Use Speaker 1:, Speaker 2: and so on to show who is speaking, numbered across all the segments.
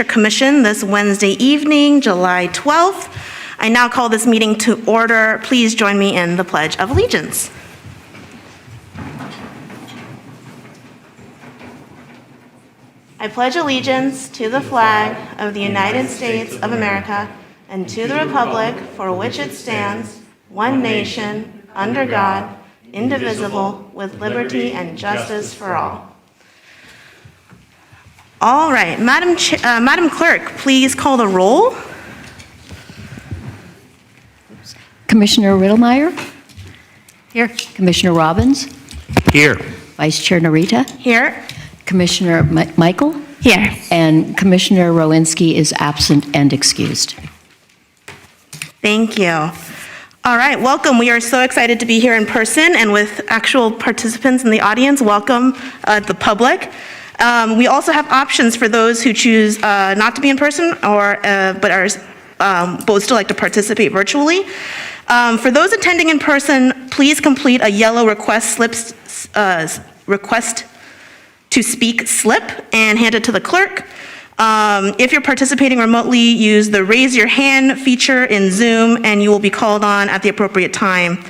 Speaker 1: Commission this Wednesday evening, July 12th. I now call this meeting to order. Please join me in the Pledge of Allegiance. I pledge allegiance to the flag of the United States of America and to the republic for which it stands, one nation, under God, indivisible, with liberty and justice for all. All right, Madam Clerk, please call the roll.
Speaker 2: Commissioner Riddlemeyer? Here. Commissioner Robbins?
Speaker 3: Here.
Speaker 2: Vice Chair Narita?
Speaker 1: Here.
Speaker 2: Commissioner Michael?
Speaker 1: Here.
Speaker 2: And Commissioner Rowinski is absent and excused.
Speaker 1: Thank you. All right, welcome. We are so excited to be here in person and with actual participants in the audience. Welcome, the public. We also have options for those who choose not to be in person but would still like to participate virtually. For those attending in person, please complete a yellow request to speak slip and hand it to the clerk. If you're participating remotely, use the raise your hand feature in Zoom and you will be called on at the appropriate time.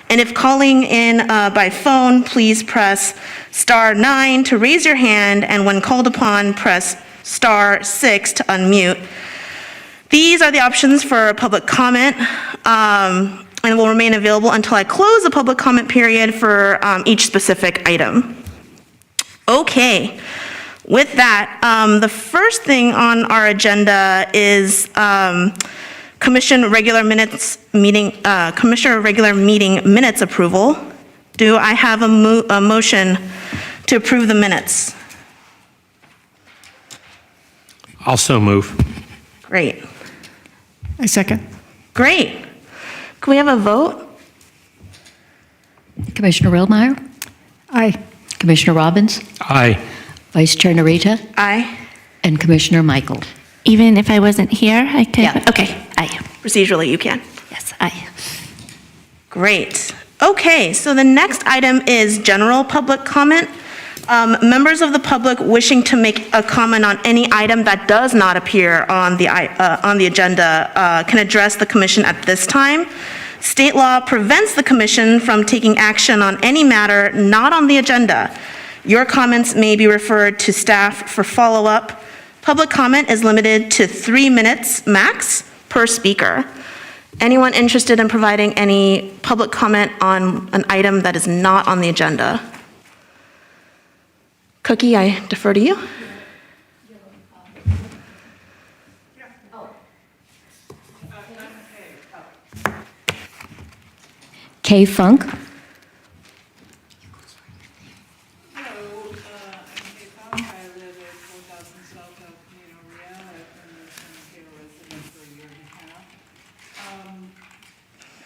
Speaker 1: And if calling in by phone, please press *9 to raise your hand, and when called upon, press *6 to unmute. These are the options for public comment, and will remain available until I close the public comment period for each specific item. Okay, with that, the first thing on our agenda is Commissioner regular meeting minutes approval. Do I have a motion to approve the minutes?
Speaker 3: Also move.
Speaker 1: Great.
Speaker 4: I second.
Speaker 1: Great. Can we have a vote?
Speaker 2: Commissioner Riddlemeyer?
Speaker 4: Aye.
Speaker 2: Commissioner Robbins?
Speaker 3: Aye.
Speaker 2: Vice Chair Narita?
Speaker 1: Aye.
Speaker 2: And Commissioner Michael?
Speaker 5: Even if I wasn't here, I could?
Speaker 2: Yeah.
Speaker 5: Okay, aye.
Speaker 1: Procedurally, you can.
Speaker 5: Yes, aye.
Speaker 1: Great. Okay, so the next item is general public comment. Members of the public wishing to make a comment on any item that does not appear on the agenda can address the commission at this time. State law prevents the commission from taking action on any matter not on the agenda. Your comments may be referred to staff for follow-up. Public comment is limited to 3 minutes max per speaker. Anyone interested in providing any public comment on an item that is not on the agenda? Cookie, I defer to you.
Speaker 2: Kay Funk?
Speaker 6: Hello, I'm Kay Funk. I live at 4000 South El Camino Real. I've been a San Mateo resident for a year and a half.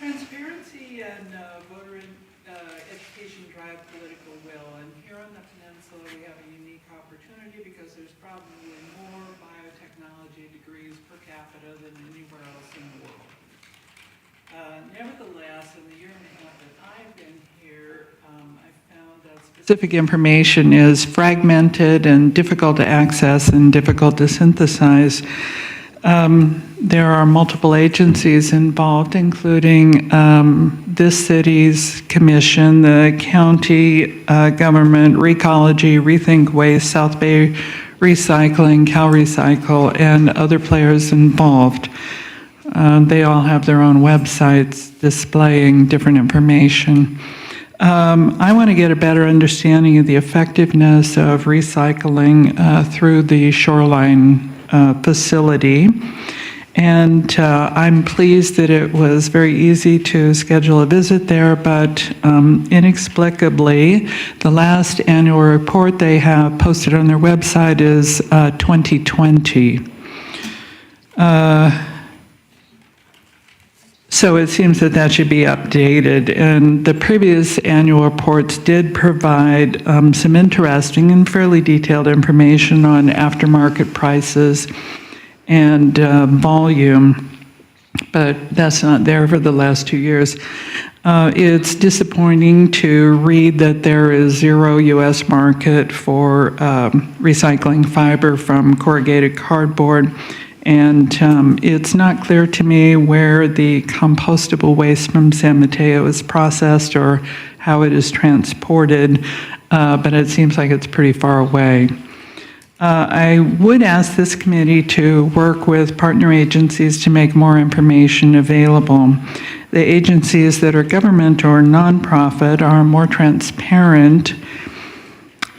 Speaker 6: Transparency and voter education drive political will. And here on the peninsula, we have a unique opportunity because there's probably more biotechnology degrees per capita than anywhere else in the world. Nevertheless, in the year and a half that I've been here, I found that specific information is fragmented and difficult to access and difficult to synthesize. There are multiple agencies involved, including this city's commission, the county government, Recology, Rethink Waste, South Bay Recycling, CalRecycle, and other players involved. They all have their own websites displaying different information. I want to get a better understanding of the effectiveness of recycling through the Shoreline facility. And I'm pleased that it was very easy to schedule a visit there, but inexplicably, the last annual report they have posted on their website is 2020. So it seems that that should be updated. And the previous annual reports did provide some interesting and fairly detailed information on aftermarket prices and volume, but that's not there for the last 2 years. It's disappointing to read that there is zero U.S. market for recycling fiber from corrugated cardboard, and it's not clear to me where the compostable waste from San Mateo is processed or how it is transported, but it seems like it's pretty far away. I would ask this committee to work with partner agencies to make more information available. The agencies that are government or nonprofit are more transparent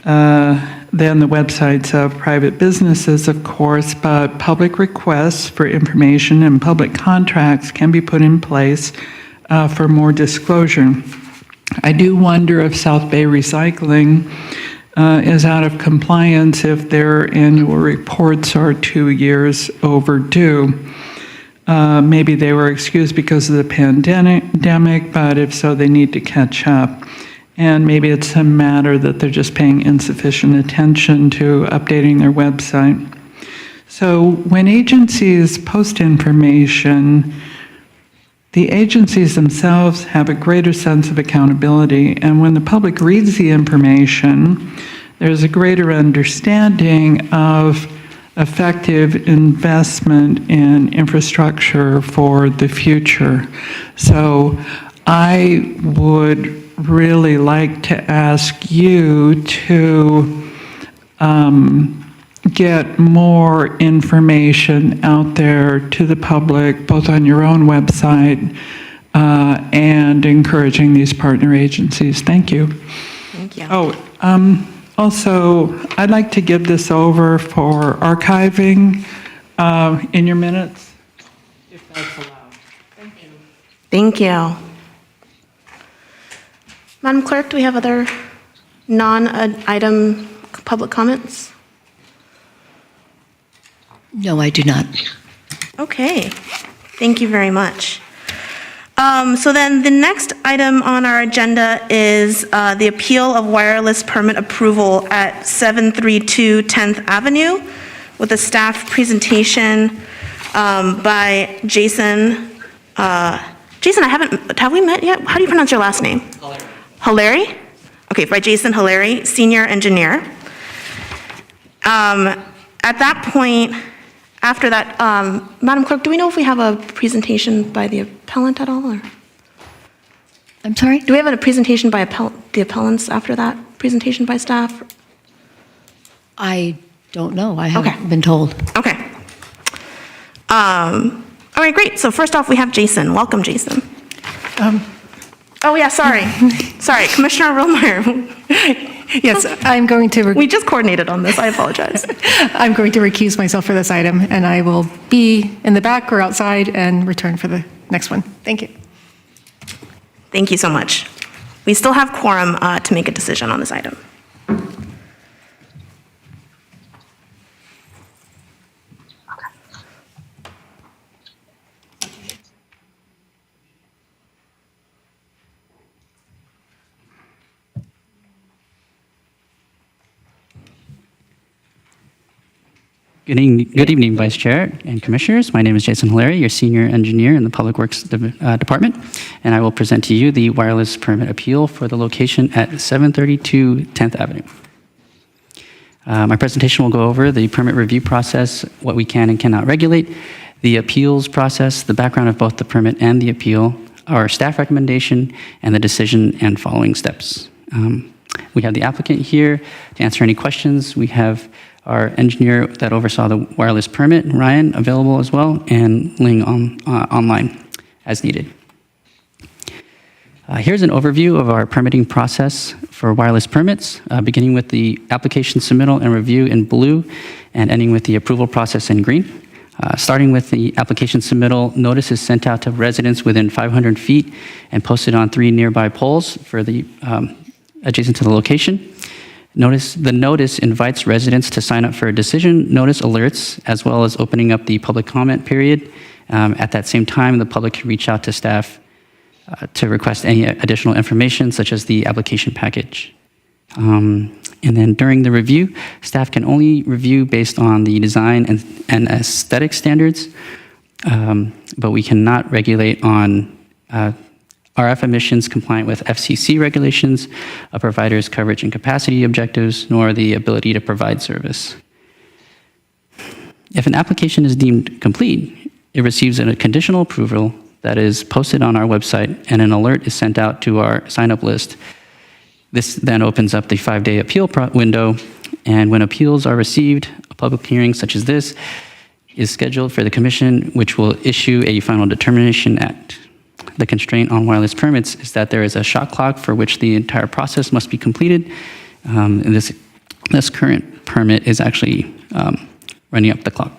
Speaker 6: than the websites of private businesses, of course, but public requests for information and public contracts can be put in place for more disclosure. I do wonder if South Bay Recycling is out of compliance if their annual reports are 2 years overdue. Maybe they were excused because of the pandemic, but if so, they need to catch up. And maybe it's a matter that they're just paying insufficient attention to updating their website. So when agencies post information, the agencies themselves have a greater sense of accountability, and when the public reads the information, there's a greater understanding of effective investment in infrastructure for the future. So I would really like to ask you to get more information out there to the public, both on your own website and encouraging these partner agencies. Thank you.
Speaker 1: Thank you.
Speaker 6: Also, I'd like to give this over for archiving in your minutes, if that's allowed. Thank you.
Speaker 1: Thank you. Madam Clerk, do we have other non-item public comments?
Speaker 2: No, I do not.
Speaker 1: Okay, thank you very much. So then the next item on our agenda is the appeal of wireless permit approval at 732 10th Avenue with a staff presentation by Jason. Jason, have we met yet? How do you pronounce your last name? Hilaire. Okay, by Jason Hilaire, senior engineer. At that point, after that, Madam Clerk, do we know if we have a presentation by the appellant at all? Or?
Speaker 2: I'm sorry?
Speaker 1: Do we have a presentation by the appellants after that presentation by staff?
Speaker 2: I don't know. I haven't
Speaker 1: Okay.
Speaker 2: been told.
Speaker 1: Okay. All right, great. So first off, we have Jason. Welcome, Jason. Oh, yeah, sorry. Sorry, Commissioner Rollmeyer.
Speaker 4: Yes, I'm going to,
Speaker 1: We just coordinated on this. I apologize.
Speaker 4: I'm going to recuse myself for this item, and I will be in the back or outside and return for the next one. Thank you.
Speaker 1: Thank you so much. We still have quorum to make a decision on this item.
Speaker 7: Good evening, Vice Chair and Commissioners. My name is Jason Hilaire, your Senior Engineer in the Public Works Department, and I will present to you the wireless permit appeal for the location at 732 10th Avenue. My presentation will go over the permit review process, what we can and cannot regulate, the appeals process, the background of both the permit and the appeal, our staff recommendation, and the decision and following steps. We have the applicant here to answer any questions. We have our engineer that oversaw the wireless permit, Ryan, available as well, and Ling online as needed. Here's an overview of our permitting process for wireless permits, beginning with the application submittal and review in blue and ending with the approval process in green. Starting with the application submittal, notice is sent out to residents within 500 feet and posted on 3 nearby poles for the adjacent to the location. The notice invites residents to sign up for a decision notice alerts, as well as opening up the public comment period. At that same time, the public can reach out to staff to request any additional information, such as the application package. And then during the review, staff can only review based on the design and aesthetic standards, but we cannot regulate on RF emissions compliant with FCC regulations, a provider's coverage and capacity objectives, nor the ability to provide service. If an application is deemed complete, it receives a conditional approval that is posted on our website, and an alert is sent out to our sign-up list. This then opens up the 5-day appeal window, and when appeals are received, a public hearing such as this is scheduled for the commission, which will issue a final determination at. The constraint on wireless permits is that there is a shot clock for which the entire process must be completed. And this current permit is actually running up the clock.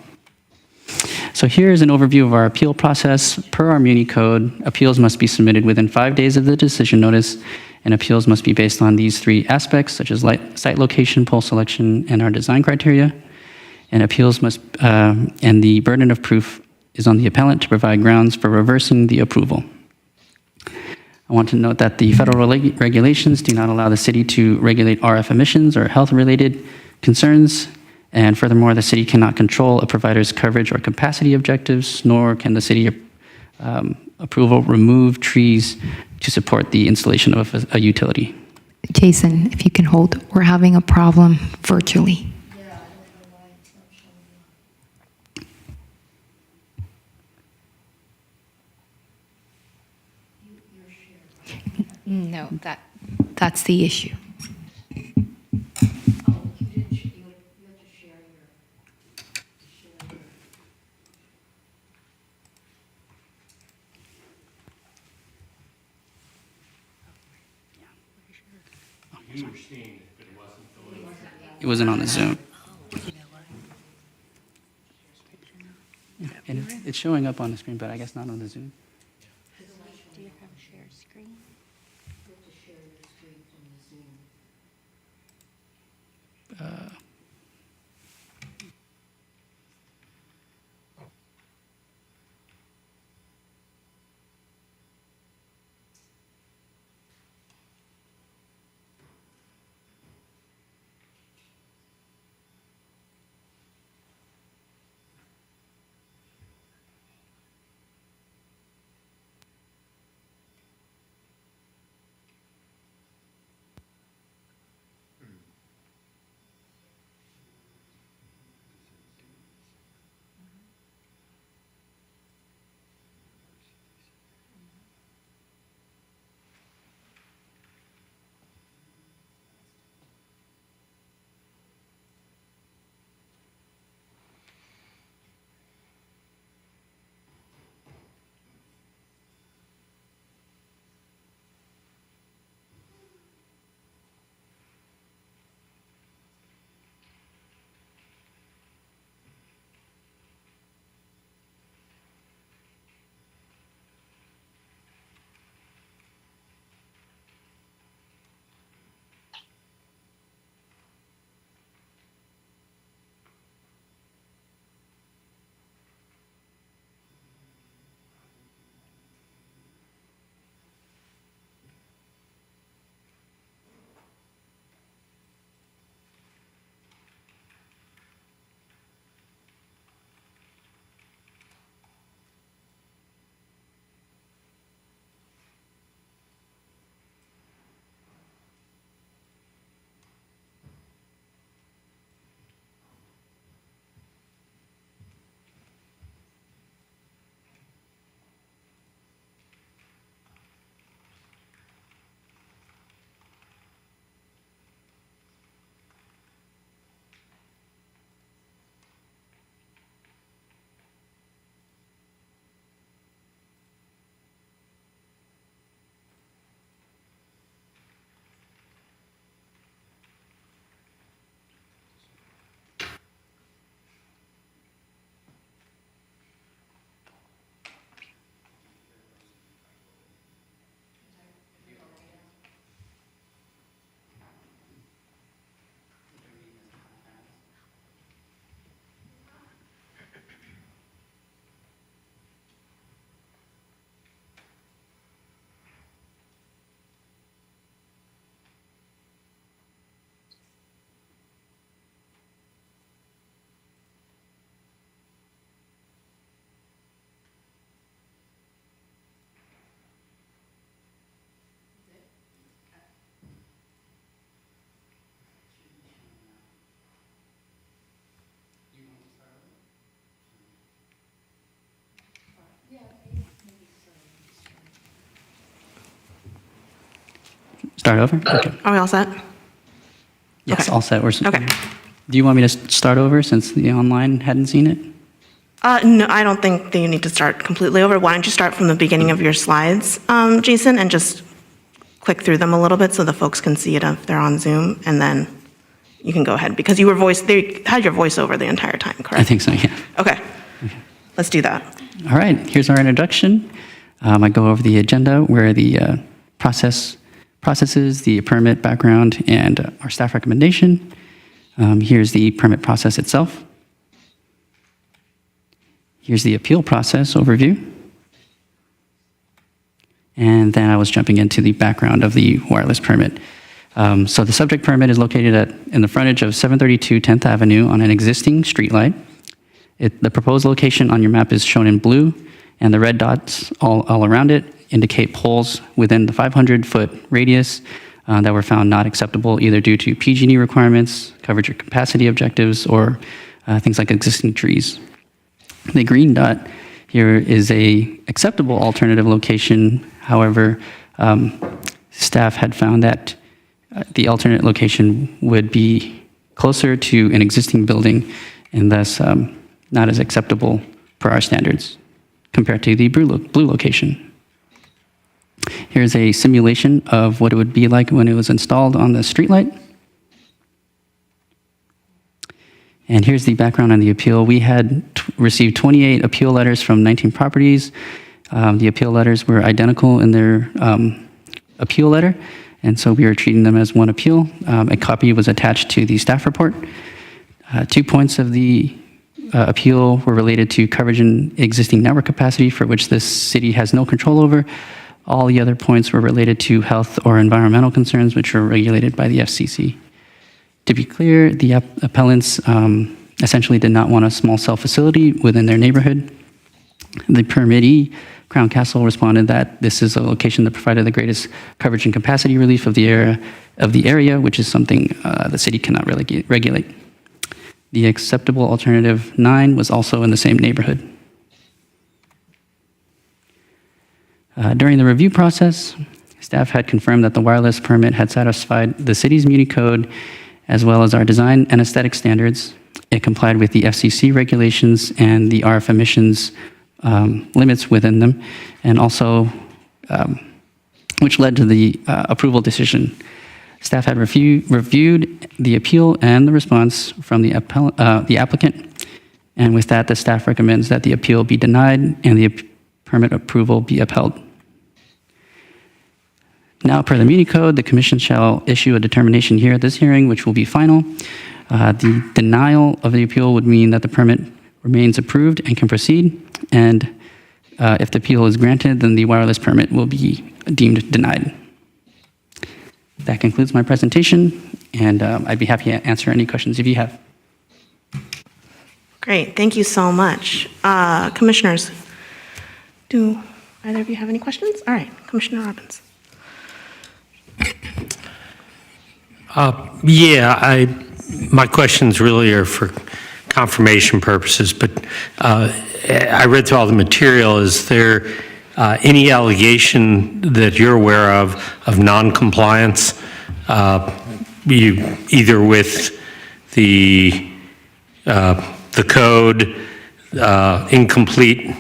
Speaker 7: So here is an overview of our appeal process. Per our Muni Code, appeals must be submitted within 5 days of the decision notice, and appeals must be based on these 3 aspects, such as site location, pole selection, and our design criteria. And appeals must, and the burden of proof is on the appellant to provide grounds for reversing the approval. I want to note that the federal regulations do not allow the city to regulate RF emissions or health-related concerns. And furthermore, the city cannot control a provider's coverage or capacity objectives, nor can the city approval remove trees to support the installation of a utility.
Speaker 8: Jason, if you can hold, we're having a problem virtually. No, that's the issue.
Speaker 7: It wasn't on the Zoom. And it's showing up on the screen, but I guess not on the Zoom.
Speaker 2: Do you have a shared screen?
Speaker 7: Start over? Okay.
Speaker 1: Are we all set?
Speaker 7: Yes,
Speaker 1: Okay.
Speaker 7: all set.
Speaker 1: Okay.
Speaker 7: Do you want me to start over since the online hadn't seen it?
Speaker 1: No, I don't think that you need to start completely over. Why don't you start from the beginning of your slides, Jason, and just click through them a little bit so the folks can see it if they're on Zoom, and then you can go ahead, because they had your voiceover the entire time, correct?
Speaker 7: I think so, yeah.
Speaker 1: Okay, let's do that.
Speaker 7: All right, here's our introduction. I go over the agenda where the processes, the permit background, and our staff recommendation. Here's the permit process itself. Here's the appeal process overview. And then I was jumping into the background of the wireless permit. So the subject permit is located in the frontage of 732 10th Avenue on an existing streetlight. The proposed location on your map is shown in blue, and the red dots all around it indicate poles within the 500-foot radius that were found not acceptable either due to PG&E requirements, coverage or capacity objectives, or things like existing trees. The green dot here is a acceptable alternative location. However, staff had found that the alternate location would be closer to an existing building and thus not as acceptable per our standards compared to the blue location. Here's a simulation of what it would be like when it was installed on the streetlight. And here's the background on the appeal. We had received 28 appeal letters from 19 properties. The appeal letters were identical in their appeal letter, and so we were treating them as one appeal. A copy was attached to the staff report. 2 points of the appeal were related to coverage and existing network capacity, for which this city has no control over. All the other points were related to health or environmental concerns, which are regulated by the FCC. To be clear, the appellants essentially did not want a small cell facility within their neighborhood. The permittee, Crown Castle, responded that this is a location that provided the greatest coverage and capacity relief of the area, which is something the city cannot really regulate. The acceptable alternative 9 was also in the same neighborhood. During the review process, staff had confirmed that the wireless permit had satisfied the city's Muni Code as well as our design and aesthetic standards. It complied with the FCC regulations and the RF emissions limits within them, and also, which led to the approval decision. Staff had reviewed the appeal and the response from the applicant, and with that, the staff recommends that the appeal be denied and the permit approval be upheld. Now, per the Muni Code, the Commission shall issue a determination here at this hearing, which will be final. The denial of the appeal would mean that the permit remains approved and can proceed, and if the appeal is granted, then the wireless permit will be deemed denied. That concludes my presentation, and I'd be happy to answer any questions if you have.
Speaker 1: Great, thank you so much. Commissioners, do either of you have any questions? All right, Commissioner Robbins.
Speaker 3: My questions really are for confirmation purposes, but I read through all the material. Is there any allegation that you're aware of non-compliance, either with the code, incomplete?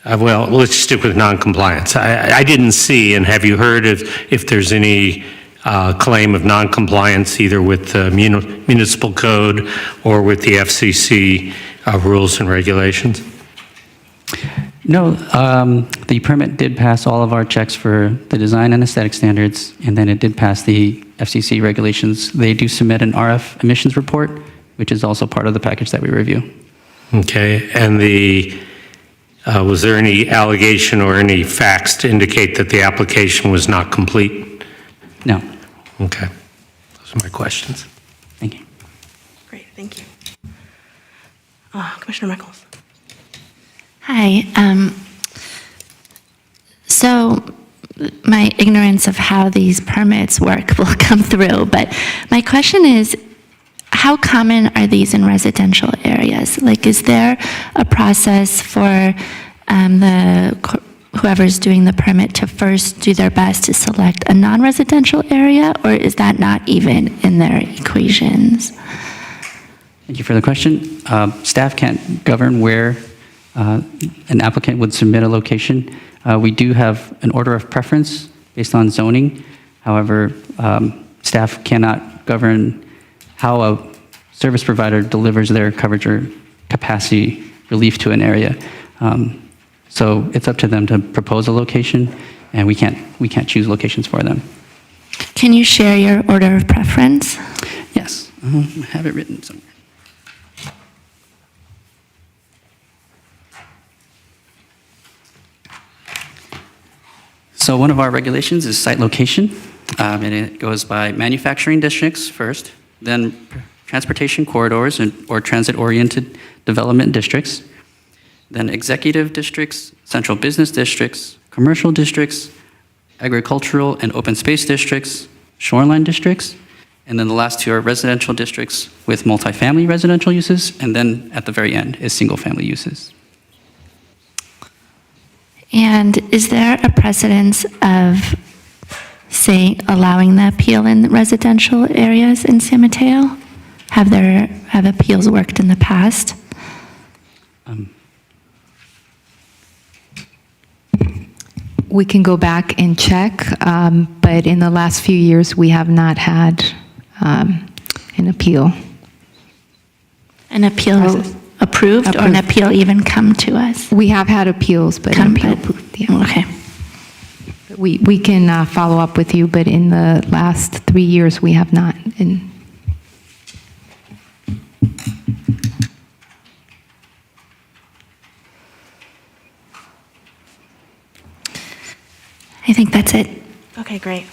Speaker 3: Well, let's stick with non-compliance. I didn't see, and have you heard if there's any claim of non-compliance either with the municipal code or with the FCC rules and regulations?
Speaker 7: No, the permit did pass all of our checks for the design and aesthetic standards, and then it did pass the FCC regulations. They do submit an RF emissions report, which is also part of the package that we review.
Speaker 3: Okay, and was there any allegation or any facts to indicate that the application was not complete?
Speaker 7: No.
Speaker 3: Okay, those are my questions.
Speaker 7: Thank you.
Speaker 1: Great, thank you. Commissioner Michaels.
Speaker 5: Hi. So my ignorance of how these permits work will come through, but my question is, how common are these in residential areas? Like, is there a process for whoever's doing the permit to first do their best to select a non-residential area, or is that not even in their equations?
Speaker 7: Thank you for the question. Staff can't govern where an applicant would submit a location. We do have an order of preference based on zoning. However, staff cannot govern how a service provider delivers their coverage or capacity relief to an area. So it's up to them to propose a location, and we can't choose locations for them.
Speaker 5: Can you share your order of preference?
Speaker 7: Yes, I have it written somewhere. So one of our regulations is site location, and it goes by manufacturing districts first, then transportation corridors or transit-oriented development districts, then executive districts, central business districts, commercial districts, agricultural and open space districts, shoreline districts, and then the last two are residential districts with multifamily residential uses, and then at the very end is single-family uses.
Speaker 5: And is there a precedence of, say, allowing the appeal in residential areas in San Mateo? Have appeals worked in the past?
Speaker 8: We can go back and check, but in the last few years, we have not had an appeal.
Speaker 5: An appeal approved, or an appeal even come to us?
Speaker 8: We have had appeals, but an appeal approved, yeah.
Speaker 5: Okay.
Speaker 8: We can follow up with you, but in the last 3 years, we have not.
Speaker 5: I think that's it.
Speaker 1: Okay, great.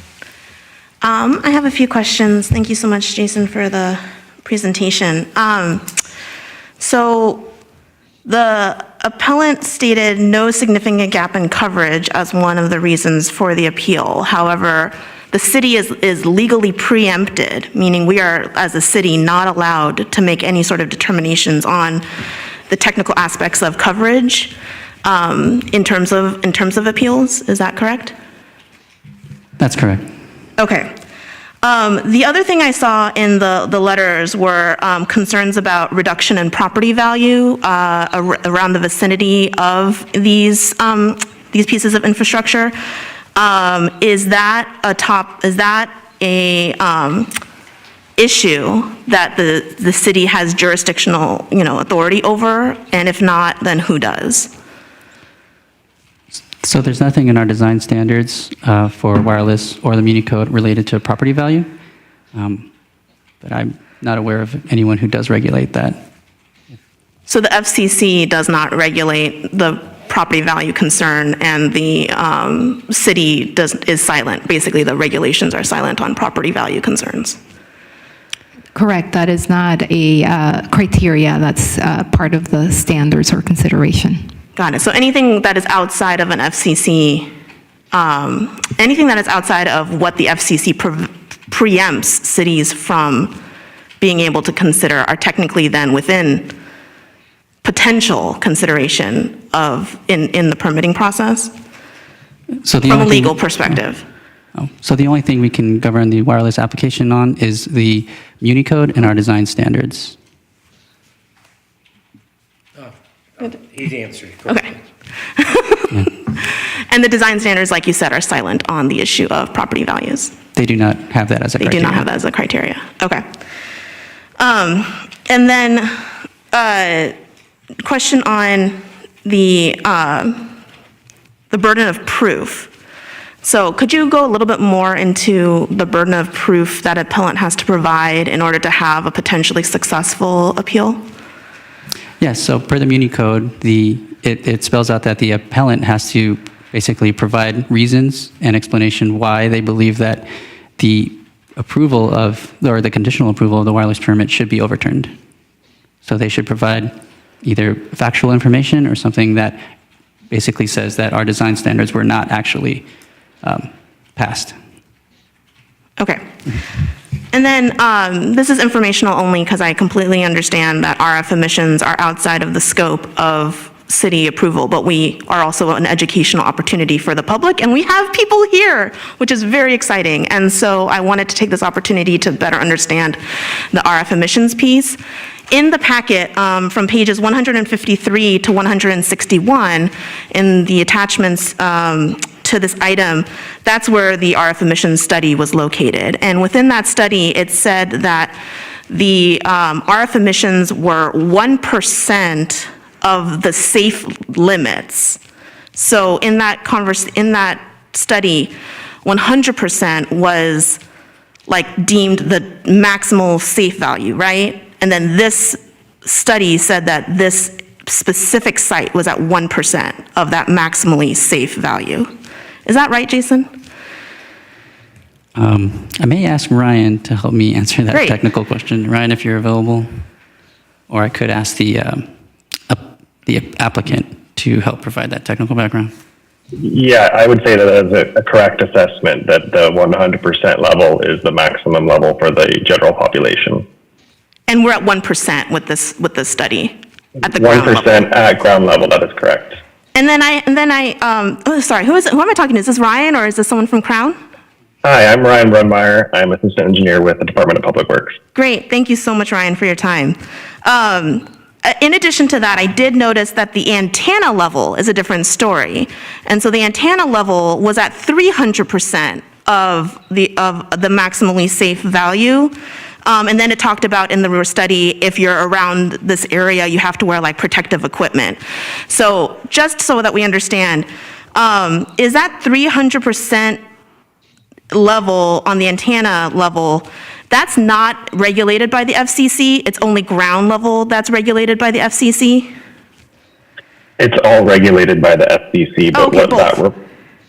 Speaker 1: I have a few questions. Thank you so much, Jason, for the presentation. So the appellant stated no significant gap in coverage as one of the reasons for the appeal. However, the city is legally preempted, meaning we are, as a city, not allowed to make any sort of determinations on the technical aspects of coverage in terms of appeals. Is that correct?
Speaker 7: That's correct.
Speaker 1: Okay. The other thing I saw in the letters were concerns about reduction in property value around the vicinity of these pieces of infrastructure. Is that a issue that the city has jurisdictional, authority over? And if not, then who does?
Speaker 7: So there's nothing in our design standards for wireless or the Muni Code related to property value, but I'm not aware of anyone who does regulate that.
Speaker 1: So the FCC does not regulate the property value concern, and the city is silent. Basically, the regulations are silent on property value concerns.
Speaker 8: Correct, that is not a criteria that's part of the standards or consideration.
Speaker 1: Got it. So anything that is outside of an FCC, anything that is outside of what the FCC preempts cities from being able to consider are technically then within potential consideration of in the permitting process
Speaker 7: So the
Speaker 1: from a
Speaker 7: only thing-
Speaker 1: legal perspective.
Speaker 7: So the only thing we can govern the wireless application on is the Muni Code and our design standards.
Speaker 3: He's answered.
Speaker 1: Okay. And the design standards, like you said, are silent on the issue of property values.
Speaker 7: They do not have that as a
Speaker 1: They
Speaker 7: criteria.
Speaker 1: do not have that as a criteria. Okay. And then question on the burden of proof. So could you go a little bit more into the burden of proof that appellant has to provide in order to have a potentially successful appeal?
Speaker 7: Yes, so per the Muni Code, it spells out that the appellant has to basically provide reasons and explanation why they believe that the approval of, or the conditional approval of the wireless permit should be overturned. So they should provide either factual information or something that basically says that our design standards were not actually passed.
Speaker 1: Okay. And then this is informational only because I completely understand that RF emissions are outside of the scope of city approval, but we are also an educational opportunity for the public, and we have people here, which is very exciting. And so I wanted to take this opportunity to better understand the RF emissions piece. In the packet, from pages 153 to 161, in the attachments to this item, that's where the RF emissions study was located. And within that study, it said that the RF emissions were 1% of the safe limits. So in that study, 100% was like deemed the maximal safe value, right? And then this study said that this specific site was at 1% of that maximally safe value. Is that right, Jason?
Speaker 7: I may ask Ryan to help me answer that
Speaker 1: Great.
Speaker 7: technical question. Ryan, if you're available, or I could ask the applicant to help provide that technical background.
Speaker 9: Yeah, I would say that as a correct assessment that the 100% level is the maximum level for the general population.
Speaker 1: And we're at 1% with this study at the ground level.
Speaker 9: 1% at ground level, that is correct.
Speaker 1: And then oh, sorry, who am I talking to? Is this Ryan or is this someone from Crown?
Speaker 9: Hi, I'm Ryan Brunmeyer. I'm assistant engineer with the Department of Public Works.
Speaker 1: Great, thank you so much, Ryan, for your time. In addition to that, I did notice that the antenna level is a different story. And so the antenna level was at 300% of the maximally safe value. And then it talked about in the study, if you're around this area, you have to wear like protective equipment. So just so that we understand, is that 300% level on the antenna level, that's not regulated by the FCC? It's only ground level that's regulated by the FCC?
Speaker 9: It's all regulated by the FCC, but
Speaker 1: Okay,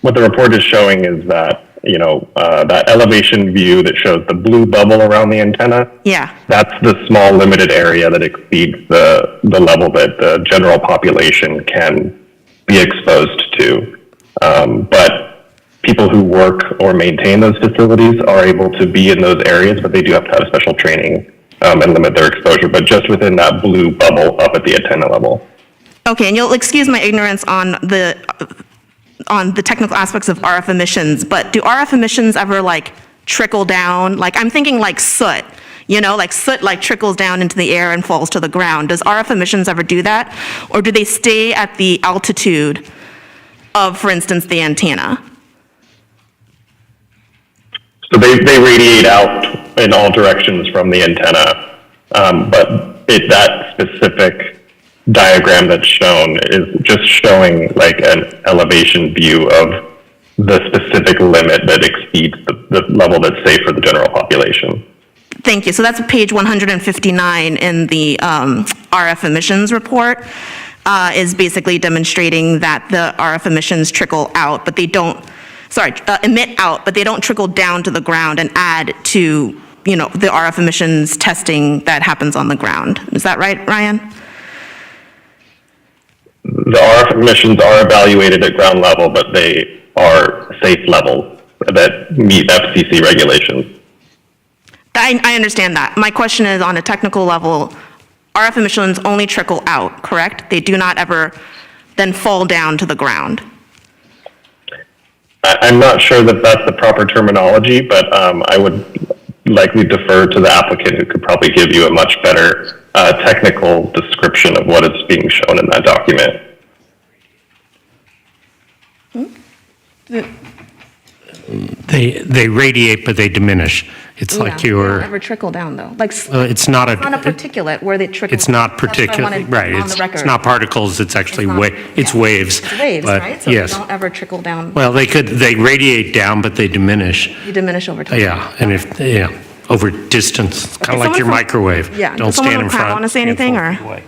Speaker 9: what the report is showing is that, that elevation view that shows the blue bubble around the antenna,
Speaker 1: Yeah.
Speaker 9: that's the small limited area that exceeds the level that the general population can be exposed to. But people who work or maintain those facilities are able to be in those areas, but they do have to have special training and limit their exposure, but just within that blue bubble up at the antenna level.
Speaker 1: Okay, and you'll excuse my ignorance on the technical aspects of RF emissions, but do RF emissions ever like trickle down? Like I'm thinking like soot, like soot like trickles down into the air and falls to the ground. Does RF emissions ever do that? Or do they stay at the altitude of, for instance, the antenna?
Speaker 9: So they radiate out in all directions from the antenna, but that specific diagram that's shown is just showing like an elevation view of the specific limit that exceeds the level that's safe for the general population.
Speaker 1: Thank you. So that's page 159 in the RF emissions report, is basically demonstrating that the RF emissions trickle out, but they don't, emit out, but they don't trickle down to the ground and add to, the RF emissions testing that happens on the ground. Is that right, Ryan?
Speaker 9: The RF emissions are evaluated at ground level, but they are safe levels that meet FCC regulations.
Speaker 1: I understand that. My question is on a technical level, RF emissions only trickle out, correct? They do not ever then fall down to the ground.
Speaker 9: I'm not sure that that's the proper terminology, but I would likely defer to the applicant who could probably give you a much better technical description of what is being shown in that document.
Speaker 3: They radiate, but they diminish. It's like
Speaker 1: They don't
Speaker 3: you're,
Speaker 1: ever trickle down though. Like
Speaker 3: it's not
Speaker 1: on a particulate where they trickle.
Speaker 3: it's not
Speaker 1: That's what I
Speaker 3: particular,
Speaker 1: wanted
Speaker 3: right,
Speaker 1: on the
Speaker 3: it's
Speaker 1: record.
Speaker 3: not particles, it's actually,
Speaker 1: not-
Speaker 3: it's
Speaker 1: yeah.
Speaker 3: waves.
Speaker 1: It's waves,
Speaker 3: but
Speaker 1: right? So
Speaker 3: yes.
Speaker 1: they don't ever trickle down.
Speaker 3: Well, they radiate down, but they diminish.
Speaker 1: You diminish over time.
Speaker 3: Yeah, and over distance, kind of like
Speaker 1: someone
Speaker 3: your
Speaker 1: from-
Speaker 3: microwave.
Speaker 1: Yeah,
Speaker 3: Don't
Speaker 1: does someone
Speaker 3: stand in
Speaker 1: from Crown
Speaker 3: front.
Speaker 1: wanna say
Speaker 3: stand
Speaker 1: anything,
Speaker 3: 4
Speaker 1: or-
Speaker 3: feet away.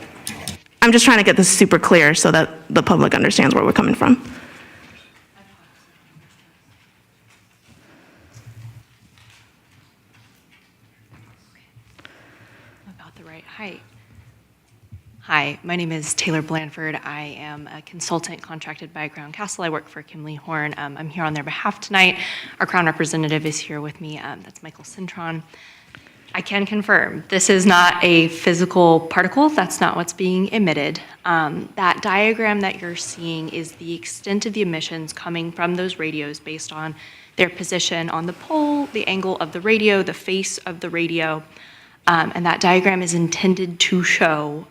Speaker 1: I'm just trying to get this super clear so that the public understands where we're coming from.
Speaker 10: About the right height. Hi, my name is Taylor Blanford. I am a consultant contracted by Crown Castle. I work for Kimley Horn. I'm here on their behalf tonight. Our Crown representative is here with me. That's Michael Cintron. I can confirm, this is not a physical particle. That's not what's being emitted. That diagram that you're seeing is the extent of the emissions coming from those radios based on their position on the pole, the angle of the radio, the face of the radio. And that diagram is intended to show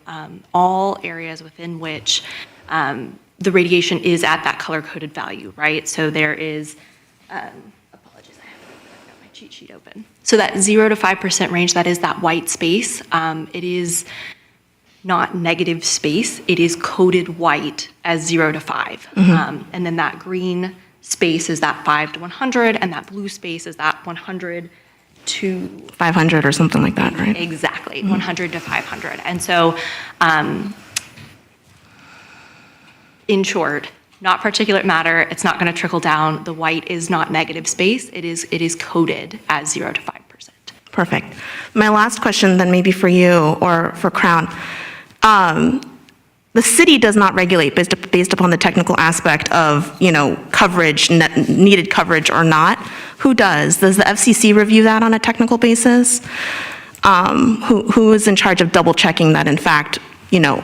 Speaker 10: all areas within which the radiation is at that color-coded value, right? So there is, apologies, I've got my cheat sheet open. So that 0 to 5% range, that is that white space. It is not negative space. It is coded white as 0 to 5. And then that green space is that 5 to 100, and that blue space is that 100 to
Speaker 1: 500 or something like that, right?
Speaker 10: Exactly, 100 to 500. And so, in short, not particulate matter, it's not going to trickle down. The white is not negative space. It is coded as 0 to 5%.
Speaker 1: Perfect. My last question then maybe for you or for Crown. The city does not regulate based upon the technical aspect of, coverage, needed coverage or not. Who does? Does the FCC review that on a technical basis? Who is in charge of double checking that in fact,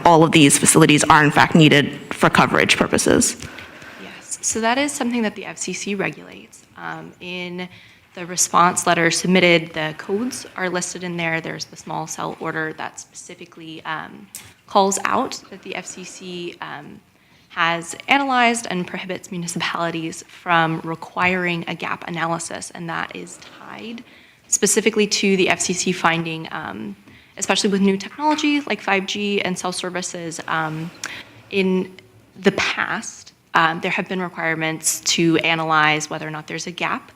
Speaker 1: all of these facilities are in fact needed for coverage purposes?
Speaker 10: Yes, so that is something that the FCC regulates. In the response letter submitted, the codes are listed in there. There's the small cell order that specifically calls out that the FCC has analyzed and prohibits municipalities from requiring a gap analysis, and that is tied specifically to the FCC finding, especially with new technology like 5G and cell services. In the past, there have been requirements to analyze whether or not there's a gap.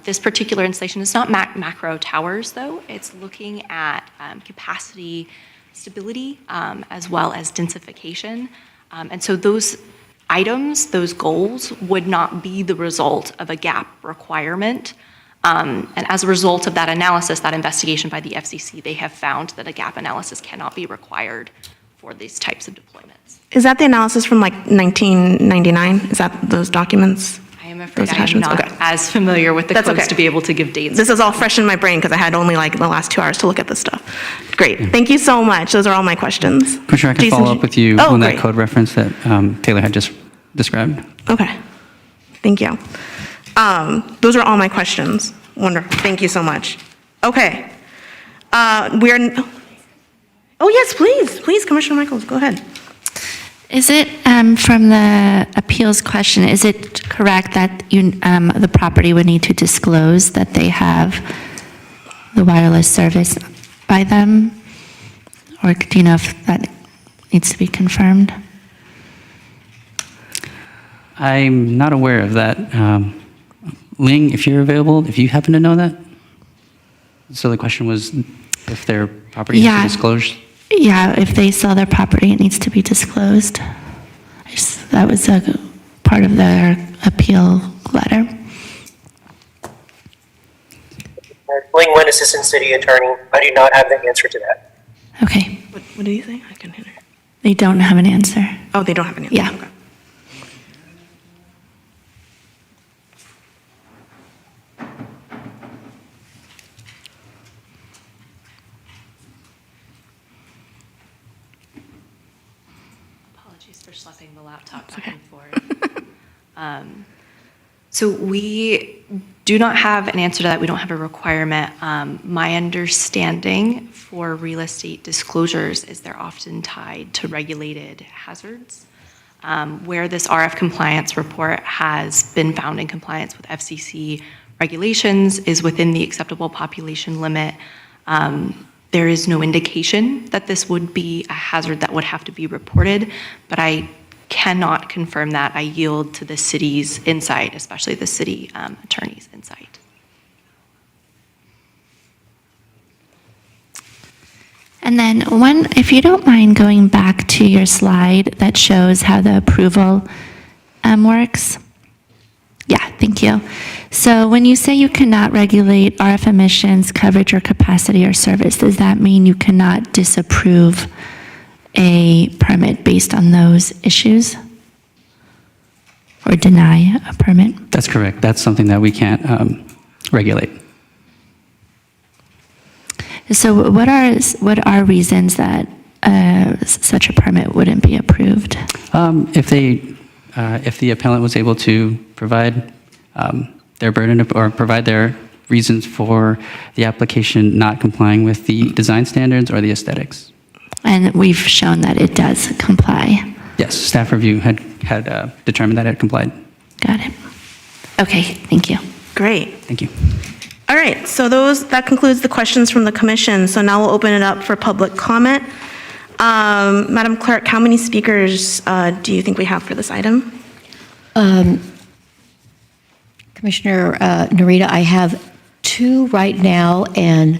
Speaker 10: This particular installation is not macro towers, though. It's looking at capacity stability as well as densification. And so those items, those goals, would not be the result of a gap requirement. And as a result of that analysis, that investigation by the FCC, they have found that a gap analysis cannot be required for these types of deployments.
Speaker 1: Is that the analysis from like 1999? Is that those documents?
Speaker 10: I am afraid
Speaker 1: Those
Speaker 10: I am
Speaker 1: attachments?
Speaker 10: not as familiar with the
Speaker 1: That's
Speaker 10: codes
Speaker 1: okay.
Speaker 10: to be able to give dates.
Speaker 1: This is all fresh in my brain because I had only like the last 2 hours to look at this stuff. Great. Thank you so much. Those are all my questions.
Speaker 7: Commissioner, I can
Speaker 1: Jason,
Speaker 7: follow up with you
Speaker 1: oh,
Speaker 7: on that
Speaker 1: great.
Speaker 7: code reference that Taylor had just described.
Speaker 1: Okay. Thank you. Those are all my questions. Wonderful. Thank you so much. Okay. Oh, yes, please. Please, Commissioner Michaels, go ahead.
Speaker 5: Is it, from the appeals question, is it correct that the property would need to disclose that they have the wireless service by them? Or do you know if that needs to be confirmed?
Speaker 7: I'm not aware of that. Ling, if you're available, if you happen to know that? So the question was if their property has to disclose?
Speaker 5: Yeah, if they sell their property, it needs to be disclosed. That was a part of their appeal letter.
Speaker 11: Ling Wen, Assistant City Attorney. I do not have the answer to that.
Speaker 5: Okay.
Speaker 1: What did you say? I couldn't hear.
Speaker 5: They don't have an answer.
Speaker 1: Oh, they don't have an answer.
Speaker 5: Yeah.
Speaker 1: Okay.
Speaker 10: Apologies for schlepping the laptop back and forth. So we do not have an answer to that. We don't have a requirement. My understanding for real estate disclosures is they're often tied to regulated hazards. Where this RF compliance report has been found in compliance with FCC regulations is within the acceptable population limit. There is no indication that this would be a hazard that would have to be reported, but I cannot confirm that. I yield to the city's insight, especially the city attorney's insight.
Speaker 5: And then if you don't mind going back to your slide that shows how the approval works. Yeah, thank you. So when you say you cannot regulate RF emissions, coverage, or capacity or service, does that mean you cannot disapprove a permit based on those issues? Or deny a permit?
Speaker 7: That's correct. That's something that we can't regulate.
Speaker 5: So what are reasons that such a permit wouldn't be approved?
Speaker 7: If the appellant was able to provide their burden or provide their reasons for the application not complying with the design standards or the aesthetics.
Speaker 5: And we've shown that it does comply.
Speaker 7: Yes, staff review had determined that it complied.
Speaker 5: Got it. Okay, thank you.
Speaker 1: Great.
Speaker 7: Thank you.
Speaker 1: All right, so that concludes the questions from the commission. So now we'll open it up for public comment. Madam Clerk, how many speakers do you think we have for this item?
Speaker 2: Commissioner Narita, I have 2 right now, and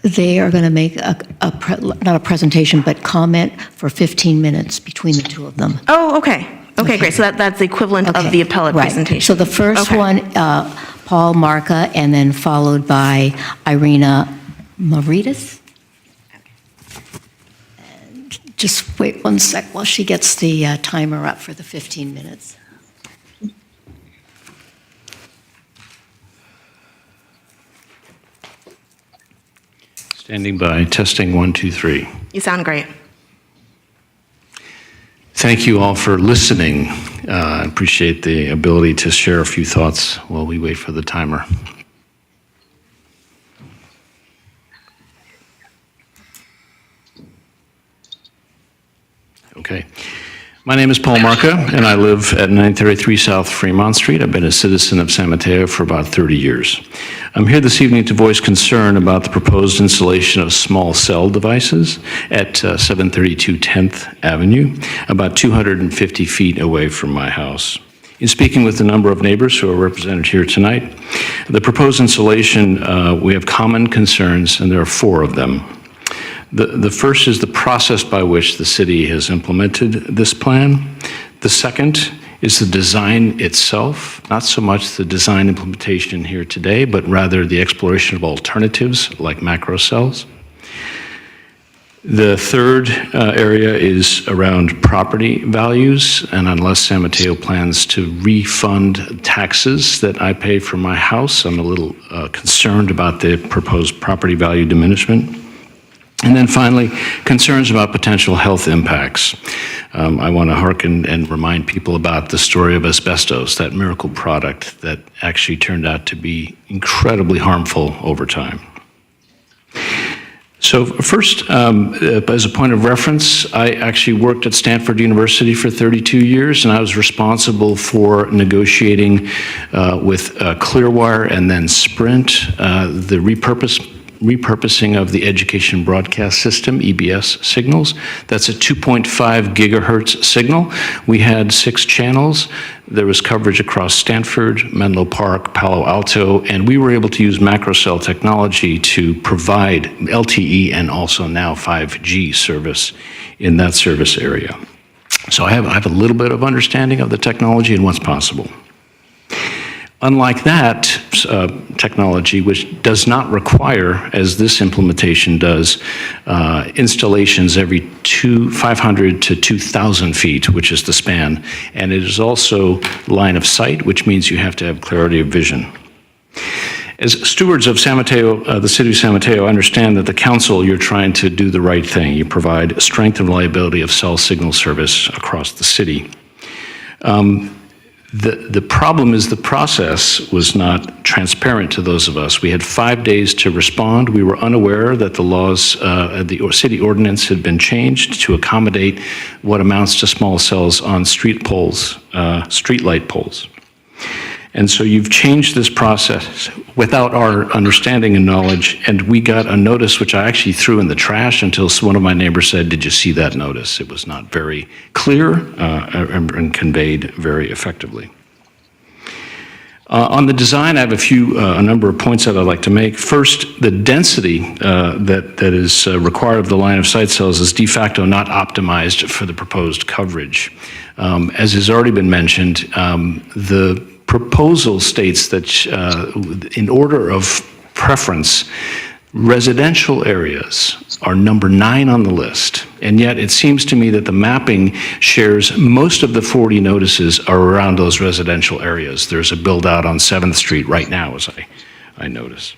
Speaker 2: they are going to make not a presentation, but comment for 15 minutes between the 2 of them.
Speaker 1: Oh, okay. Okay, great. So that's the equivalent of the appellate
Speaker 2: Right.
Speaker 1: presentation.
Speaker 2: So the first one, Paul Marca, and then followed by Irina Maritas. And just wait 1 sec while she gets the timer up for the 15 minutes.
Speaker 12: Standing by, testing 1, 2, 3.
Speaker 1: You sound great.
Speaker 12: Thank you all for listening. I appreciate the ability to share a few thoughts while we wait for the timer. Okay. My name is Paul Marca, and I live at 933 South Fremont Street. I've been a citizen of San Mateo for about 30 years. I'm here this evening to voice concern about the proposed installation of small cell devices at 732 10th Avenue, about 250 feet away from my house. In speaking with a number of neighbors who are represented here tonight, the proposed installation, we have common concerns, and there are 4 of them. The first is the process by which the city has implemented this plan. The second is the design itself, not so much the design implementation here today, but rather the exploration of alternatives like macro cells. The third area is around property values, and unless San Mateo plans to refund taxes that I pay for my house, I'm a little concerned about the proposed property value diminishment. And then finally, concerns about potential health impacts. I want to hearken and remind people about the story of asbestos, that miracle product that actually turned out to be incredibly harmful over time. So first, as a point of reference, I actually worked at Stanford University for 32 years, and I was responsible for negotiating with Clearwire and then Sprint, the repurposing of the education broadcast system, EBS signals. That's a 2.5 gigahertz signal. We had 6 channels. There was coverage across Stanford, Menlo Park, Palo Alto, and we were able to use macrocell technology to provide LTE and also now 5G service in that service area. So I have a little bit of understanding of the technology and what's possible. Unlike that technology, which does not require, as this implementation does, installations every 500 to 2,000 feet, which is the span, and it is also line of sight, which means you have to have clarity of vision. As stewards of San Mateo, the city of San Mateo, understand that the council, you're trying to do the right thing. You provide strength and reliability of cell signal service across the city. The problem is the process was not transparent to those of us. We had 5 days to respond. We were unaware that the laws, the city ordinance had been changed to accommodate what amounts to small cells on street poles, street light poles. And so you've changed this process without our understanding and knowledge, and we got a notice which I actually threw in the trash until one of my neighbors said, "Did you see that notice?" It was not very clear and conveyed very effectively. On the design, I have a number of points that I'd like to make. First, the density that is required of the line of sight cells is de facto not optimized for the proposed coverage. As has already been mentioned, the proposal states that in order of preference, residential areas are number 9 on the list. And yet it seems to me that the mapping shares most of the 40 notices are around those residential areas. There's a build out on 7th Street right now, as I notice.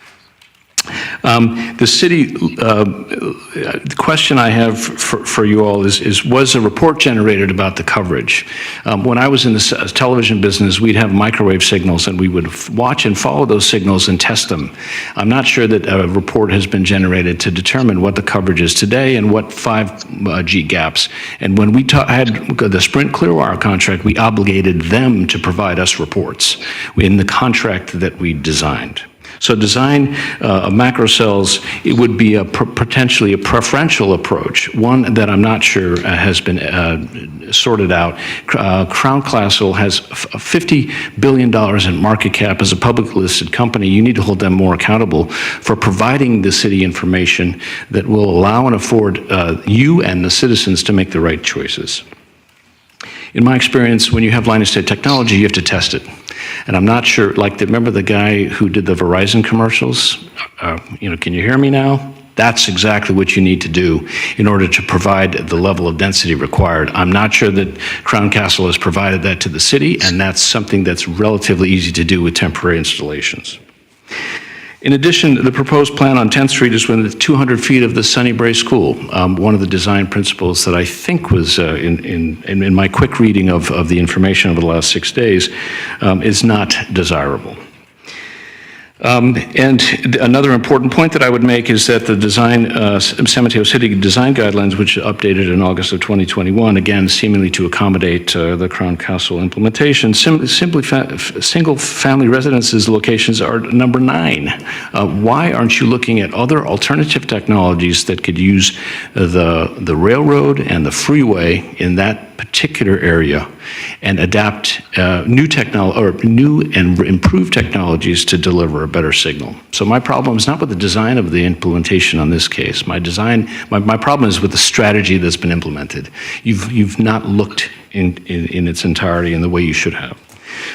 Speaker 12: The city, the question I have for you all is was a report generated about the coverage? When I was in the television business, we'd have microwave signals and we would watch and follow those signals and test them. I'm not sure that a report has been generated to determine what the coverage is today and what 5G gaps. And when we had the Sprint Clearwire contract, we obligated them to provide us reports in the contract that we designed. So design of macro cells, it would be potentially a preferential approach, one that I'm not sure has been sorted out. Crown Castle has $50 billion in market cap as a publicly listed company. You need to hold them more accountable for providing the city information that will allow and afford you and the citizens to make the right choices. In my experience, when you have line-of-sight technology, you have to test it. And I'm not sure, remember the guy who did the Verizon commercials? Can you hear me now? That's exactly what you need to do in order to provide the level of density required. I'm not sure that Crown Castle has provided that to the city, and that's something that's relatively easy to do with temporary installations. In addition, the proposed plan on 10th Street is within 200 feet of the Sunnybray School. One of the design principles that I think was in my quick reading of the information over the last 6 days is not desirable. And another important point that I would make is that the San Mateo City design guidelines, which updated in August of 2021, again, seemingly to accommodate the Crown Castle implementation, single-family residences locations are number 9. Why aren't you looking at other alternative technologies that could use the railroad and the freeway in that particular area and adapt new and improved technologies to deliver a better signal? So my problem is not with the design of the implementation on this case. My problem is with the strategy that's been implemented. You've not looked in its entirety in the way you should have.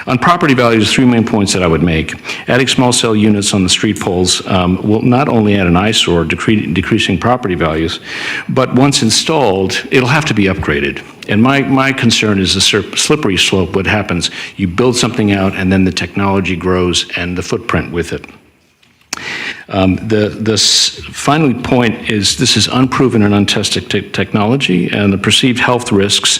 Speaker 12: On property values, 3 main points that I would make. Adding small cell units on the street poles will not only add an eyesore, decreasing property values, but once installed, it'll have to be upgraded. And my concern is the slippery slope, what happens. You build something out, and then the technology grows and the footprint with it. The final point is this is unproven and untested technology, and the perceived health risks,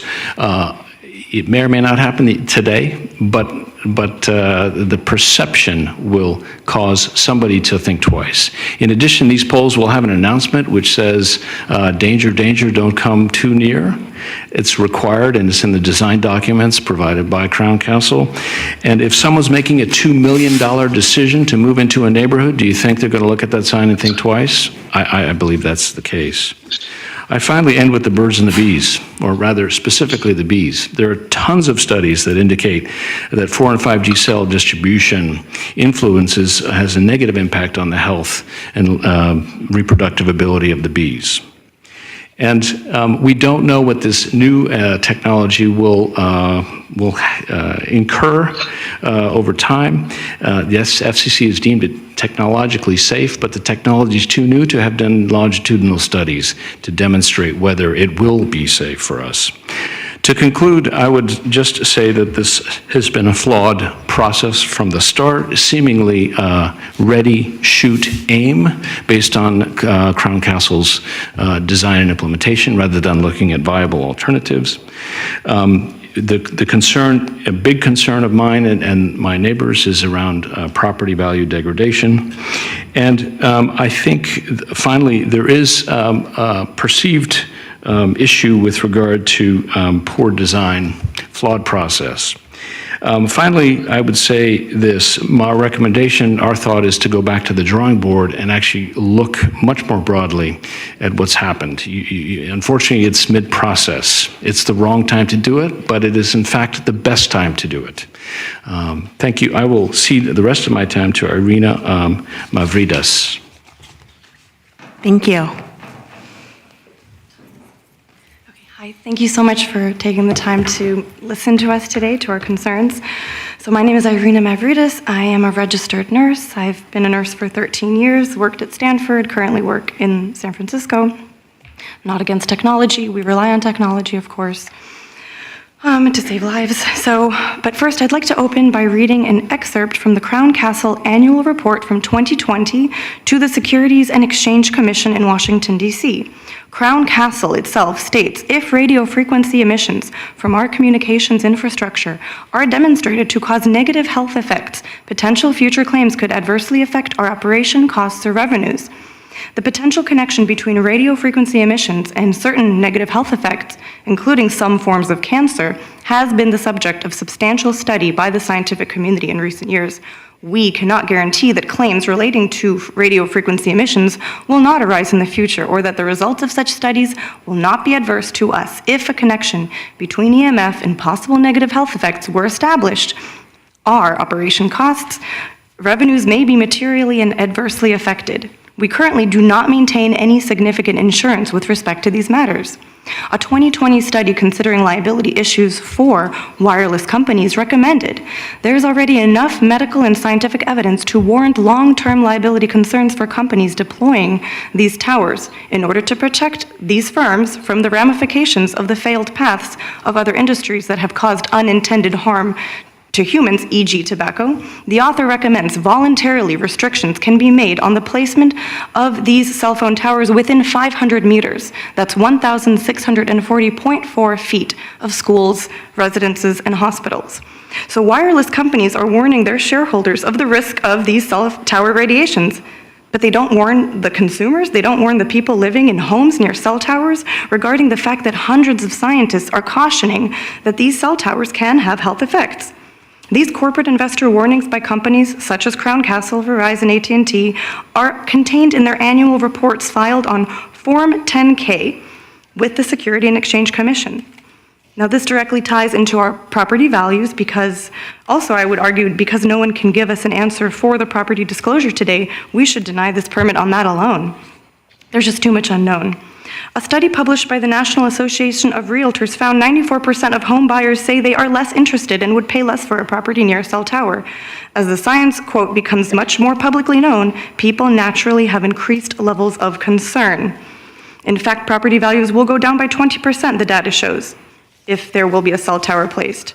Speaker 12: it may or may not happen today, but the perception will cause somebody to think twice. In addition, these poles will have an announcement which says, danger, danger, don't come too near. It's required, and it's in the design documents provided by Crown Castle. And if someone's making a $2 million decision to move into a neighborhood, do you think they're going to look at that sign and think twice? I believe that's the case. I finally end with the birds and the bees, or rather specifically the bees. There are tons of studies that indicate that 4 and 5G cell distribution has a negative impact on the health and reproductive ability of the bees. And we don't know what this new technology will incur over time. Yes, FCC has deemed it technologically safe, but the technology is too new to have done longitudinal studies to demonstrate whether it will be safe for us. To conclude, I would just say that this has been a flawed process from the start, seemingly ready, shoot, aim, based on Crown Castle's design and implementation rather than looking at viable alternatives. The concern, a big concern of mine and my neighbors, is around property value degradation. And I think, finally, there is a perceived issue with regard to poor design, flawed process. Finally, I would say this. My recommendation, our thought, is to go back to the drawing board and actually look much more broadly at what's happened. Unfortunately, it's mid-process. It's the wrong time to do it, but it is, in fact, the best time to do it. Thank you. I will cede the rest of my time to Irina Mavridas.
Speaker 1: Thank you.
Speaker 13: Hi, thank you so much for taking the time to listen to us today, to our concerns. So my name is Irina Mavridas. I am a registered nurse. I've been a nurse for 13 years, worked at Stanford, currently work in San Francisco. Not against technology. We rely on technology, of course. to save lives. But first, I'd like to open by reading an excerpt from the Crown Castle Annual Report from 2020 to the Securities and Exchange Commission in Washington, D.C. Crown Castle itself states, if radio frequency emissions from our communications infrastructure are demonstrated to cause negative health effects, potential future claims could adversely affect our operation costs or revenues. The potential connection between radio frequency emissions and certain negative health effects, including some forms of cancer, has been the subject of substantial study by the scientific community in recent years. We cannot guarantee that claims relating to radio frequency emissions will not arise in the future, or that the results of such studies will not be adverse to us if a connection between EMF and possible negative health effects were established. Our operation costs, revenues may be materially and adversely affected. We currently do not maintain any significant insurance with respect to these matters. A 2020 study considering liability issues for wireless companies recommended there's already enough medical and scientific evidence to warrant long-term liability concerns for companies deploying these towers in order to protect these firms from the ramifications of the failed paths of other industries that have caused unintended harm to humans, e.g. tobacco. The author recommends voluntarily restrictions can be made on the placement of these cell phone towers within 500 meters. That's 1,640.4 feet of schools, residences, and hospitals. So wireless companies are warning their shareholders of the risk of these cell tower radiations. But they don't warn the consumers, they don't warn the people living in homes near cell towers regarding the fact that hundreds of scientists are cautioning that these cell towers can have health effects. These corporate investor warnings by companies such as Crown Castle, Verizon, AT&T are contained in their annual reports filed on Form 10-K with the Securities and Exchange Commission. Now, this directly ties into our property values because, also I would argue, because no one can give us an answer for the property disclosure today, we should deny this permit on that alone. There's just too much unknown. A study published by the National Association of Realtors found 94% of home buyers say they are less interested and would pay less for a property near a cell tower. As the science, quote, becomes much more publicly known, people naturally have increased levels of concern. In fact, property values will go down by 20%, the data shows, if there will be a cell tower placed.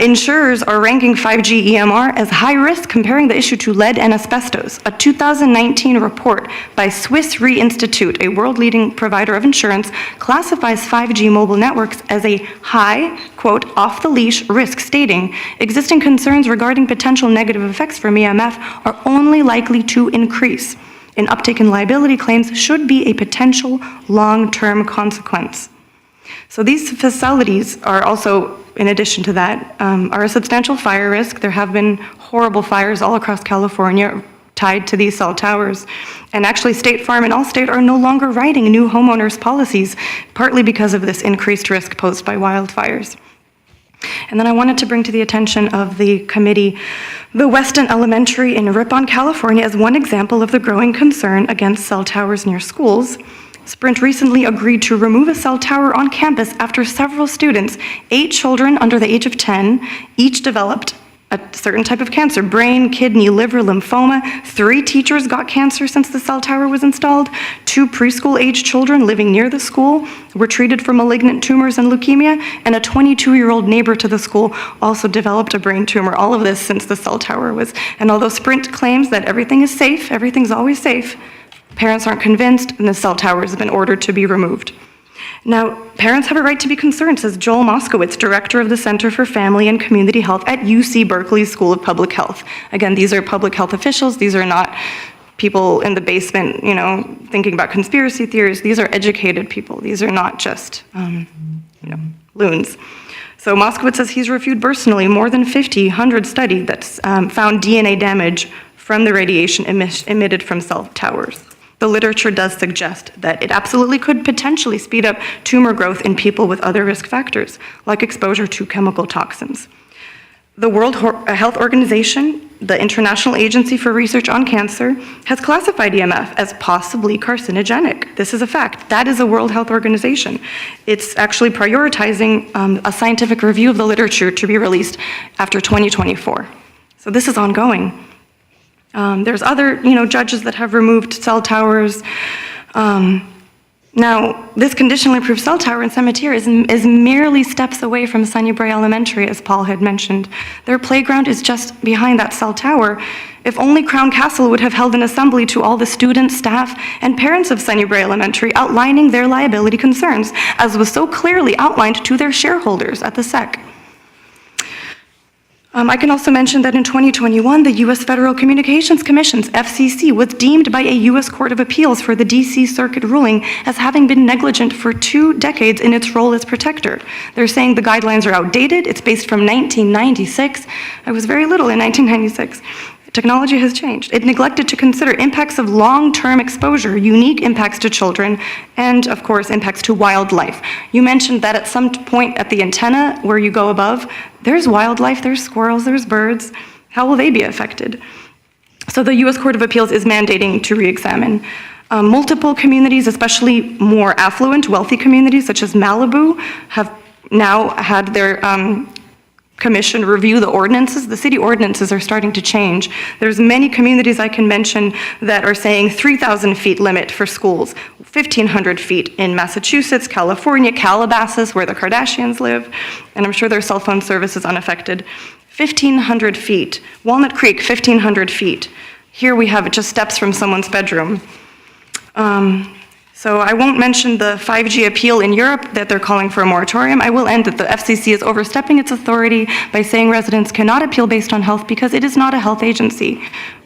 Speaker 13: Insurers are ranking 5G EMR as high risk, comparing the issue to lead and asbestos. A 2019 report by Swiss Re Institute, a world-leading provider of insurance, classifies 5G mobile networks as a high, quote, off-the-leash risk, stating, existing concerns regarding potential negative effects from EMF are only likely to increase. An uptick in liability claims should be a potential long-term consequence. So these facilities are also, in addition to that, are a substantial fire risk. There have been horrible fires all across California tied to these cell towers. And actually, State Farm and Allstate are no longer writing new homeowners policies, partly because of this increased risk posed by wildfires. And then I wanted to bring to the attention of the committee the Weston Elementary in Ripon, California, as one example of the growing concern against cell towers near schools. Sprint recently agreed to remove a cell tower on campus after several students, 8 children under the age of 10, each developed a certain type of cancer: brain, kidney, liver, lymphoma. 3 teachers got cancer since the cell tower was installed. 2 preschool-age children living near the school were treated for malignant tumors and leukemia, and a 22-year-old neighbor to the school also developed a brain tumor. All of this since the cell tower was, and although Sprint claims that everything is safe, everything's always safe, parents aren't convinced, and the cell tower has been ordered to be removed. Now, parents have a right to be concerned, says Joel Moskowitz, director of the Center for Family and Community Health at UC Berkeley School of Public Health. Again, these are public health officials. These are not people in the basement, thinking about conspiracy theories. These are educated people. These are not just, loons. So Moskowitz says he's reviewed personally more than 100 studies that found DNA damage from the radiation emitted from cell towers. The literature does suggest that it absolutely could potentially speed up tumor growth in people with other risk factors, like exposure to chemical toxins. The World Health Organization, the International Agency for Research on Cancer, has classified EMF as possibly carcinogenic. This is a fact. That is a World Health Organization. It's actually prioritizing a scientific review of the literature to be released after 2024. So this is ongoing. There's other, judges that have removed cell towers. Now, this conditionally approved cell tower in Cemetery is merely steps away from Sunnybrae Elementary, as Paul had mentioned. Their playground is just behind that cell tower. If only Crown Castle would have held an assembly to all the students, staff, and parents of Sunnybrae Elementary outlining their liability concerns, as was so clearly outlined to their shareholders at the SEC. I can also mention that in 2021, the U.S. Federal Communications Commission's FCC was deemed by a U.S. Court of Appeals for the D.C. Circuit ruling as having been negligent for 2 decades in its role as protector. They're saying the guidelines are outdated. It's based from 1996. I was very little in 1996. Technology has changed. It neglected to consider impacts of long-term exposure, unique impacts to children, and of course, impacts to wildlife. You mentioned that at some point at the antenna where you go above, there's wildlife, there's squirrels, there's birds. How will they be affected? So the U.S. Court of Appeals is mandating to re-examine. Multiple communities, especially more affluent, wealthy communities such as Malibu, have now had their commission review the ordinances. The city ordinances are starting to change. There's many communities I can mention that are saying 3,000 feet limit for schools, 1,500 feet in Massachusetts, California, Calabasas, where the Kardashians live, and I'm sure their cell phone service is unaffected. 1,500 feet. Walnut Creek, 1,500 feet. Here we have just steps from someone's bedroom. So I won't mention the 5G appeal in Europe that they're calling for a moratorium. I will end that the FCC is overstepping its authority by saying residents cannot appeal based on health because it is not a health agency.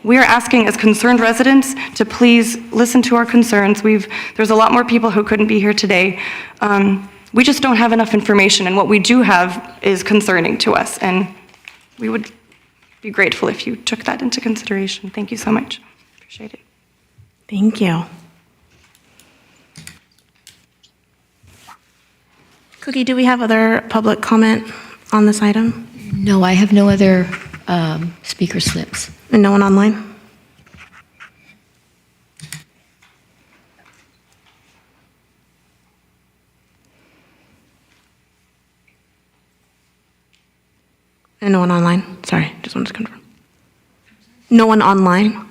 Speaker 13: We are asking as concerned residents to please listen to our concerns. There's a lot more people who couldn't be here today. We just don't have enough information, and what we do have is concerning to us, and we would be grateful if you took that into consideration. Thank you so much. Appreciate it.
Speaker 1: Thank you. Cookie, do we have other public comment on this item?
Speaker 2: No, I have no other speaker slips.
Speaker 1: And no one online? And no one online? Sorry, just wanted to confirm. No one online?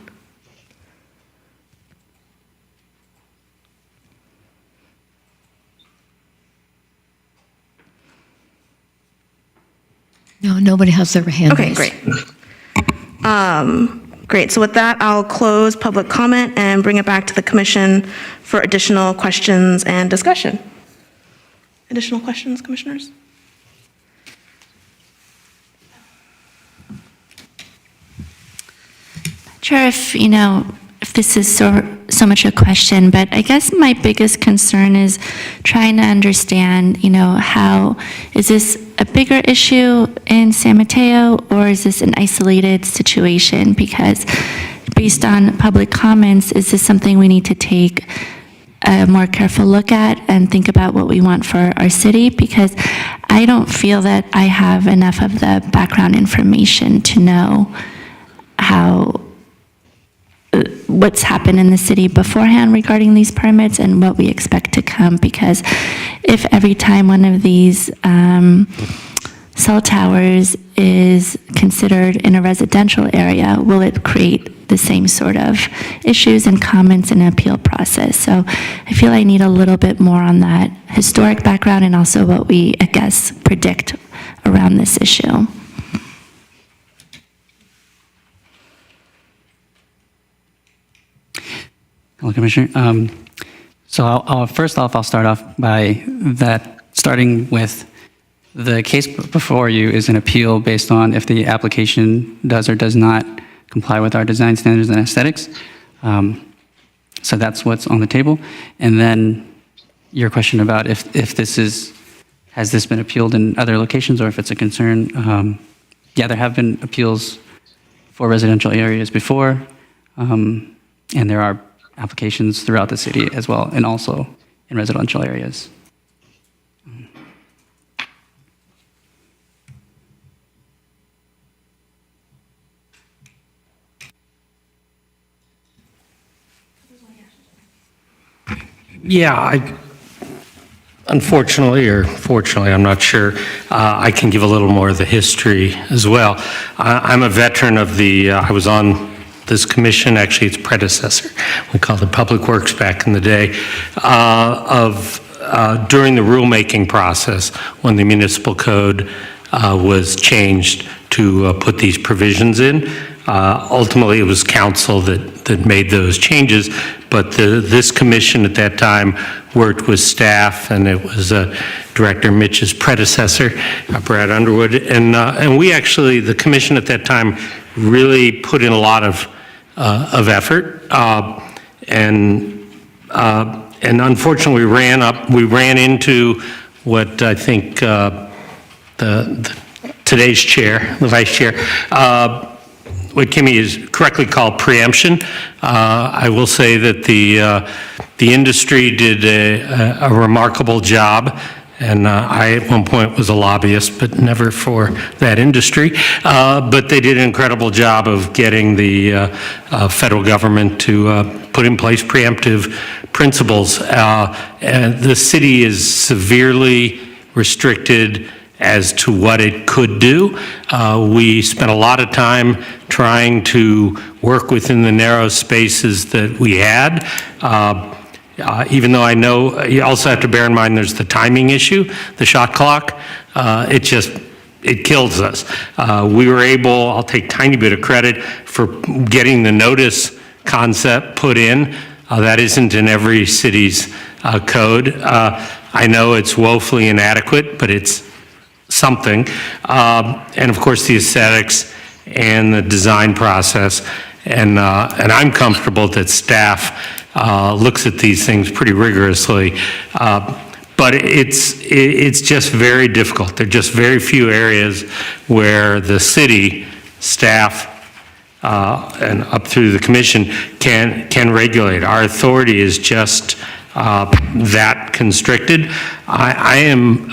Speaker 2: No, nobody has their hand
Speaker 1: Okay,
Speaker 2: raised.
Speaker 1: great. Great, so with that, I'll close public comment and bring it back to the commission for additional questions and discussion. Additional questions, commissioners?
Speaker 5: Sure, if this is so much a question, but I guess my biggest concern is trying to understand, how is this a bigger issue in San Mateo, or is this an isolated situation? Because based on public comments, is this something we need to take a more careful look at and think about what we want for our city? Because I don't feel that I have enough of the background information to know what's happened in the city beforehand regarding these permits and what we expect to come, because if every time one of these cell towers is considered in a residential area, will it create the same sort of issues and comments in an appeal process? So I feel I need a little bit more on that historic background and also what we, I guess, predict around this issue.
Speaker 7: Hello, Commissioner. So I'll start off by starting with the case before you is an appeal based on if the application does or does not comply with our design standards and aesthetics. So that's what's on the table. And then your question about if has this been appealed in other locations or if it's a concern. Yeah, there have been appeals for residential areas before, and there are applications throughout the city as well, and also in residential areas.
Speaker 3: Yeah, unfortunately, or fortunately, I'm not sure, I can give a little more of the history as well. I'm a veteran of I was on this commission, actually its predecessor, we called it Public Works back in the day, during the rulemaking process when the municipal code was changed to put these provisions in. Ultimately, it was council that made those changes, but this commission at that time worked with staff, and it was Director Mitch's predecessor, Brad Underwood, and we actually, the commission at that time, really put in a lot of effort, and unfortunately, we ran into what I think today's chair, the vice chair, what Kimmy is correctly called preemption. I will say that the industry did a remarkable job, and I at one point was a lobbyist, but never for that industry. But they did an incredible job of getting the federal government to put in place preemptive principles. And the city is severely restricted as to what it could do. We spent a lot of time trying to work within the narrow spaces that we had. Even though I know, you also have to bear in mind there's the timing issue, the shot clock. It kills us. We were able, I'll take a tiny bit of credit for getting the notice concept put in. That isn't in every city's code. I know it's woefully inadequate, but it's something. And of course the aesthetics and the design process. And I'm comfortable that staff looks at these things pretty rigorously. But it's just very difficult. There are just very few areas where the city staff and up through the commission can regulate. Our authority is just that constricted. I am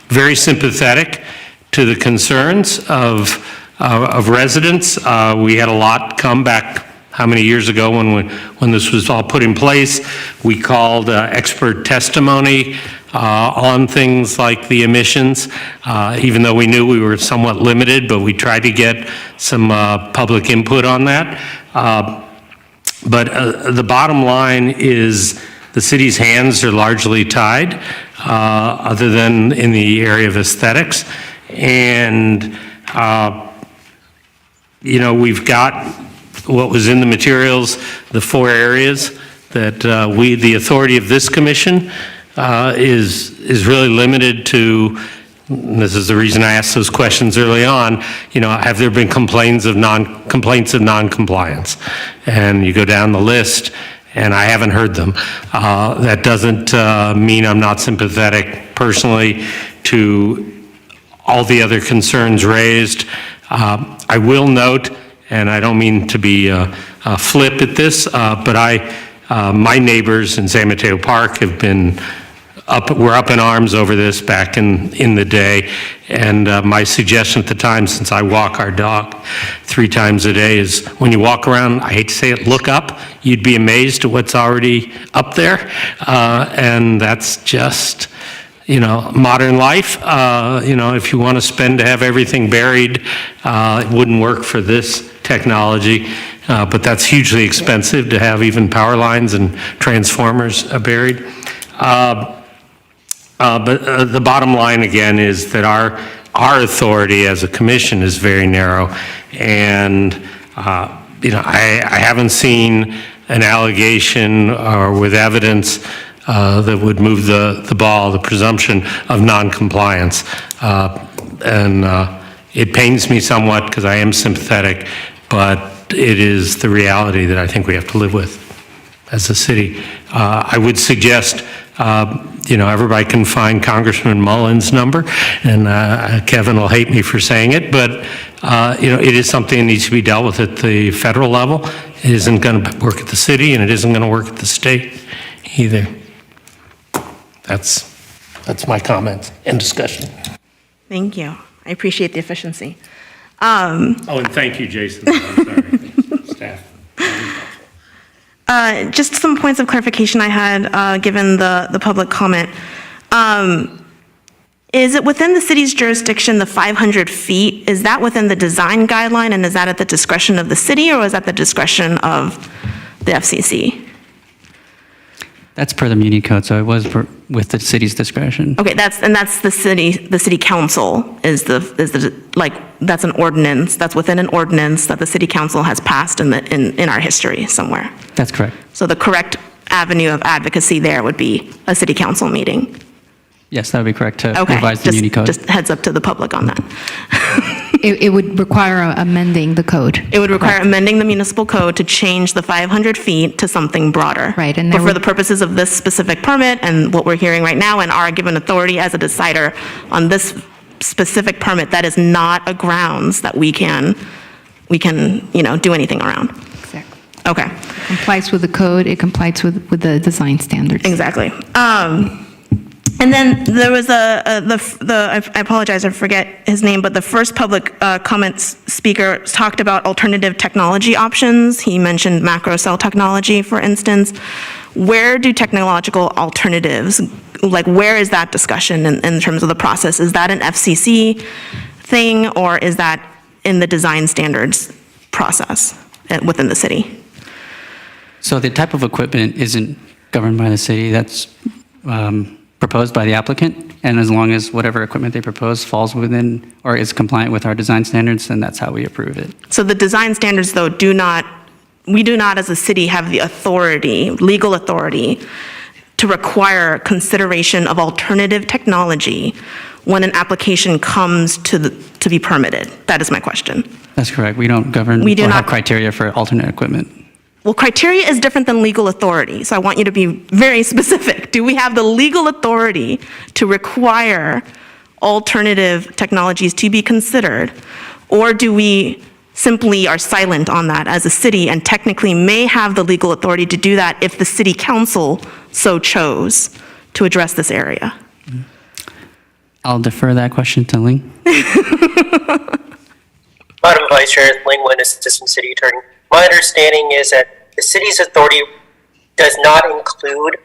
Speaker 3: very sympathetic to the concerns of residents. We had a lot come back how many years ago when this was all put in place. We called expert testimony on things like the emissions, even though we knew we were somewhat limited, but we tried to get some public input on that. But the bottom line is the city's hands are largely tied, other than in the area of aesthetics. And, we've got what was in the materials, the 4 areas that the authority of this commission is really limited to. This is the reason I asked those questions early on. Have there been complaints of non-compliance? And you go down the list, and I haven't heard them. That doesn't mean I'm not sympathetic personally to all the other concerns raised. I will note, and I don't mean to be flip at this, but my neighbors in San Mateo Park have been we're up in arms over this back in the day. And my suggestion at the time, since I walk our dog 3 times a day, is when you walk around, I hate to say it, look up. You'd be amazed at what's already up there. And that's just, modern life. If you want to spend to have everything buried, it wouldn't work for this technology. But that's hugely expensive to have even power lines and transformers buried. But the bottom line again is that our authority as a commission is very narrow, and I haven't seen an allegation or with evidence that would move the ball, the presumption of non-compliance, and it pains me somewhat because I am sympathetic, but it is the reality that I think we have to live with as a city. I would suggest. Everybody can find Congressman Mullen's number, and Kevin will hate me for saying it, but, it is something that needs to be dealt with at the federal level. It isn't going to work at the city, and it isn't going to work at the state either. That's my comments and discussion.
Speaker 1: Thank you. I appreciate the efficiency.
Speaker 3: And thank you, Jason. I'm sorry, staff.
Speaker 1: Just some points of clarification I had given the public comment. Is it within the city's jurisdiction, the 500 feet? Is that within the design guideline, and is that at the discretion of the city, or is that the discretion of the FCC?
Speaker 7: That's per the Muni Code, so it was with the city's discretion.
Speaker 1: Okay, that's the city council is that's an ordinance, that's within an ordinance that the city council has passed in our history somewhere.
Speaker 7: That's correct.
Speaker 1: So the correct avenue of advocacy there would be a city council meeting.
Speaker 7: Yes, that would be correct to
Speaker 1: Okay,
Speaker 7: revise the Muni Code.
Speaker 1: just heads up to the public on that.
Speaker 8: It would require amending the code.
Speaker 1: It would require amending the municipal code to change the 500 feet to something broader.
Speaker 8: Right, and
Speaker 1: But
Speaker 8: there
Speaker 1: for the purposes of this specific permit and what we're hearing right now and our given authority as a decider on this specific permit, that is not a grounds that we can, do anything around.
Speaker 8: Exactly.
Speaker 1: Okay.
Speaker 8: It complies with the code, it complies with the design standards.
Speaker 1: Exactly. And then there was I apologize, I forget his name, but the first public comments speaker talked about alternative technology options. He mentioned macro cell technology, for instance. Where do technological alternatives, where is that discussion in terms of the process? Is that an FCC thing, or is that in the design standards process within the city?
Speaker 7: So the type of equipment isn't governed by the city. That's proposed by the applicant, and as long as whatever equipment they propose falls within or is compliant with our design standards, then that's how we approve it.
Speaker 1: So the design standards, though, we do not as a city have the authority, legal authority, to require consideration of alternative technology when an application comes to be permitted. That is my question.
Speaker 7: That's correct. We don't govern
Speaker 1: We do
Speaker 7: or
Speaker 1: not-
Speaker 7: have criteria for alternate equipment.
Speaker 1: Well, criteria is different than legal authority, so I want you to be very specific. Do we have the legal authority to require alternative technologies to be considered, or do we simply are silent on that as a city and technically may have the legal authority to do that if the city council so chose to address this area?
Speaker 7: I'll defer that question to Ling.
Speaker 11: Madam Vice Chair, Ling Wen, Assistant City Attorney. My understanding is that the city's authority does not include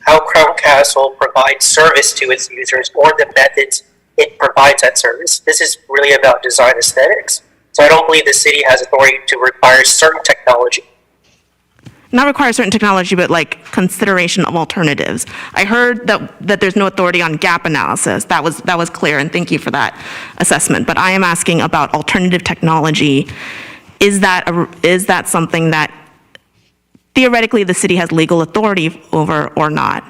Speaker 11: how Crown Castle provides service to its users or the methods it provides that service. This is really about design aesthetics. So I don't believe the city has authority to require certain technology.
Speaker 1: Not require certain technology, but consideration of alternatives. I heard that there's no authority on gap analysis. That was clear, and thank you for that assessment. But I am asking about alternative technology. Is that something that theoretically the city has legal authority over or not?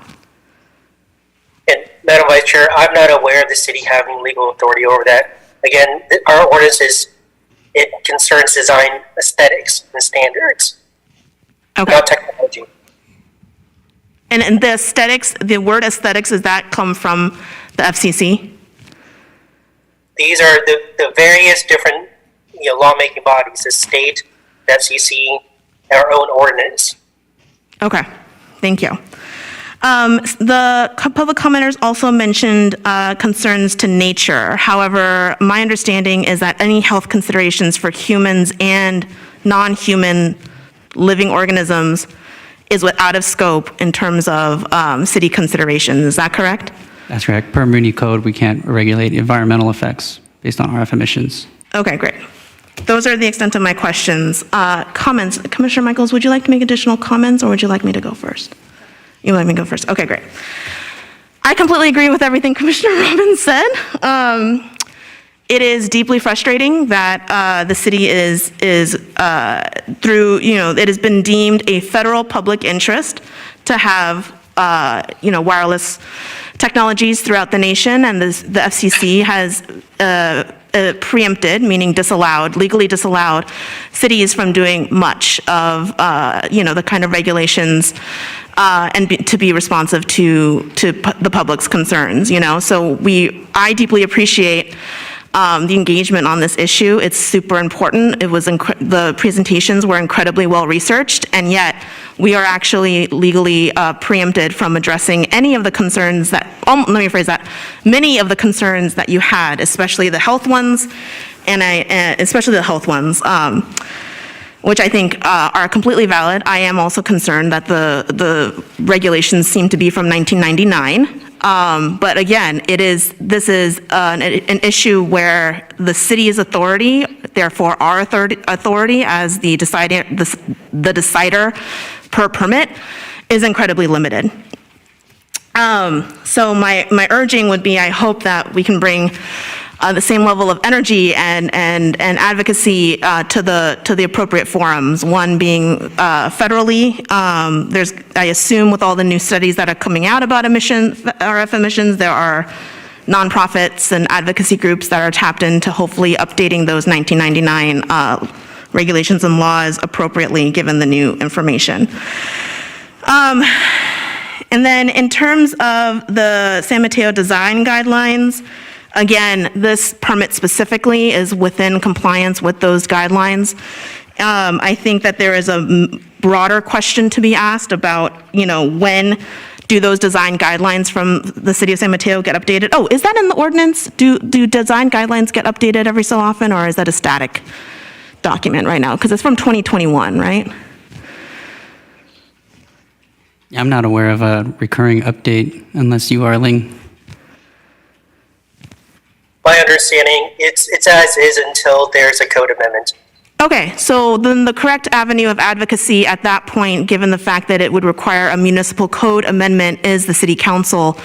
Speaker 11: And Madam Vice Chair, I'm not aware of the city having legal authority over that. Again, our ordinance it concerns design aesthetics and standards, not technology.
Speaker 1: And the aesthetics, the word aesthetics, does that come from the FCC?
Speaker 11: These are the various different lawmaking bodies, the state, the FCC, our own ordinance.
Speaker 1: Okay, thank you. The public commenters also mentioned concerns to nature. However, my understanding is that any health considerations for humans and non-human living organisms is out of scope in terms of city considerations. Is that correct?
Speaker 7: That's correct. Per Muni Code, we can't regulate environmental effects based on RF emissions.
Speaker 1: Okay, great. Those are the extent of my questions. Comments. Commissioner Michaels, would you like to make additional comments, or would you like me to go first? You let me go first. Okay, great. I completely agree with everything Commissioner Robbins said. It is deeply frustrating that the city is through, it has been deemed a federal public interest to have, wireless technologies throughout the nation, and the FCC has preempted, meaning legally disallowed cities from doing much of, the kind of regulations and to be responsive to the public's concerns, So I deeply appreciate the engagement on this issue. It's super important. It was the presentations were incredibly well researched, and yet we are actually legally preempted from addressing any of the concerns that, let me rephrase that, many of the concerns that you had, especially the health ones, which I think are completely valid. I am also concerned that the regulations seem to be from 1999. But again, this is an issue where the city's authority, therefore our authority as the decider per permit, is incredibly limited. So my urging would be, I hope that we can bring the same level of energy and advocacy to the appropriate forums. One being federally. I assume with all the new studies that are coming out about RF emissions, there are nonprofits and advocacy groups that are tapped into hopefully updating those 1999 regulations and laws appropriately given the new information. And then in terms of the San Mateo design guidelines, again, this permit specifically is within compliance with those guidelines. I think that there is a broader question to be asked about, when do those design guidelines from the city of San Mateo get updated? Oh, is that in the ordinance? Do design guidelines get updated every so often, or is that a static document right now? Because it's from 2021, right?
Speaker 7: I'm not aware of a recurring update unless you are, Ling.
Speaker 11: My understanding, it's as is until there's a code amendment.
Speaker 1: Okay, so then the correct avenue of advocacy at that point, given the fact that it would require a municipal code amendment, is the city council.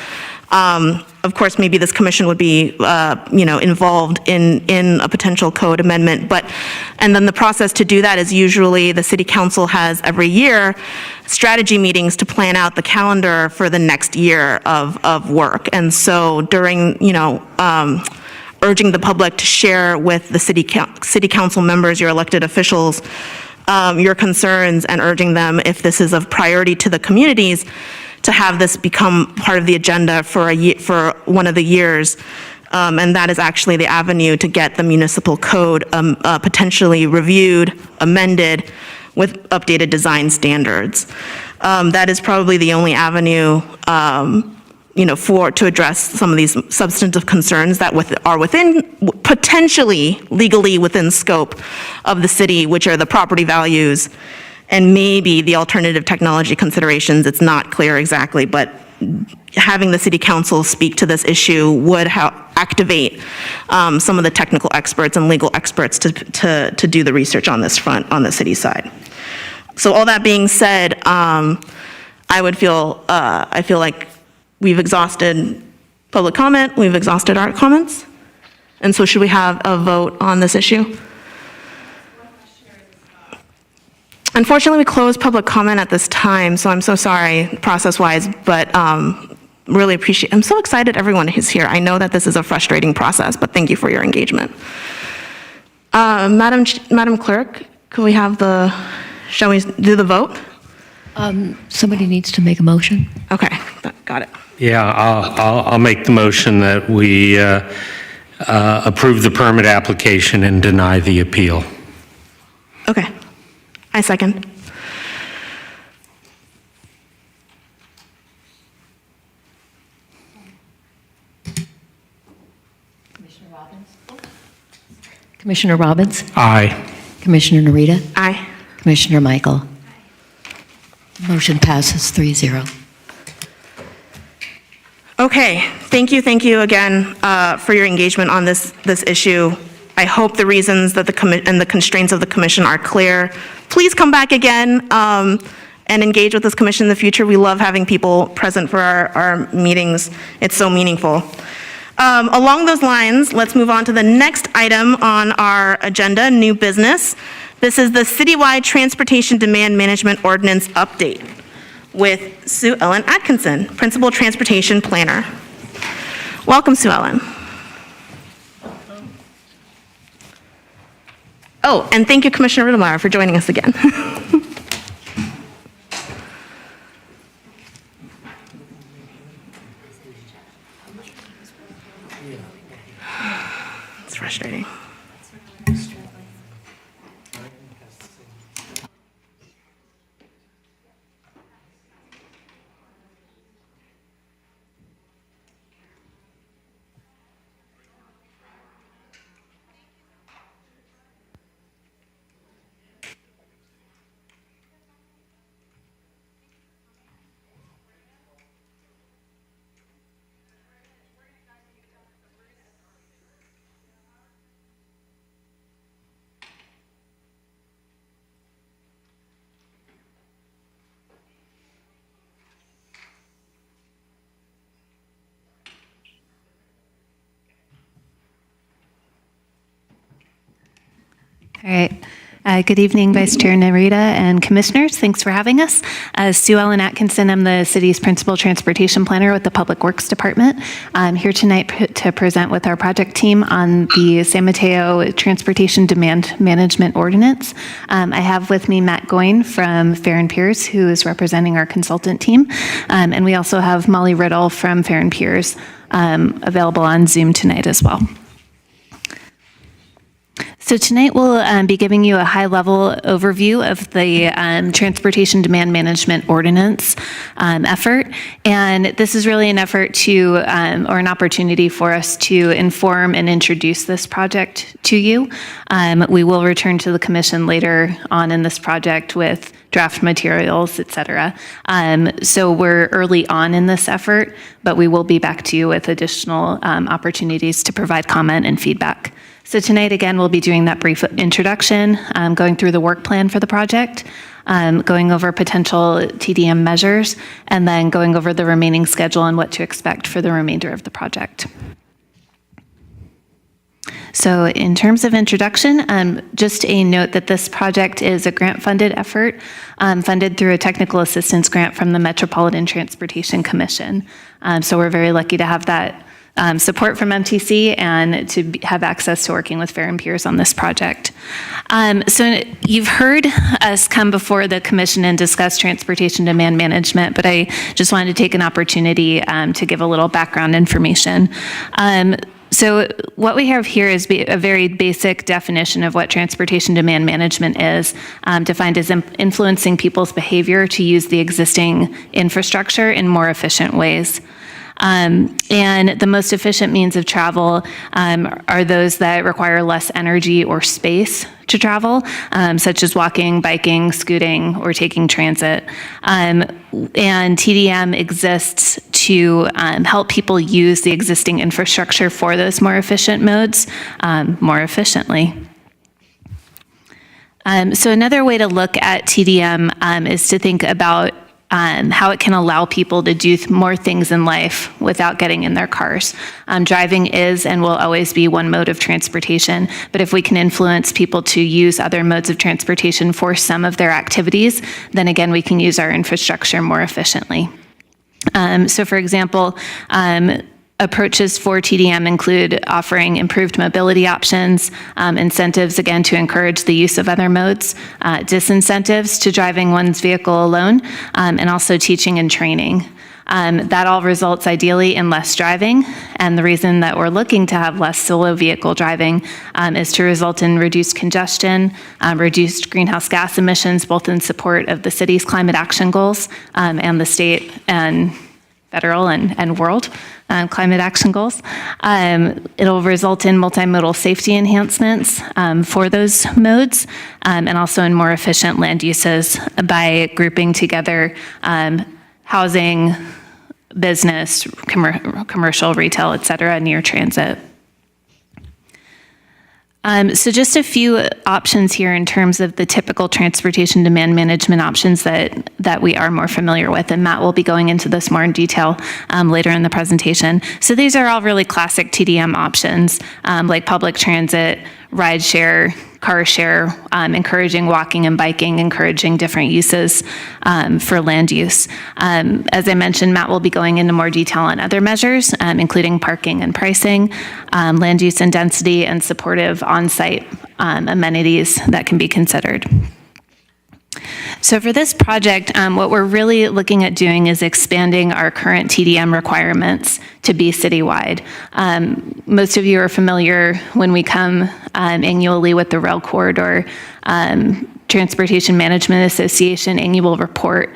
Speaker 1: Of course, maybe this commission would be, involved in a potential code amendment, and then the process to do that is usually the city council has every year strategy meetings to plan out the calendar for the next year of work. And so during, urging the public to share with the city council members, your elected officials, your concerns, and urging them, if this is of priority to the communities, to have this become part of the agenda for one of the years. And that is actually the avenue to get the municipal code potentially reviewed, amended, with updated design standards. That is probably the only avenue to address some of these substantive concerns that are potentially legally within scope of the city, which are the property values and maybe the alternative technology considerations. It's not clear exactly, but having the city council speak to this issue would activate some of the technical experts and legal experts to do the research on this front on the city side. So all that being said, I feel like we've exhausted public comment, we've exhausted our comments, and so should we have a vote on this issue? Unfortunately, we closed public comment at this time, so I'm so sorry process-wise, but really appreciate, I'm so excited everyone is here. I know that this is a frustrating process, but thank you for your engagement. Madam Clerk, could we have shall we do the vote?
Speaker 2: Somebody needs to make a motion.
Speaker 1: Okay, got it.
Speaker 3: Yeah, I'll make the motion that we approve the permit application and deny the appeal.
Speaker 1: Okay, I second.
Speaker 2: Commissioner Robbins?
Speaker 3: Aye.
Speaker 2: Commissioner Narita?
Speaker 1: Aye.
Speaker 2: Commissioner Michael? Motion passes 3-0.
Speaker 1: Okay, thank you again for your engagement on this issue. I hope the reasons that and the constraints of the commission are clear. Please come back again and engage with this commission in the future. We love having people present for our meetings. It's so meaningful. Along those lines, let's move on to the next item on our agenda, new business. This is the Citywide Transportation Demand Management Ordinance update with Sue Ellen Atkinson, Principal Transportation Planner. Welcome, Sue Ellen. Oh, and thank you, Commissioner Riddlemeyer, for joining us again. It's frustrating.
Speaker 8: All right. Good evening, Vice Chair Narita and Commissioners. Thanks for having us. Sue Ellen Atkinson, I'm the city's principal transportation planner with the Public Works Department. I'm here tonight to present with our project team on the San Mateo Transportation Demand Management Ordinance. I have with me Matt Goyne from Fair and Piers, who is representing our consultant team. And we also have Molly Riddle from Fair and Piers available on Zoom tonight as well. So tonight we'll be giving you a high-level overview of the Transportation Demand Management Ordinance effort. And this is really an effort to, or an opportunity for us to inform and introduce this project to you. We will return to the Commission later on in this project with draft materials, et cetera. So we're early on in this effort, but we will be back to you with additional opportunities to provide comment and feedback. So tonight, again, we'll be doing that brief introduction, going through the work plan for the project, going over potential TDM measures, and then going over the remaining schedule and what to expect for the remainder of the project. So in terms of introduction, just a note that this project is a grant-funded effort, funded through a technical assistance grant from the Metropolitan Transportation Commission. So we're very lucky to have that support from MTC and to have access to working with Fair and Piers on this project. So you've heard us come before the Commission and discuss transportation demand management, but I just wanted to take an opportunity to give a little background information. So what we have here is a very basic definition of what transportation demand management is, defined as influencing people's behavior to use the existing infrastructure in more efficient ways. And the most efficient means of travel are those that require less energy or space to travel, such as walking, biking, scooting, or taking transit. And TDM exists to help people use the existing infrastructure for those more efficient modes more efficiently. So another way to look at TDM is to think about how it can allow people to do more things in life without getting in their cars. Driving is and will always be one mode of transportation, but if we can influence people to use other modes of transportation for some of their activities, then again, we can use our infrastructure more efficiently. So for example, approaches for TDM include offering improved mobility options, incentives, again, to encourage the use of other modes, disincentives to driving one's vehicle alone, and also teaching and training. That all results ideally in less driving, and the reason that we're looking to have less solo vehicle driving is to result in reduced congestion, reduced greenhouse gas emissions, both in support of the city's climate action goals and the state and federal and world climate action goals. It'll result in multimodal safety enhancements for those modes and also in more efficient land uses by grouping together housing, business, commercial, retail, et cetera, near transit. So just a few options here in terms of the typical transportation demand management options that we are more familiar with, and Matt will be going into this more in detail later in the presentation. So these are all really classic TDM options, like public transit, ride share, car share, encouraging walking and biking, encouraging different uses for land use. As I mentioned, Matt will be going into more detail on other measures, including parking and pricing, land use and density, and supportive on-site amenities that can be considered. So for this project, what we're really looking at doing is expanding our current TDM requirements to be citywide. Most of you are familiar when we come annually with the Rail Corridor Transportation Management Association annual report.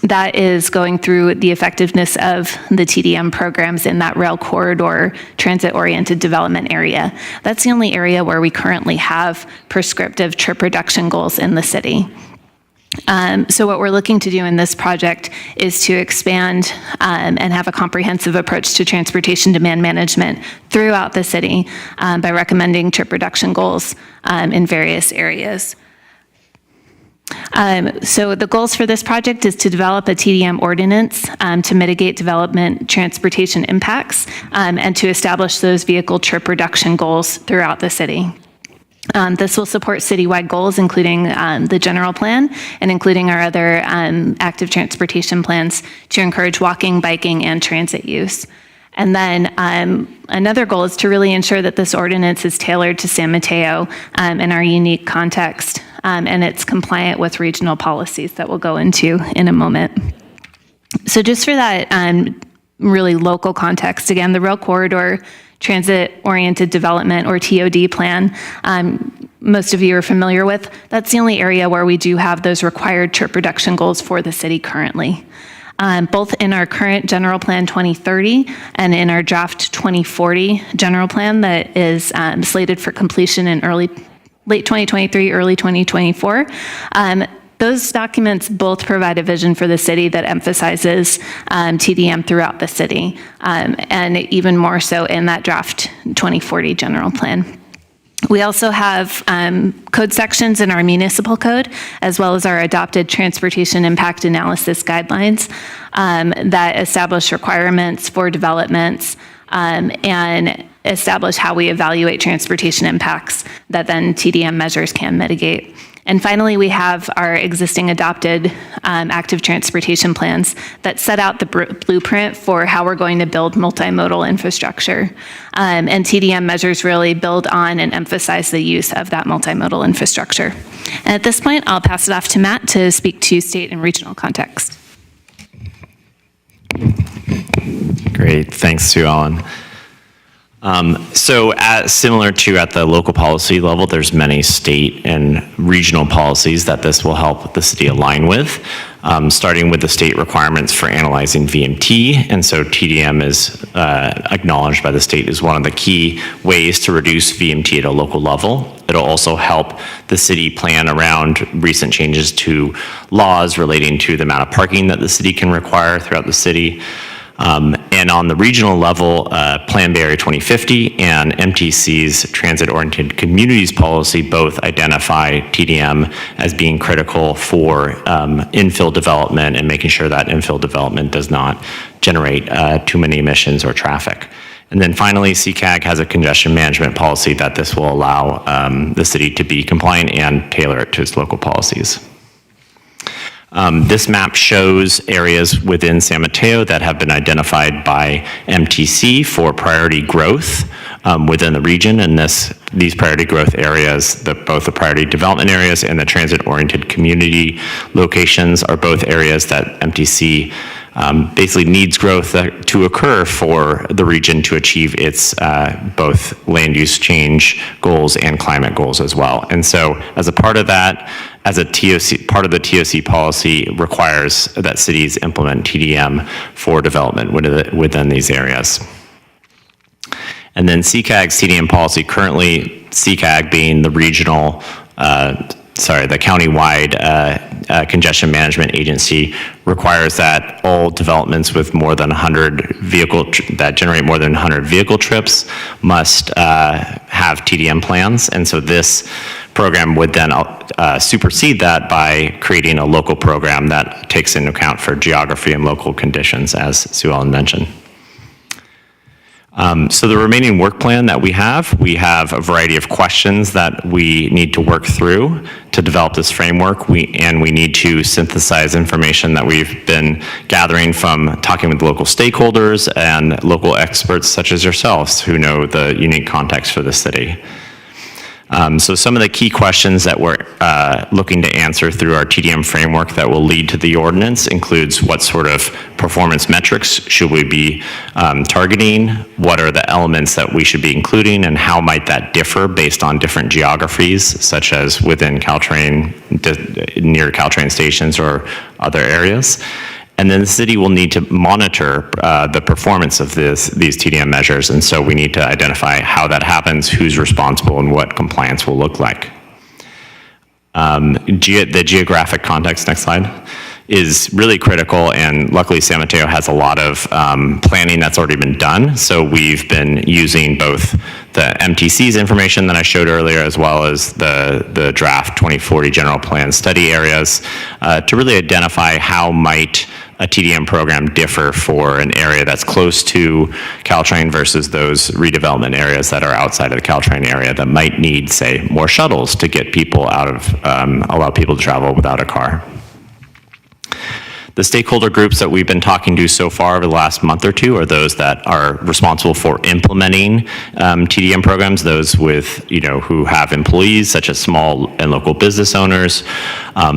Speaker 8: That is going through the effectiveness of the TDM programs in that rail corridor transit-oriented development area. That's the only area where we currently have prescriptive trip reduction goals in the city. So what we're looking to do in this project is to expand and have a comprehensive approach to transportation demand management throughout the city by recommending trip reduction goals in various areas. So the goals for this project is to develop a TDM ordinance to mitigate development transportation impacts and to establish those vehicle trip reduction goals throughout the city. This will support citywide goals, including the general plan and including our other active transportation plans to encourage walking, biking, and transit use. And then another goal is to really ensure that this ordinance is tailored to San Mateo and our unique context, and it's compliant with regional policies that we'll go into in a moment. So just for that really local context, again, the Rail Corridor Transit-Oriented Development, or TOD plan, most of you are familiar with. That's the only area where we do have those required trip reduction goals for the city currently. Both in our current General Plan 2030 and in our draft 2040 General Plan that is slated for completion in late 2023, early 2024. Those documents both provide a vision for the city that emphasizes TDM throughout the city, and even more so in that draft 2040 General Plan. We also have code sections in our municipal code, as well as our adopted transportation impact analysis guidelines that establish requirements for developments and establish how we evaluate transportation impacts that then TDM measures can mitigate. And finally, we have our existing adopted active transportation plans that set out the blueprint for how we're going to build multimodal infrastructure. And TDM measures really build on and emphasize the use of that multimodal infrastructure. And at this point, I'll pass it off to Matt to speak to state and regional context.
Speaker 14: Great, thanks, Sue Ellen. Similar to at the local policy level, there's many state and regional policies that this will help the city align with, starting with the state requirements for analyzing VMT. And so TDM is acknowledged by the state as one of the key ways to reduce VMT at a local level. It'll also help the city plan around recent changes to laws relating to the amount of parking that the city can require throughout the city. And on the regional level, Plan Bay Area 2050 and MTC's Transit-Oriented Communities Policy both identify TDM as being critical for infill development and making sure that infill development does not generate too many emissions or traffic. And then finally, CCAG has a congestion management policy that this will allow the city to be compliant and tailor it to its local policies. This map shows areas within San Mateo that have been identified by MTC for priority growth within the region. And these priority growth areas, both the priority development areas and the transit-oriented community locations, are both areas that MTC basically needs growth to occur for the region to achieve its both land use change goals and climate goals as well. And so as a part of that, as a TOC, part of the TOC policy requires that cities implement TDM for development within these areas. And then CCAG's TDM policy, currently CCAG being the regional, the countywide congestion management agency, requires that all developments with more than 100 that generate more than 100 vehicle trips must have TDM plans. And so this program would then supersede that by creating a local program that takes into account for geography and local conditions, as Sue Ellen mentioned. So the remaining work plan that we have a variety of questions that we need to work through to develop this framework. We need to synthesize information that we've been gathering from talking with local stakeholders and local experts such as yourselves who know the unique context for the city. So some of the key questions that we're looking to answer through our TDM framework that will lead to the ordinance includes what sort of performance metrics should we be targeting, what are the elements that we should be including, and how might that differ based on different geographies, such as within Caltrain, near Caltrain stations or other areas. And then the city will need to monitor the performance of these TDM measures. And so we need to identify how that happens, who's responsible, and what compliance will look like. The geographic context, next slide, is really critical. And luckily, San Mateo has a lot of planning that's already been done. So we've been using both the MTC's information that I showed earlier, as well as the draft 2040 general plan study areas to really identify how might a TDM program differ for an area that's close to Caltrain versus those redevelopment areas that are outside of the Caltrain area that might need, say, more shuttles to get people out of, allow people to travel without a car. The stakeholder groups that we've been talking to so far over the last month or two are those that are responsible for implementing TDM programs, those with, who have employees such as small and local business owners,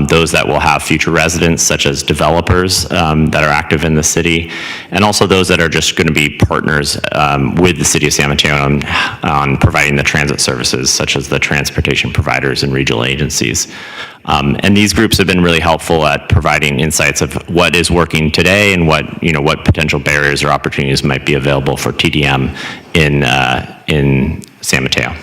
Speaker 14: those that will have future residents such as developers that are active in the city, and also those that are just going to be partners with the city of San Mateo on providing the transit services such as the transportation providers and regional agencies. And these groups have been really helpful at providing insights of what is working today and what potential barriers or opportunities might be available for TDM in San Mateo.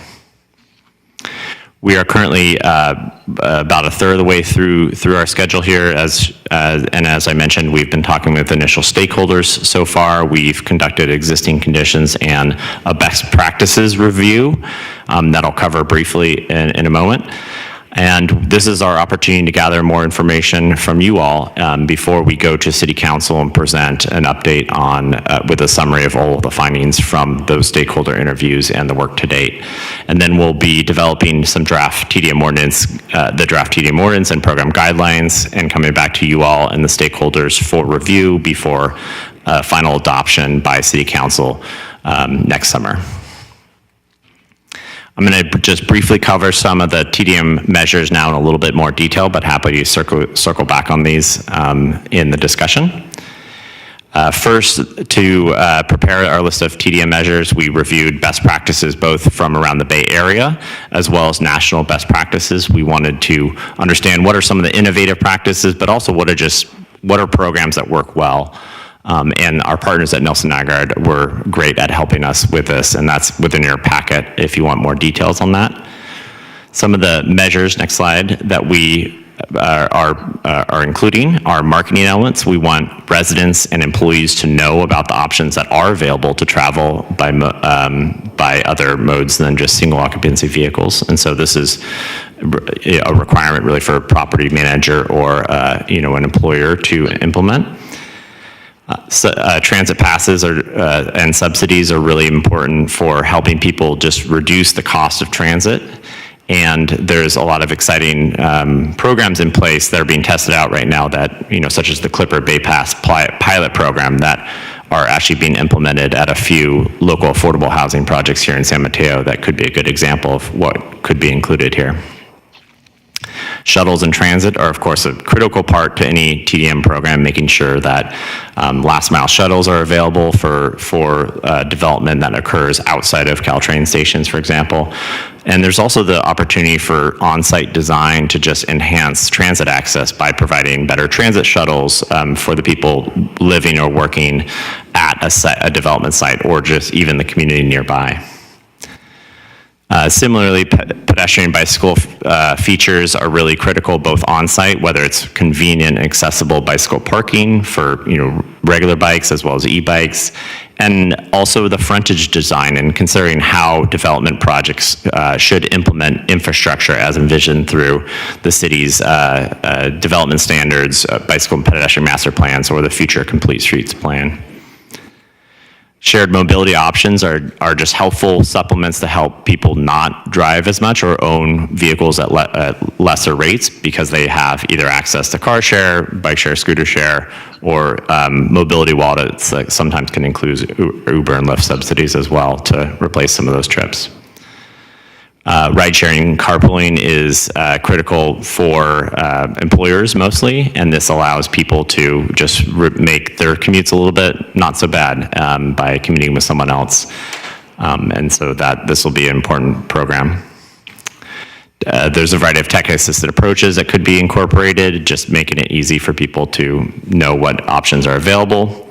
Speaker 14: We are currently about a third of the way through our schedule here. And as I mentioned, we've been talking with initial stakeholders so far. We've conducted existing conditions and a best practices review that I'll cover briefly in a moment. And this is our opportunity to gather more information from you all before we go to City Council and present an update on with a summary of all of the findings from those stakeholder interviews and the work to date. And then we'll be developing some draft TDM ordinance, the draft TDM ordinance and program guidelines, and coming back to you all and the stakeholders for review before final adoption by City Council next summer. I'm going to just briefly cover some of the TDM measures now in a little bit more detail, but happy to circle back on these in the discussion. First, to prepare our list of TDM measures, we reviewed best practices both from around the Bay Area as well as national best practices. We wanted to understand what are some of the innovative practices, but also what are programs that work well. And our partners at Nelson Nygaard were great at helping us with this, and that's within your packet if you want more details on that. Some of the measures, next slide, that we are including are marketing elements. We want residents and employees to know about the options that are available to travel by other modes than just single occupancy vehicles. And so this is a requirement really for a property manager or an employer to implement. Transit passes and subsidies are really important for helping people just reduce the cost of transit. And there's a lot of exciting programs in place that are being tested out right now that, such as the Clipper Bay Pass pilot program that are actually being implemented at a few local affordable housing projects here in San Mateo that could be a good example of what could be included here. Shuttles and transit are, of course, a critical part to any TDM program, making sure that last mile shuttles are available for development that occurs outside of Caltrain stations, for example. And there's also the opportunity for on-site design to just enhance transit access by providing better transit shuttles for the people living or working at a development site or just even the community nearby. Similarly, pedestrian bicycle features are really critical both on-site, whether it's convenient and accessible bicycle parking for regular bikes as well as e-bikes, and also the frontage design and considering how development projects should implement infrastructure as envisioned through the city's development standards, bicycle and pedestrian master plans, or the future complete streets plan. Shared mobility options are just helpful supplements to help people not drive as much or own vehicles at lesser rates because they have either access to car share, bike share, scooter share, or mobility wallets that sometimes can include Uber and Lyft subsidies as well to replace some of those trips. Ride-sharing carpooling is critical for employers mostly, and this allows people to just make their commutes a little bit not so bad by commuting with someone else. And so this will be an important program. There's a variety of tech-assisted approaches that could be incorporated, just making it easy for people to know what options are available.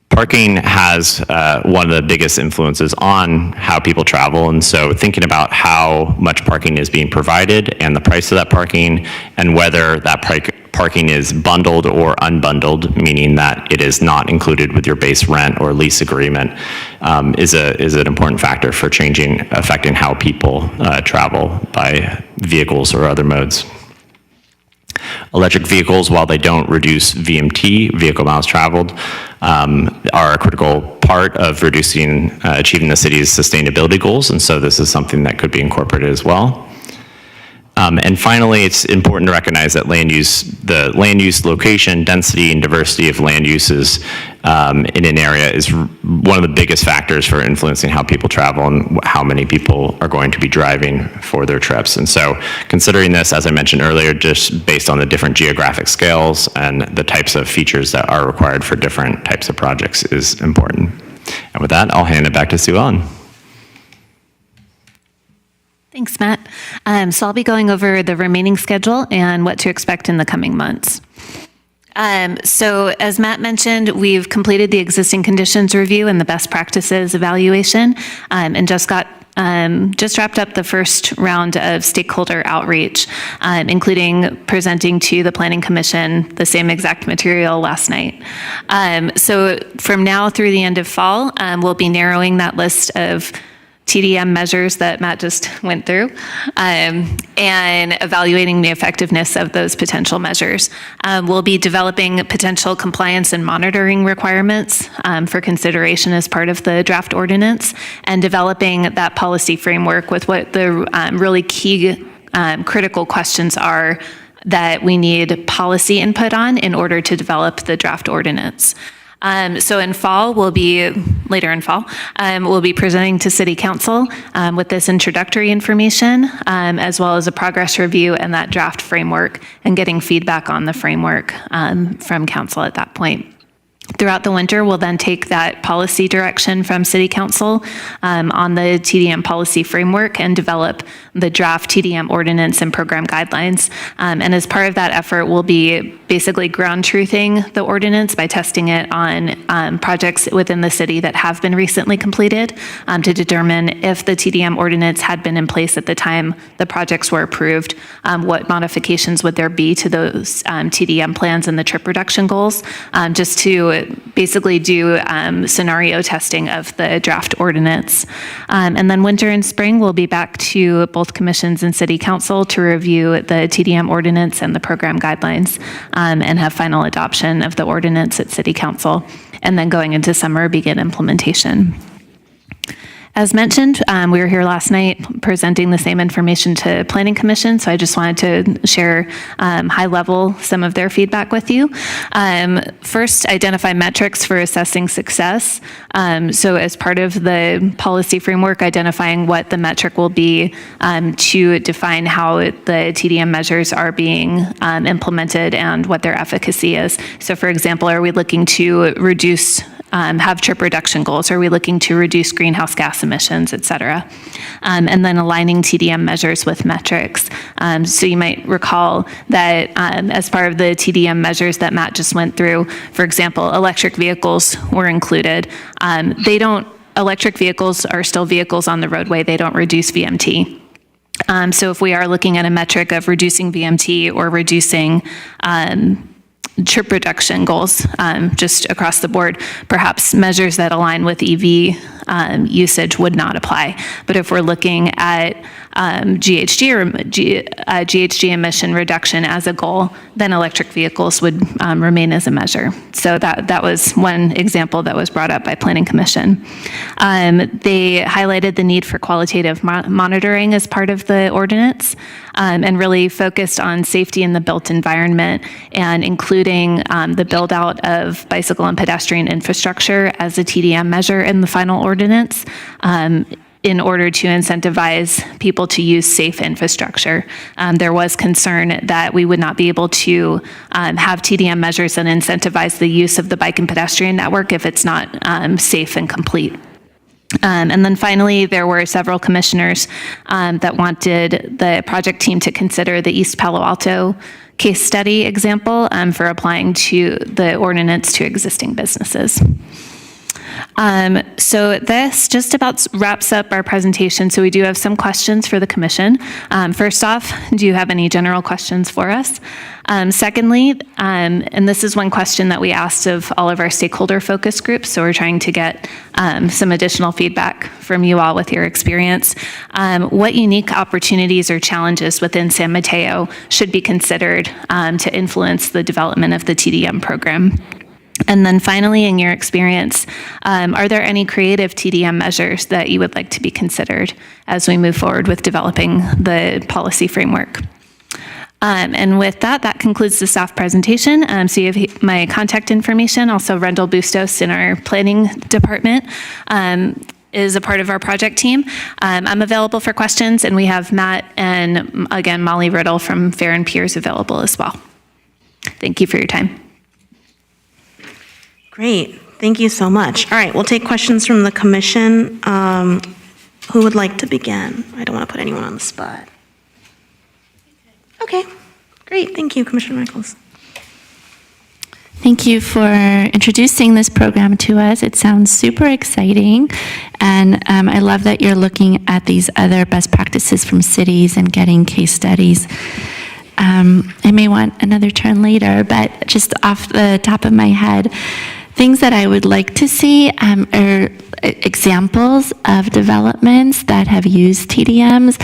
Speaker 14: Parking has one of the biggest influences on how people travel, and so thinking about how much parking is being provided and the price of that parking and whether that parking is bundled or unbundled, meaning that it is not included with your base rent or lease agreement, is an important factor for affecting how people travel by vehicles or other modes. Electric vehicles, while they don't reduce VMT, vehicle miles traveled, are a critical part of achieving the city's sustainability goals, and so this is something that could be incorporated as well. And finally, it's important to recognize that the land use location, density, and diversity of land uses in an area is one of the biggest factors for influencing how people travel and how many people are going to be driving for their trips. And so considering this, as I mentioned earlier, just based on the different geographic scales and the types of features that are required for different types of projects is important. And with that, I'll hand it back to Sue Ellen.
Speaker 8: Thanks, Matt. So I'll be going over the remaining schedule and what to expect in the coming months. So as Matt mentioned, we've completed the existing conditions review and the best practices evaluation, and just wrapped up the first round of stakeholder outreach, including presenting to the Planning Commission the same exact material last night. So from now through the end of fall, we'll be narrowing that list of TDM measures that Matt just went through, and evaluating the effectiveness of those potential measures. We'll be developing potential compliance and monitoring requirements for consideration as part of the draft ordinance, and developing that policy framework with what the really key critical questions are that we need policy input on in order to develop the draft ordinance. So in fall, later in fall, we'll be presenting to City Council with this introductory information, as well as a progress review and that draft framework, and getting feedback on the framework from Council at that point. Throughout the winter, we'll then take that policy direction from City Council on the TDM policy framework and develop the draft TDM ordinance and program guidelines. And as part of that effort, we'll be basically ground truthing the ordinance by testing it on projects within the city that have been recently completed to determine if the TDM ordinance had been in place at the time the projects were approved, what modifications would there be to those TDM plans and the trip reduction goals, just to basically do scenario testing of the draft ordinance. And then winter and spring, we'll be back to both commissions and City Council to review the TDM ordinance and the program guidelines, and have final adoption of the ordinance at City Council. And then going into summer, begin implementation. As mentioned, we were here last night presenting the same information to Planning Commission, so I just wanted to share high level some of their feedback with you. First, identify metrics for assessing success. So as part of the policy framework, identifying what the metric will be to define how the TDM measures are being implemented and what their efficacy is. So for example, are we looking to reduce have trip reduction goals? Are we looking to reduce greenhouse gas emissions, et cetera? And then aligning TDM measures with metrics. So you might recall that as part of the TDM measures that Matt just went through, for example, electric vehicles were included. Electric vehicles are still vehicles on the roadway. They don't reduce VMT. So if we are looking at a metric of reducing VMT or reducing trip reduction goals just across the board, perhaps measures that align with EV usage would not apply. But if we're looking at GHG emission reduction as a goal, then electric vehicles would remain as a measure. So that was one example that was brought up by Planning Commission. They highlighted the need for qualitative monitoring as part of the ordinance, and really focused on safety in the built environment and including the build out of bicycle and pedestrian infrastructure as a TDM measure in the final ordinance, in order to incentivize people to use safe infrastructure. There was concern that we would not be able to have TDM measures and incentivize the use of the bike and pedestrian network if it's not safe and complete. And then finally, there were several commissioners that wanted the project team to consider the East Palo Alto case study example for applying to the ordinance to existing businesses. So this just about wraps up our presentation. So we do have some questions for the commission. First off, do you have any general questions for us? Secondly, and this is one question that we asked of all of our stakeholder focus groups, so we're trying to get some additional feedback from you all with your experience. What unique opportunities or challenges within San Mateo should be considered to influence the development of the TDM program? And then finally, in your experience, are there any creative TDM measures that you would like to be considered as we move forward with developing the policy framework? And with that, that concludes the staff presentation. So you have my contact information. Also, Rendell Bustos in our planning department is a part of our project team. I'm available for questions, and we have Matt and, again, Molly Riddle from Fair and Peers available as well. Thank you for your time.
Speaker 1: Great. Thank you so much. All right, we'll take questions from the commission. Who would like to begin? I don't want to put anyone on the spot. Okay, great. Thank you, Commissioner Michaels.
Speaker 5: Thank you for introducing this program to us. It sounds super exciting, and I love that you're looking at these other best practices from cities and getting case studies. I may want another turn later, but just off the top of my head, things that I would like to see are examples of developments that have used TDMs.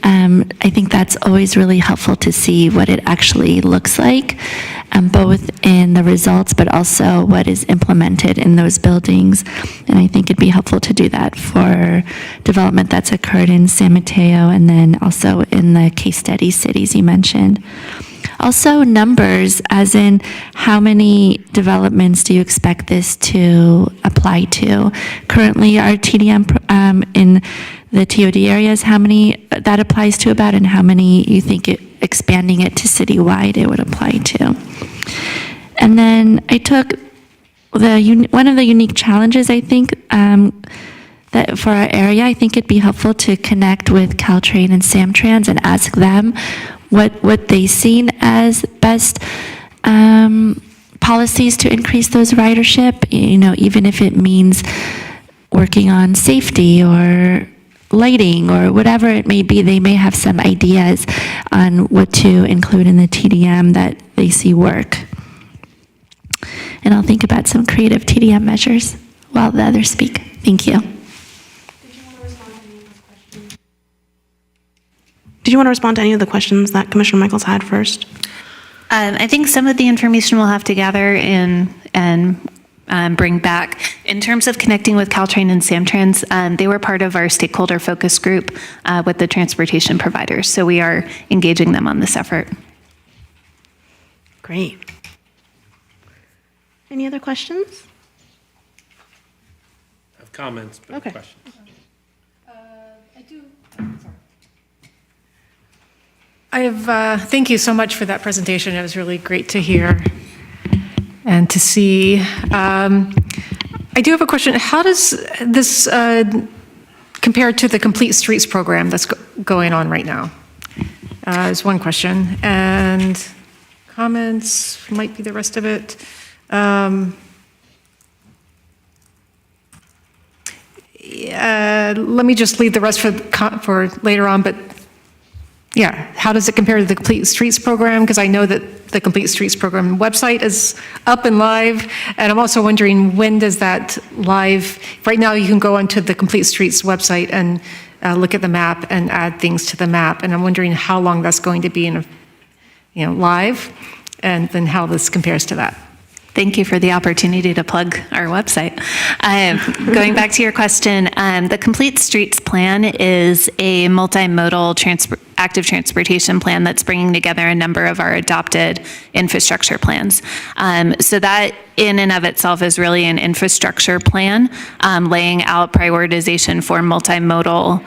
Speaker 5: I think that's always really helpful to see what it actually looks like, both in the results, but also what is implemented in those buildings. And I think it'd be helpful to do that for development that's occurred in San Mateo and then also in the case study cities you mentioned. Also numbers, as in how many developments do you expect this to apply to? Currently, our TDM in the TOD areas, how many that applies to about, and how many you think expanding it to citywide it would apply to? And then I took one of the unique challenges, I think, that for our area, I think it'd be helpful to connect with Caltrain and Samtrans and ask them what they've seen as best policies to increase those ridership, even if it means working on safety or lighting or whatever it may be. They may have some ideas on what to include in the TDM that they see work. And I'll think about some creative TDM measures while the others speak. Thank you.
Speaker 1: Did you want to respond to any of the questions that Commissioner Michaels had first?
Speaker 8: I think some of the information we'll have to gather and bring back. In terms of connecting with Caltrain and Samtrans, they were part of our stakeholder focus group with the transportation providers, so we are engaging them on this effort.
Speaker 1: Great. Any other questions?
Speaker 3: I have comments, but
Speaker 1: Okay.
Speaker 3: questions.
Speaker 4: I do. Thank you so much for that presentation. It was really great to hear and to see. I do have a question. How does this compare to the Complete Streets program that's going on right now? Is one question. And comments might be the rest of it. Let me just leave the rest for later on, but yeah, how does it compare to the Complete Streets program? Because I know that the Complete Streets program website is up and live, and I'm also wondering when does that live? Right now you can go onto the Complete Streets website and look at the map and add things to the map, and I'm wondering how long that's going to be live, and then how this compares to that.
Speaker 8: Thank you for the opportunity to plug our website. Going back to your question, the Complete Streets Plan is a multimodal active transportation plan that's bringing together a number of our adopted infrastructure plans. So that in and of itself is really an infrastructure plan, laying out prioritization for multimodal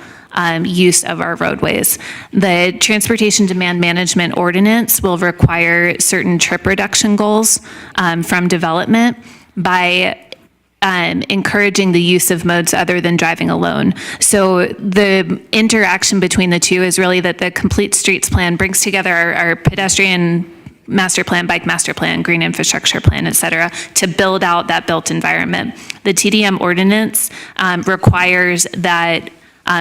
Speaker 8: use of our roadways. The Transportation Demand Management Ordinance will require certain trip reduction goals from development by encouraging the use of modes other than driving alone. So the interaction between the two is really that the Complete Streets Plan brings together our pedestrian master plan, bike master plan, green infrastructure plan, et cetera, to build out that built environment. The TDM ordinance requires that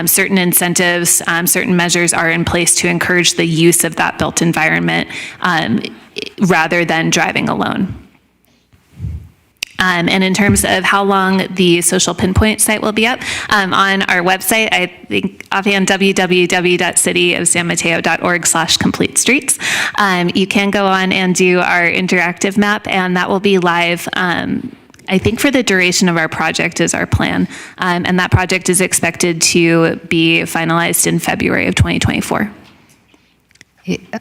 Speaker 8: certain incentives, certain measures are in place to encourage the use of that built environment rather than driving alone. And in terms of how long the social pinpoint site will be up, on our website, I think offhand, www.cityofsanmateo.org/complete streets. You can go on and do our interactive map, and that will be live, I think for the duration of our project is our plan. And that project is expected to be finalized in February of 2024.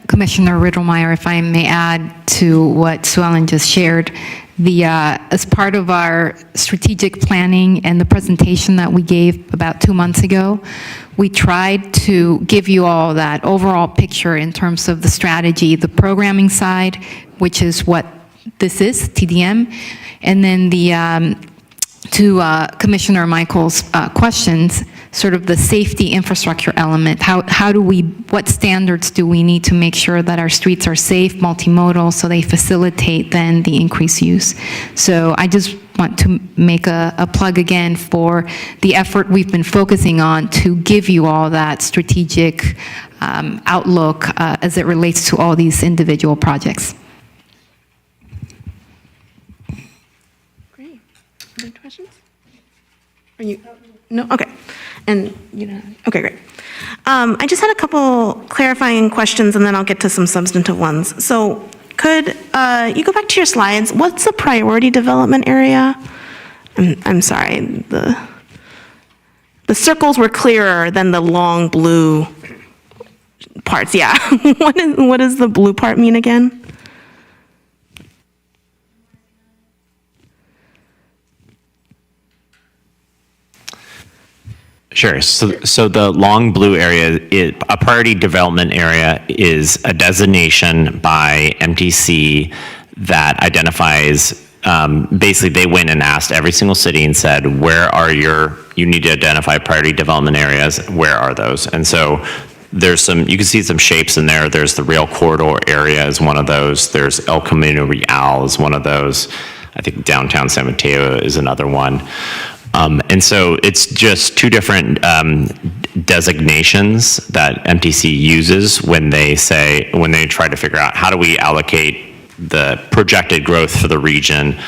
Speaker 15: Commissioner Riddlemeyer, if I may add to what Sue Ellen just shared, as part of our strategic planning and the presentation that we gave about 2 months ago, we tried to give you all that overall picture in terms of the strategy, the programming side, which is what this is, TDM, and then to Commissioner Michael's questions, sort of the safety infrastructure element. What standards do we need to make sure that our streets are safe, multimodal, so they facilitate then the increased use? So I just want to make a plug again for the effort we've been focusing on to give you all that strategic outlook as it relates to all these individual projects.
Speaker 1: Other questions? Are you? No? Okay. And you know, okay, great. I just had a couple clarifying questions and then I'll get to some substantive ones. So could you go back to your slides? What's the priority development area? I'm sorry, the circles were clearer than the long blue parts. Yeah. What does the blue part mean again?
Speaker 14: Sure. So the long blue area, a priority development area is a designation by MTC that identifies, basically they went and asked every single city and said, you need to identify priority development areas, where are those? And so there's you can see some shapes in there. There's the rail corridor area is one of those. There's El Camino Real is one of those. I think downtown San Mateo is another one. And so it's just two different designations that MTC uses when they try to figure out how do we allocate the projected growth for the region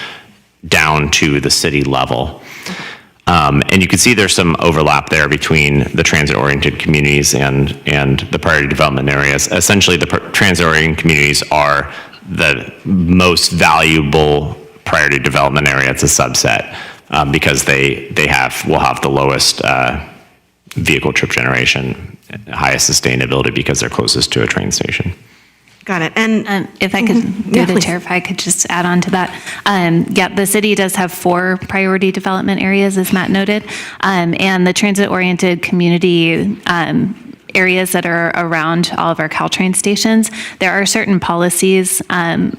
Speaker 14: down to the city level. And you can see there's some overlap there between the transit-oriented communities and the priority development areas. Essentially, the transit-oriented communities are the most valuable priority development area. It's a subset. Because will have the lowest vehicle trip generation, highest sustainability because they're closest to a train station.
Speaker 1: Got it. And
Speaker 8: if I could, through the chair, if I could just add on to that. Yeah, the city does have 4 priority development areas, as Matt noted, and the transit-oriented community areas that are around all of our Caltrain stations. There are certain policies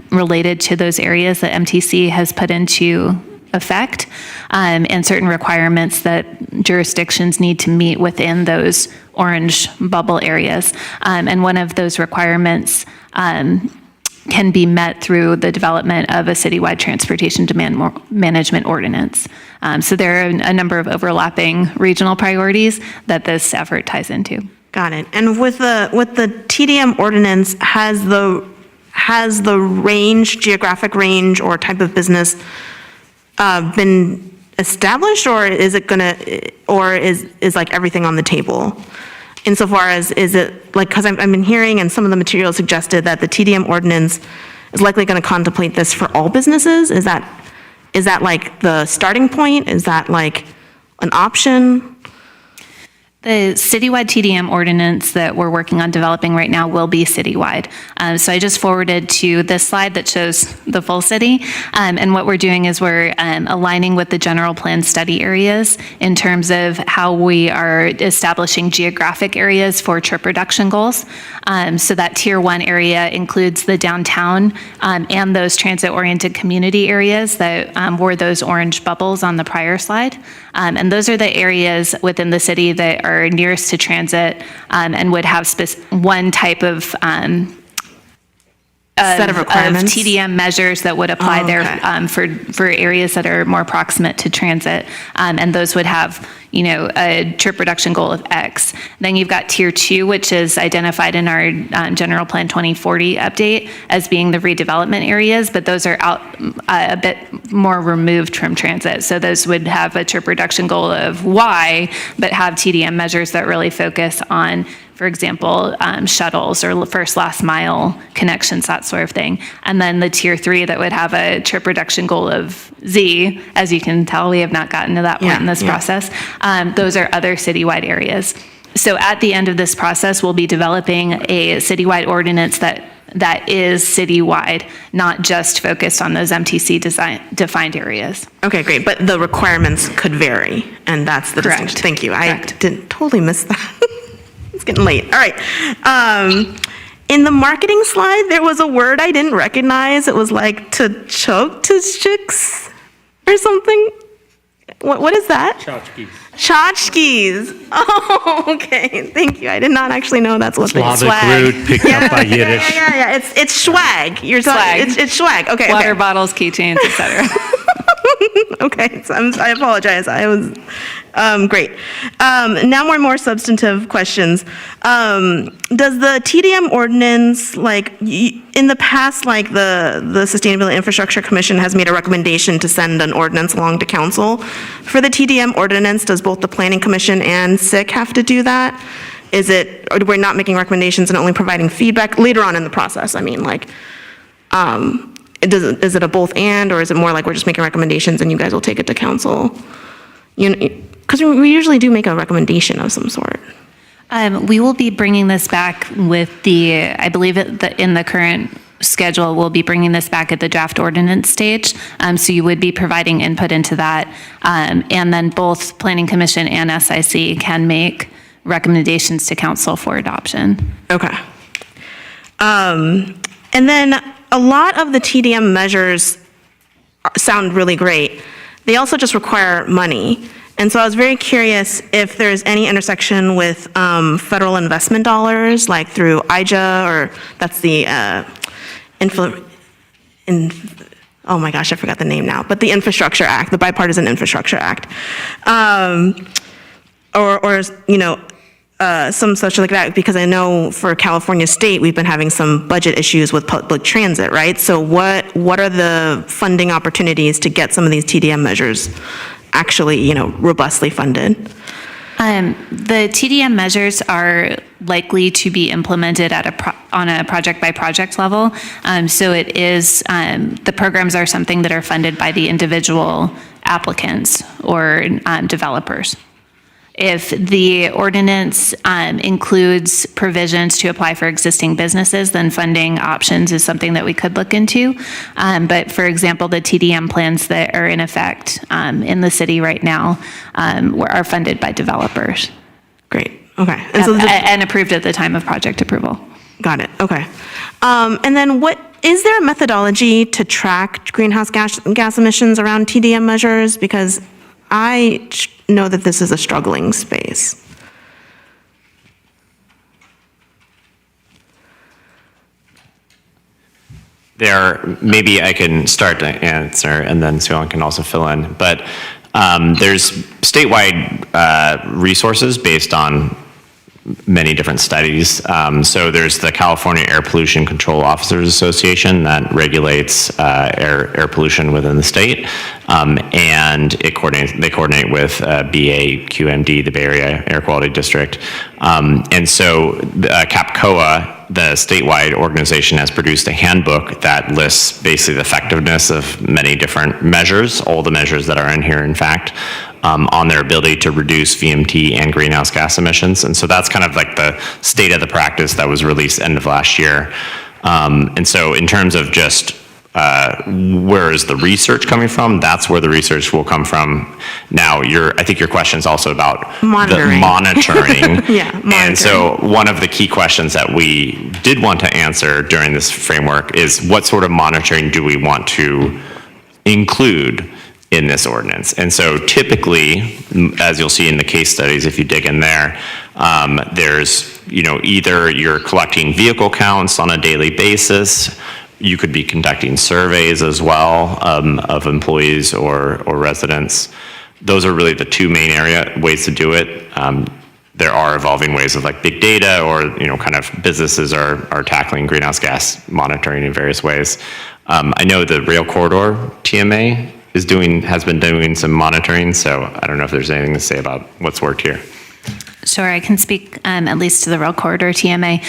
Speaker 8: related to those areas that MTC has put into effect, and certain requirements that jurisdictions need to meet within those orange bubble areas. And one of those requirements can be met through the development of a citywide transportation demand management ordinance. So there are a number of overlapping regional priorities that this effort ties into.
Speaker 1: Got it. And with the TDM ordinance, has the geographic range or type of business been established, or is it is like everything on the table? Insofar as, is it like, because I've been hearing and some of the material suggested that the TDM ordinance is likely going to contemplate this for all businesses. Is that like the starting point? Is that like an option?
Speaker 8: The citywide TDM ordinance that we're working on developing right now will be citywide. So I just forwarded to this slide that shows the full city. And what we're doing is we're aligning with the general plan study areas in terms of how we are establishing geographic areas for trip reduction goals. So that tier 1 area includes the downtown and those transit-oriented community areas that were those orange bubbles on the prior slide. And those are the areas within the city that are nearest to transit and would have one type of
Speaker 1: Set of requirements?
Speaker 8: TDM measures that would apply there for areas that are more proximate to transit. And those would have, a trip reduction goal of X. Then you've got tier 2, which is identified in our General Plan 2040 update as being the redevelopment areas, but those are out a bit more removed from transit. So those would have a trip reduction goal of Y, but have TDM measures that really focus on, for example, shuttles or first last mile connections, that sort of thing. And then the tier 3 that would have a trip reduction goal of Z. As you can tell, we have not gotten to that point in this process. Those are other citywide areas. So at the end of this process, we'll be developing a citywide ordinance that is citywide, not just focused on those MTC defined areas.
Speaker 1: Okay, great, but the requirements could vary, and that's the
Speaker 8: Correct.
Speaker 1: distinction. Thank you.
Speaker 8: Correct.
Speaker 1: I didn't totally miss that. It's getting late. All right. In the marketing slide, there was a word I didn't recognize. It was like to choke to chicks or something. What is that?
Speaker 3: Tchotchkes.
Speaker 1: Tchotchkes. Oh, okay. Thank you. I did not actually know that's what they
Speaker 3: Slavic root picked up by Yiddish.
Speaker 1: Yeah. It's swag. You're
Speaker 8: Swag.
Speaker 1: It's swag. Okay.
Speaker 8: Water bottles, keychains, etc.
Speaker 1: Okay, so I apologize. I was great. Now more substantive questions. Does the TDM ordinance, in the past, the Sustainability Infrastructure Commission has made a recommendation to send an ordinance along to council. For the TDM ordinance, does both the Planning Commission and SIC have to do that? Or we're not making recommendations and only providing feedback later on in the process? I mean, is it a both and, or is it more like we're just making recommendations and you guys will take it to council? Because we usually do make a recommendation of some sort.
Speaker 8: We will be bringing this back with I believe in the current schedule, we'll be bringing this back at the draft ordinance stage. So you would be providing input into that. And then both Planning Commission and SIC can make recommendations to council for adoption.
Speaker 1: Okay. And then a lot of the TDM measures sound really great. They also just require money. And so I was very curious if there's any intersection with federal investment dollars, like through IJA, or that's the, oh my gosh, I forgot the name now, but the Infrastructure Act, the Bipartisan Infrastructure Act. Some such like that, because I know for California State, we've been having some budget issues with public transit, right? So what are the funding opportunities to get some of these TDM measures actually, robustly funded?
Speaker 8: The TDM measures are likely to be implemented on a project-by-project level. So it is, the programs are something that are funded by the individual applicants or developers. If the ordinance includes provisions to apply for existing businesses, then funding options is something that we could look into. But for example, the TDM plans that are in effect in the city right now are funded by developers.
Speaker 1: Great, okay.
Speaker 8: And approved at the time of project approval.
Speaker 1: Got it, okay. And then is there a methodology to track greenhouse gas emissions around TDM measures? Because I know that this is a struggling space.
Speaker 14: Maybe I can start to answer, and then Sue Ellen can also fill in. But there's statewide resources based on many different studies. So there's the California Air Pollution Control Officers Association that regulates air pollution within the state, and they coordinate with BAQMD, the Bay Area Air Quality District. And so CAPCOA, the statewide organization, has produced a handbook that lists basically the effectiveness of many different measures, all the measures that are in here, in fact, on their ability to reduce VMT and greenhouse gas emissions. And so that's kind of like the state of the practice that was released end of last year. And so in terms of just where is the research coming from, that's where the research will come from. Now, I think your question is also about
Speaker 1: monitoring.
Speaker 14: The monitoring.
Speaker 1: Yeah, monitoring.
Speaker 14: And so one of the key questions that we did want to answer during this framework is what sort of monitoring do we want to include in this ordinance? And so typically, as you'll see in the case studies, if you dig in there, there's, either you're collecting vehicle counts on a daily basis, You could be conducting surveys as well of employees or residents. Those are really the two main ways to do it. There are evolving ways of like big data, or kind of businesses are tackling greenhouse gas monitoring in various ways. I know the rail corridor TMA has been doing some monitoring, so I don't know if there's anything to say about what's worked here.
Speaker 8: Sure, I can speak at least to the rail corridor TMA.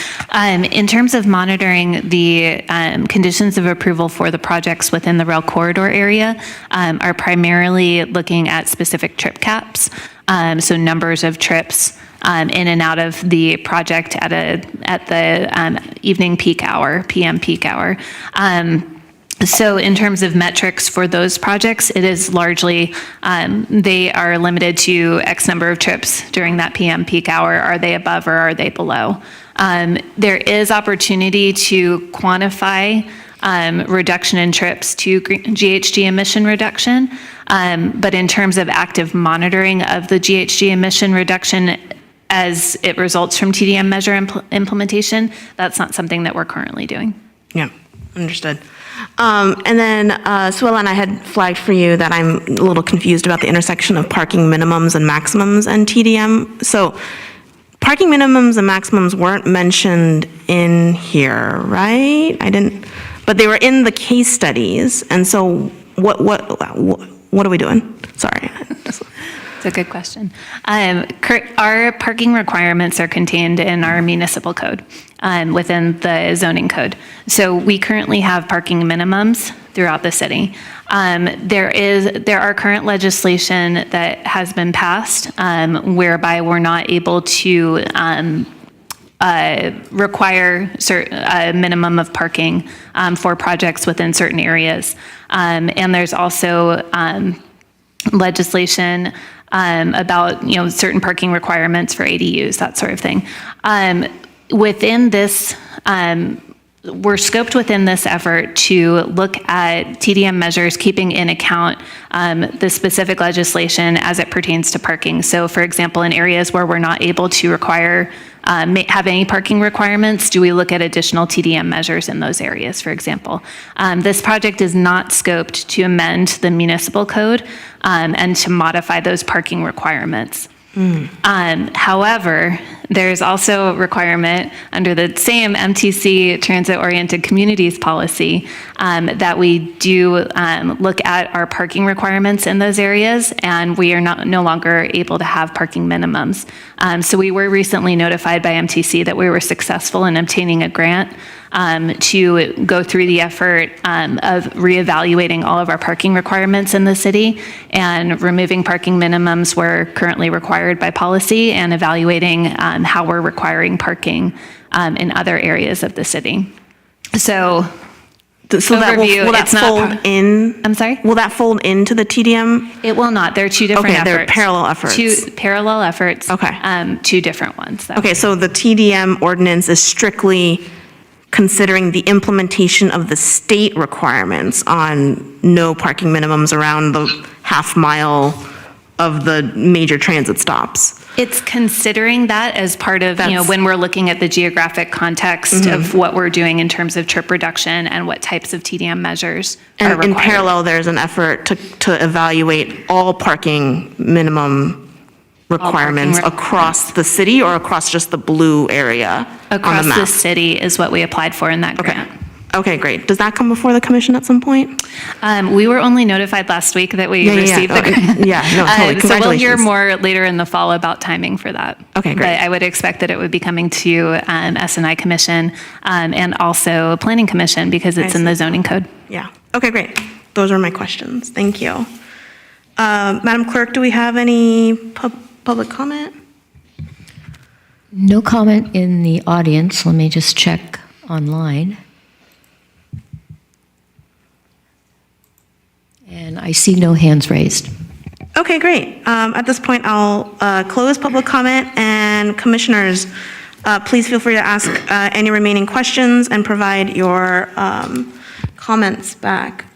Speaker 8: In terms of monitoring the conditions of approval for the projects within the rail corridor area, are primarily looking at specific trip caps, so numbers of trips in and out of the project at the evening peak hour, PM peak hour. So in terms of metrics for those projects, it is largely, they are limited to X number of trips during that PM peak hour. Are they above or are they below? There is opportunity to quantify reduction in trips to GHG emission reduction. But in terms of active monitoring of the GHG emission reduction as it results from TDM measure implementation, that's not something that we're currently doing.
Speaker 1: Yeah, understood. And then, Sue Ellen, I had flagged for you that I'm a little confused about the intersection of parking minimums and maximums and TDM. So parking minimums and maximums weren't mentioned in here, right? But they were in the case studies. And so what are we doing? Sorry.
Speaker 8: It's a good question. Our parking requirements are contained in our municipal code within the zoning code. So we currently have parking minimums throughout the city. There are current legislation that has been passed whereby we're not able to require a minimum of parking for projects within certain areas. And there's also legislation about certain parking requirements for ADUs, that sort of thing. Within this, we're scoped within this effort to look at TDM measures, keeping in account the specific legislation as it pertains to parking. So, for example, in areas where we're not able to require have any parking requirements, do we look at additional TDM measures in those areas, for example? This project is not scoped to amend the municipal code and to modify those parking requirements. However, there's also a requirement under the same MTC transit-oriented communities policy that we do look at our parking requirements in those areas, and we are no longer able to have parking minimums. So we were recently notified by MTC that we were successful in obtaining a grant to go through the effort of reevaluating all of our parking requirements in the city and removing parking minimums where currently required by policy and evaluating how we're requiring parking in other areas of the city. So overview,
Speaker 1: will that fold in?
Speaker 8: I'm sorry?
Speaker 1: Will that fold into the TDM?
Speaker 8: It will not. They're two different efforts.
Speaker 1: They're parallel efforts.
Speaker 8: Two parallel efforts.
Speaker 1: Okay.
Speaker 8: Two different ones.
Speaker 1: Okay, so the TDM ordinance is strictly considering the implementation of the state requirements on no parking minimums around the half mile of the major transit stops.
Speaker 8: It's considering that as part of, when we're looking at the geographic context of what we're doing in terms of trip reduction and what types of TDM measures are required.
Speaker 1: And in parallel, there's an effort to evaluate all parking minimum requirements across the city or across just the blue area
Speaker 8: across
Speaker 1: on the map?
Speaker 8: The city is what we applied for in that grant.
Speaker 1: Okay, great. Does that come before the commission at some point?
Speaker 8: We were only notified last week that we received the grant.
Speaker 1: Totally. Congratulations.
Speaker 8: So we'll hear more later in the fall about timing for that.
Speaker 1: Okay, great.
Speaker 8: But I would expect that it would be coming to S&I Commission and also Planning Commission because it's in the zoning code.
Speaker 1: Yeah. Okay, great. Those are my questions. Thank you. Madam Clerk, do we have any public comment?
Speaker 2: No comment in the audience. Let me just check online. And I see no hands raised.
Speaker 1: Okay, great. At this point, I'll close public comment, and commissioners, please feel free to ask any remaining questions and provide your comments back.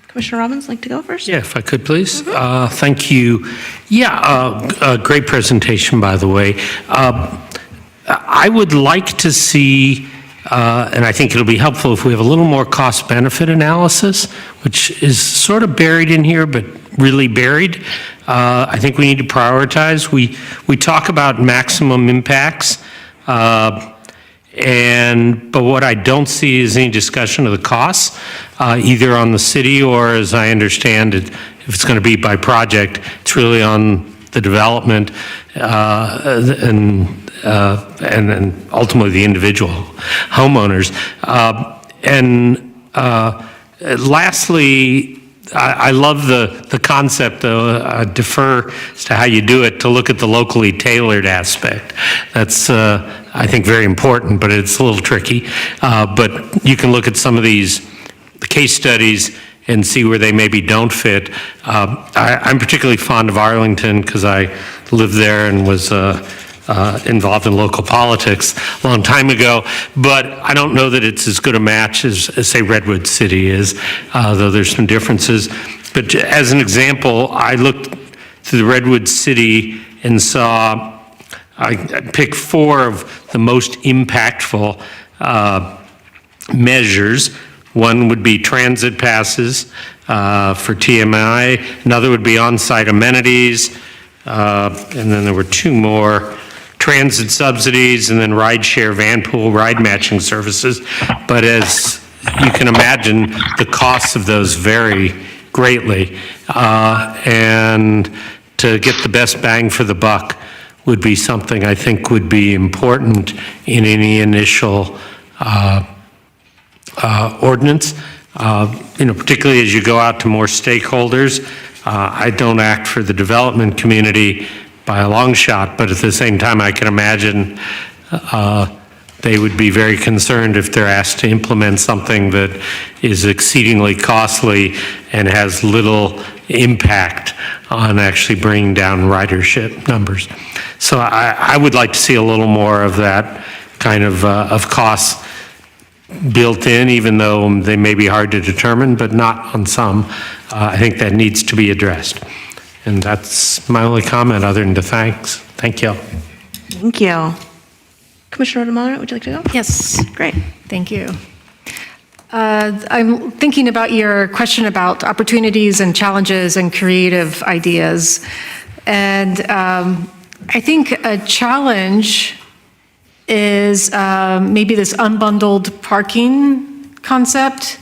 Speaker 1: Commissioner Robbins, like to go first?
Speaker 3: Yeah, if I could, please. Thank you. Yeah, great presentation, by the way. I would like to see and I think it'll be helpful if we have a little more cost-benefit analysis, which is sort of buried in here, but really buried. I think we need to prioritize. We talk about maximum impacts, but what I don't see is any discussion of the costs, either on the city or, as I understand it, if it's going to be by project, it's really on the development and then ultimately the individual homeowners. Lastly, I love the concept, though, I defer as to how you do it, to look at the locally tailored aspect. That's, I think, very important, but it's a little tricky. But you can look at some of these case studies and see where they maybe don't fit. I'm particularly fond of Arlington because I lived there and was involved in local politics a long time ago, but I don't know that it's as good a match as say, Redwood City is, though there's some differences. But as an example, I looked through the Redwood City and saw, I picked 4 of the most impactful measures. One would be transit passes for TMI, another would be on-site amenities, and then there were 2 more, transit subsidies, and then rideshare, van pool, ride matching services. But as you can imagine, the costs of those vary greatly. And to get the best bang for the buck would be something I think would be important in any initial ordinance. Particularly as you go out to more stakeholders. I don't act for the development community by a long shot, but at the same time, I can imagine they would be very concerned if they're asked to implement something that is exceedingly costly and has little impact on actually bringing down ridership numbers. So I would like to see a little more of that kind of costs built in, even though they may be hard to determine, but not on some. I think that needs to be addressed. And that's my only comment, other than to thank you.
Speaker 1: Thank you. Commissioner O'Donnell, would you like to go?
Speaker 4: Yes.
Speaker 1: Great.
Speaker 4: Thank you. I'm thinking about your question about opportunities and challenges and creative ideas. And I think a challenge is maybe this unbundled parking concept.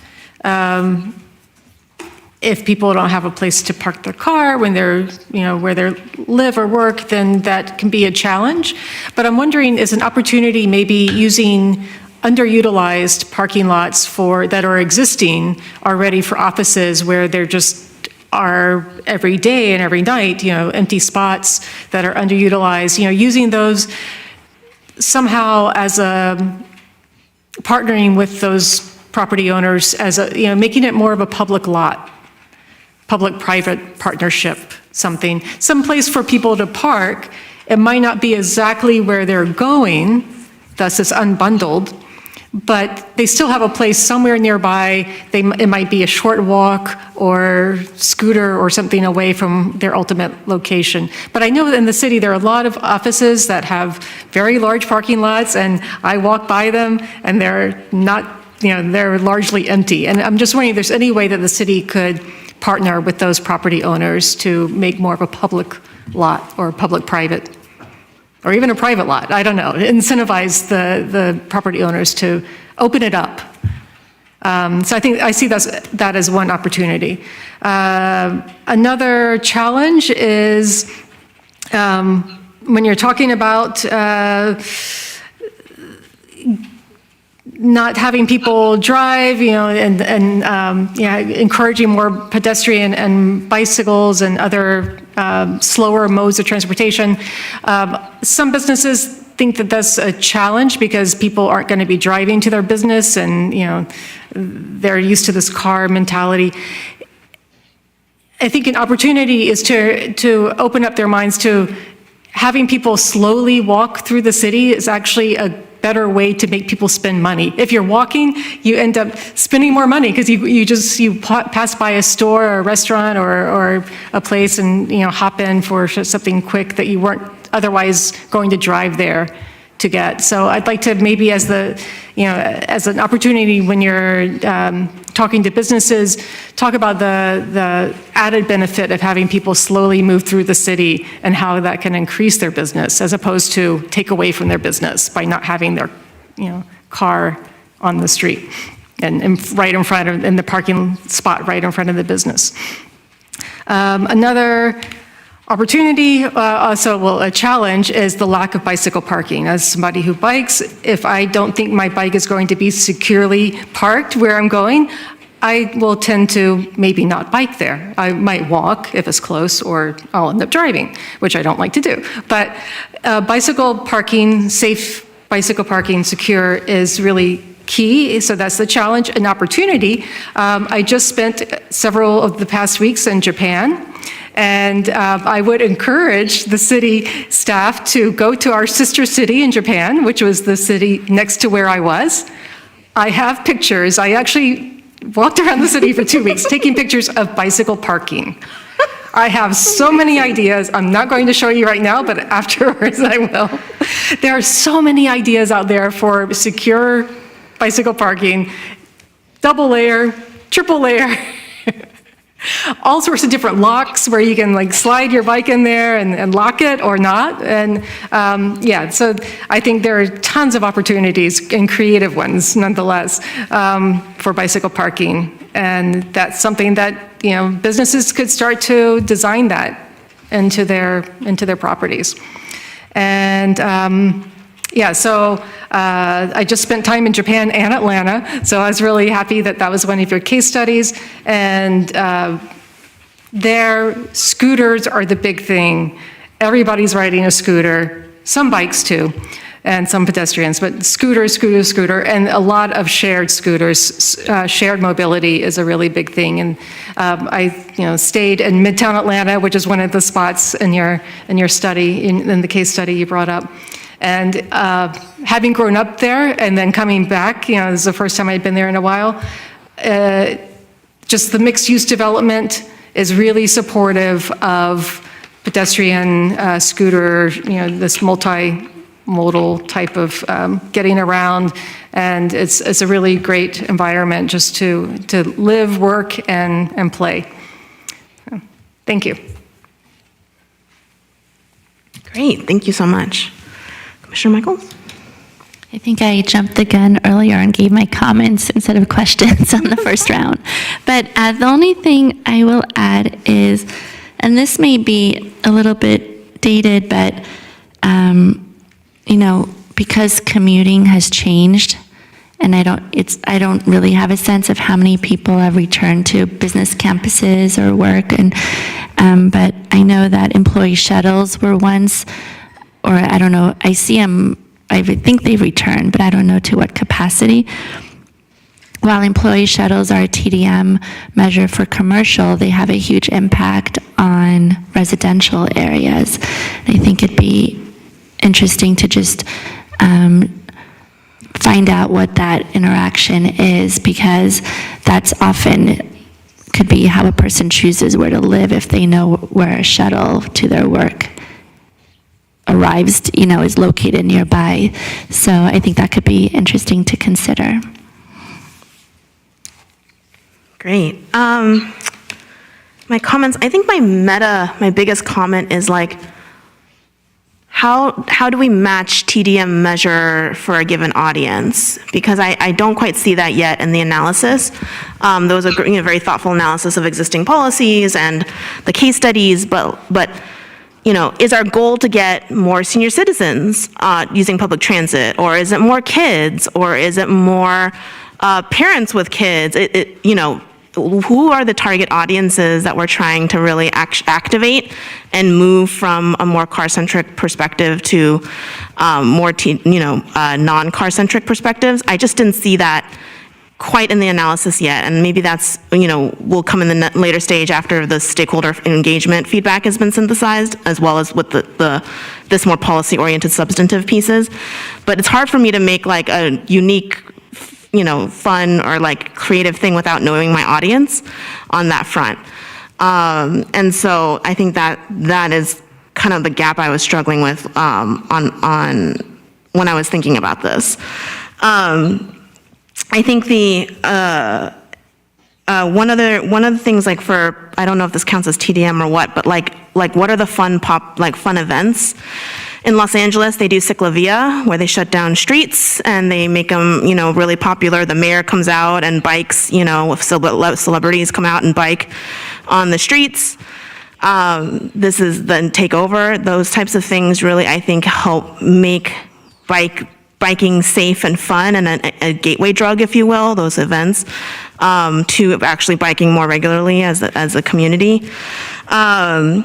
Speaker 4: If people don't have a place to park their car when they're, where they live or work, then that can be a challenge. But I'm wondering, is an opportunity maybe using underutilized parking lots that are existing already for offices where there just are every day and every night, empty spots that are underutilized, using those somehow as partnering with those property owners as making it more of a public lot. Public-private partnership, someplace for people to park. It might not be exactly where they're going, thus it's unbundled, but they still have a place somewhere nearby. It might be a short walk or scooter or something away from their ultimate location. But I know that in the city there are a lot of offices that have very large parking lots, and I walk by them and they're not, they're largely empty. And I'm just wondering if there's any way that the city could partner with those property owners to make more of a public lot or public-private, or even a private lot, I don't know, incentivize the property owners to open it up. So I see that as one opportunity. Another challenge is when you're talking about not having people drive, and encouraging more pedestrian and bicycles and other slower modes of transportation. Some businesses think that that's a challenge because people aren't going to be driving to their business, and they're used to this car mentality. I think an opportunity is to open up their minds to having people slowly walk through the city is actually a better way to make people spend money. If you're walking, you end up spending more money because you pass by a store or a restaurant or a place and hop in for something quick that you weren't otherwise going to drive there to get. So I'd like to maybe as as an opportunity when you're talking to businesses, talk about the added benefit of having people slowly move through the city and how that can increase their business as opposed to take away from their business by not having their, car on the street and right in front of, in the parking spot right in front of the business. Another opportunity, a challenge is the lack of bicycle parking. As somebody who bikes, if I don't think my bike is going to be securely parked where I'm going, I will tend to maybe not bike there. I might walk if it's close, or I'll end up driving, which I don't like to do. But bicycle parking, safe bicycle parking, secure, is really key. So that's the challenge. An opportunity. I just spent several of the past weeks in Japan. And I would encourage the city staff to go to our sister city in Japan, which was the city next to where I was. I have pictures. I actually walked around the city for 2 weeks taking pictures of bicycle parking. I have so many ideas. I'm not going to show you right now, but afterwards I will. There are so many ideas out there for secure bicycle parking, double layer, triple layer, all sorts of different locks where you can slide your bike in there and lock it or not. And so I think there are tons of opportunities and creative ones nonetheless for bicycle parking. And that's something that, businesses could start to design that into their properties. And so I just spent time in Japan and Atlanta, so I was really happy that that was one of your case studies. And their scooters are the big thing. Everybody's riding a scooter, some bikes too, and some pedestrians, but scooter, and a lot of shared scooters. Shared mobility is a really big thing. And I stayed in Midtown Atlanta, which is one of the spots in your study, in the case study you brought up. And having grown up there and then coming back, this is the first time I'd been there in a while, just the mixed-use development is really supportive of pedestrian, scooter, this multimodal type of getting around. And it's a really great environment just to live, work, and play. Thank you.
Speaker 1: Great, thank you so much. Commissioner Michaels?
Speaker 5: I think I jumped the gun earlier and gave my comments instead of questions on the first round. But the only thing I will add is, and this may be a little bit dated, but because commuting has changed, and I don't really have a sense of how many people have returned to business campuses or work, but I know that employee shuttles were once, or I don't know, I see them, I think they've returned, but I don't know to what capacity. While employee shuttles are a TDM measure for commercial, they have a huge impact on residential areas. I think it'd be interesting to just find out what that interaction is, because that's often could be how a person chooses where to live if they know where a shuttle to their work arrives, is located nearby. So I think that could be interesting to consider.
Speaker 1: Great. My comments, I think my biggest comment is how do we match TDM measure for a given audience? Because I don't quite see that yet in the analysis. There was a very thoughtful analysis of existing policies and the case studies, but is our goal to get more senior citizens using public transit, or is it more kids, or is it more parents with kids? Who are the target audiences that we're trying to really activate and move from a more car-centric perspective to more non-car-centric perspectives? I just didn't see that quite in the analysis yet, and maybe that's will come in the later stage after the stakeholder engagement feedback has been synthesized, as well as with this more policy-oriented substantive pieces. But it's hard for me to make a unique, fun or creative thing without knowing my audience on that front. And so I think that is kind of the gap I was struggling with on when I was thinking about this. I think one of the things, like, for, I don't know if this counts as TDM or what, but like what are the fun events? In Los Angeles, they do Ciclavia, where they shut down streets and they make them, really popular. The mayor comes out and bikes, with celebrities come out and bike on the streets. This is the takeover. Those types of things really, I think, help make biking safe and fun, and a gateway drug, if you will, those events, to actually biking more regularly as a community. I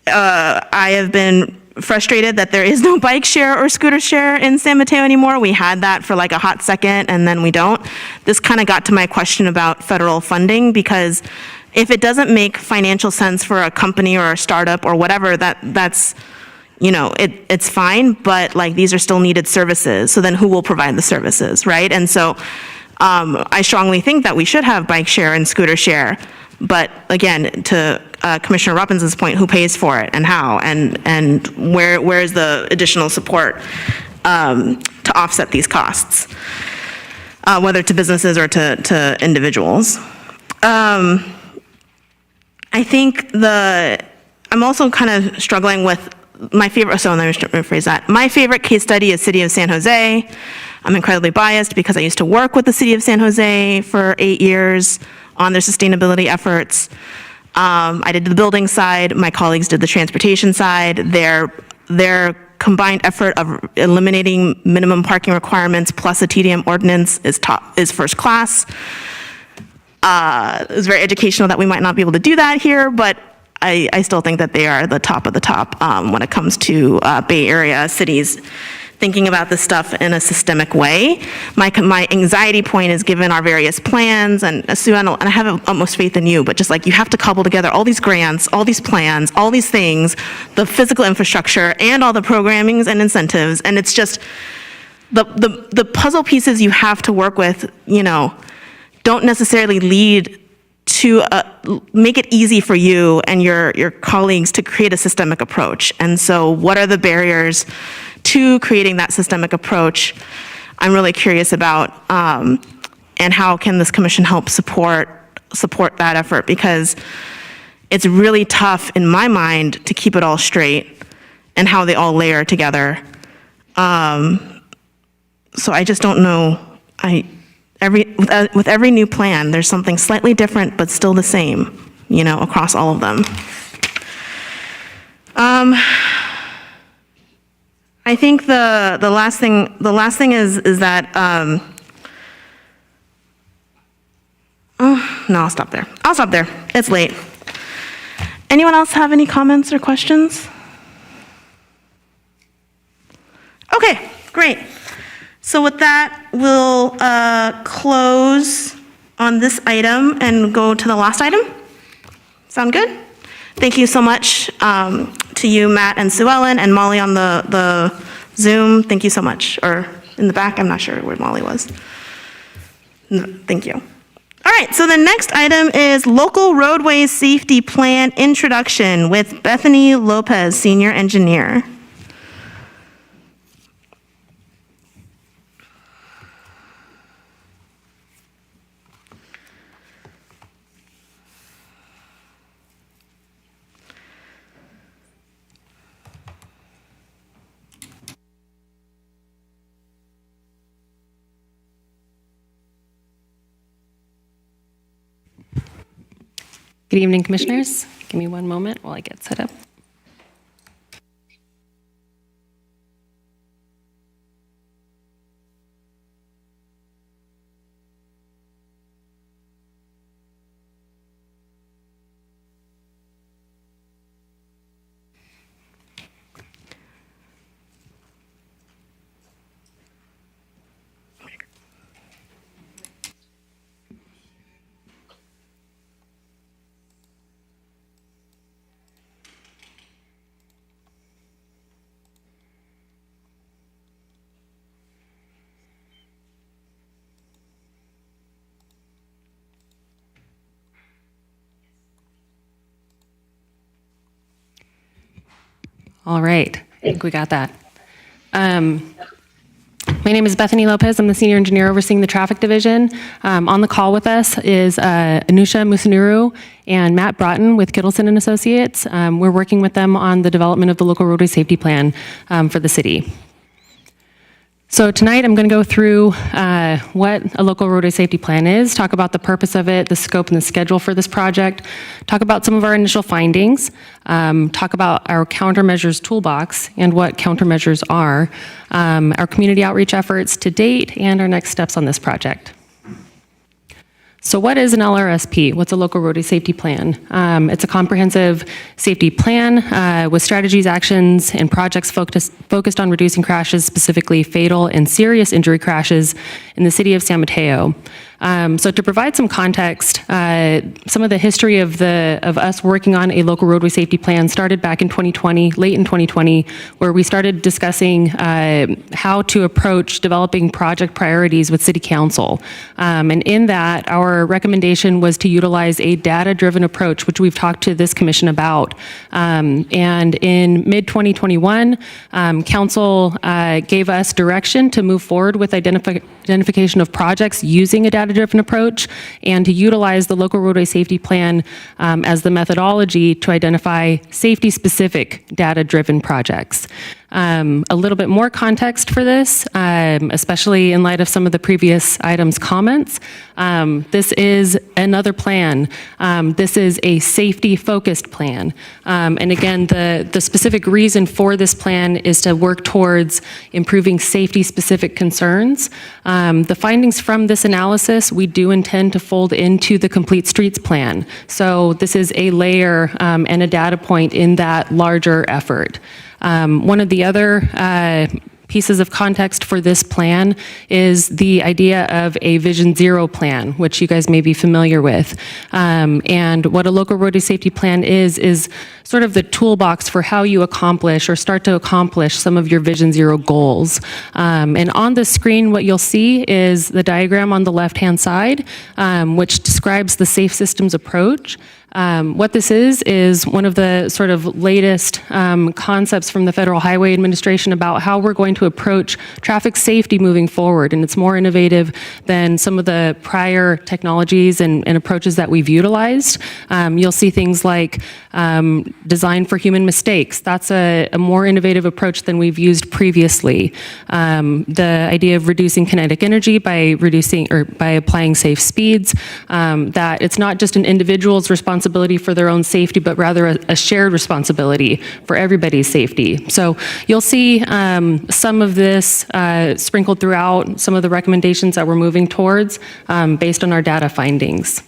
Speaker 1: have been frustrated that there is no bike share or scooter share in San Mateo anymore. We had that for like a hot second, and then we don't. This kind of got to my question about federal funding, because if it doesn't make financial sense for a company or a startup or whatever, that's it's fine, but like, these are still needed services. So then who will provide the services, right? And so I strongly think that we should have bike share and scooter share. But again, to Commissioner Robbins's point, who pays for it and how, and where is the additional support to offset these costs, whether to businesses or to individuals. I think I'm also kind of struggling with my favorite, so let me rephrase that. My favorite case study is City of San Jose. I'm incredibly biased because I used to work with the City of San Jose for 8 years on their sustainability efforts. I did the building side, my colleagues did the transportation side. Their combined effort of eliminating minimum parking requirements plus a TDM ordinance is first class. It was very educational that we might not be able to do that here, but I still think that they are the top of the top when it comes to Bay Area cities thinking about this stuff in a systemic way. My anxiety point is, given our various plans, and Sue, and I have utmost faith in you, but just like, you have to cobble together all these grants, all these plans, all these things, the physical infrastructure, and all the programmings and incentives, and it's just, the puzzle pieces you have to work with, don't necessarily lead to make it easy for you and your colleagues to create a systemic approach. And so what are the barriers to creating that systemic approach? I'm really curious about, and how can this commission help support that effort? Because it's really tough in my mind to keep it all straight and how they all layer together. So I just don't know. With every new plan, there's something slightly different, but still the same, across all of them. I think the last thing is that, no, I'll stop there. It's late. Anyone else have any comments or questions? Okay, great. So with that, we'll close on this item and go to the last item. Sound good? Thank you so much to you, Matt and Sue Ellen, and Molly on the Zoom. Thank you so much. Or in the back, I'm not sure where Molly was. No, thank you. All right, so the next item is Local Roadway Safety Plan Introduction with Bethany Lopez, Senior Engineer.
Speaker 16: Good evening, Commissioners. Give me one moment while I get set up. All right, I think we got that. My name is Bethany Lopez. I'm the senior engineer overseeing the traffic division. On the call with us is Anusha Musunuru and Matt Broughton with Kittleson and Associates. We're working with them on the development of the local roadway safety plan for the city. So tonight I'm going to go through what a local roadway safety plan is, talk about the purpose of it, the scope and the schedule for this project, talk about some of our initial findings, talk about our countermeasures toolbox and what countermeasures are, our community outreach efforts to date, and our next steps on this project. So what is an LRSP? What's a local roadway safety plan? It's a comprehensive safety plan with strategies, actions, and projects focused on reducing crashes, specifically fatal and serious injury crashes in the city of San Mateo. So to provide some context, some of the history of us working on a local roadway safety plan started back in 2020, late in 2020, where we started discussing how to approach developing project priorities with City Council. And in that, our recommendation was to utilize a data-driven approach, which we've talked to this commission about. And in mid-2021, Council gave us direction to move forward with identification of projects using a data-driven approach and to utilize the local roadway safety plan as the methodology to identify safety-specific data-driven projects. A little bit more context for this, especially in light of some of the previous items' comments. This is another plan. This is a safety-focused plan. And again, the specific reason for this plan is to work towards improving safety-specific concerns. The findings from this analysis, we do intend to fold into the Complete Streets Plan. So this is a layer and a data point in that larger effort. One of the other pieces of context for this plan is the idea of a Vision Zero plan, which you guys may be familiar with. And what a local roadway safety plan is sort of the toolbox for how you accomplish or start to accomplish some of your Vision Zero goals. And on the screen, what you'll see is the diagram on the left-hand side, which describes the safe systems approach. What this is one of the sort of latest concepts from the Federal Highway Administration about how we're going to approach traffic safety moving forward. And it's more innovative than some of the prior technologies and approaches that we've utilized. You'll see things like design for human mistakes. That's a more innovative approach than we've used previously. The idea of reducing kinetic energy by applying safe speeds, that it's not just an individual's responsibility for their own safety, but rather a shared responsibility for everybody's safety. So you'll see some of this sprinkled throughout some of the recommendations that we're moving towards based on our data findings.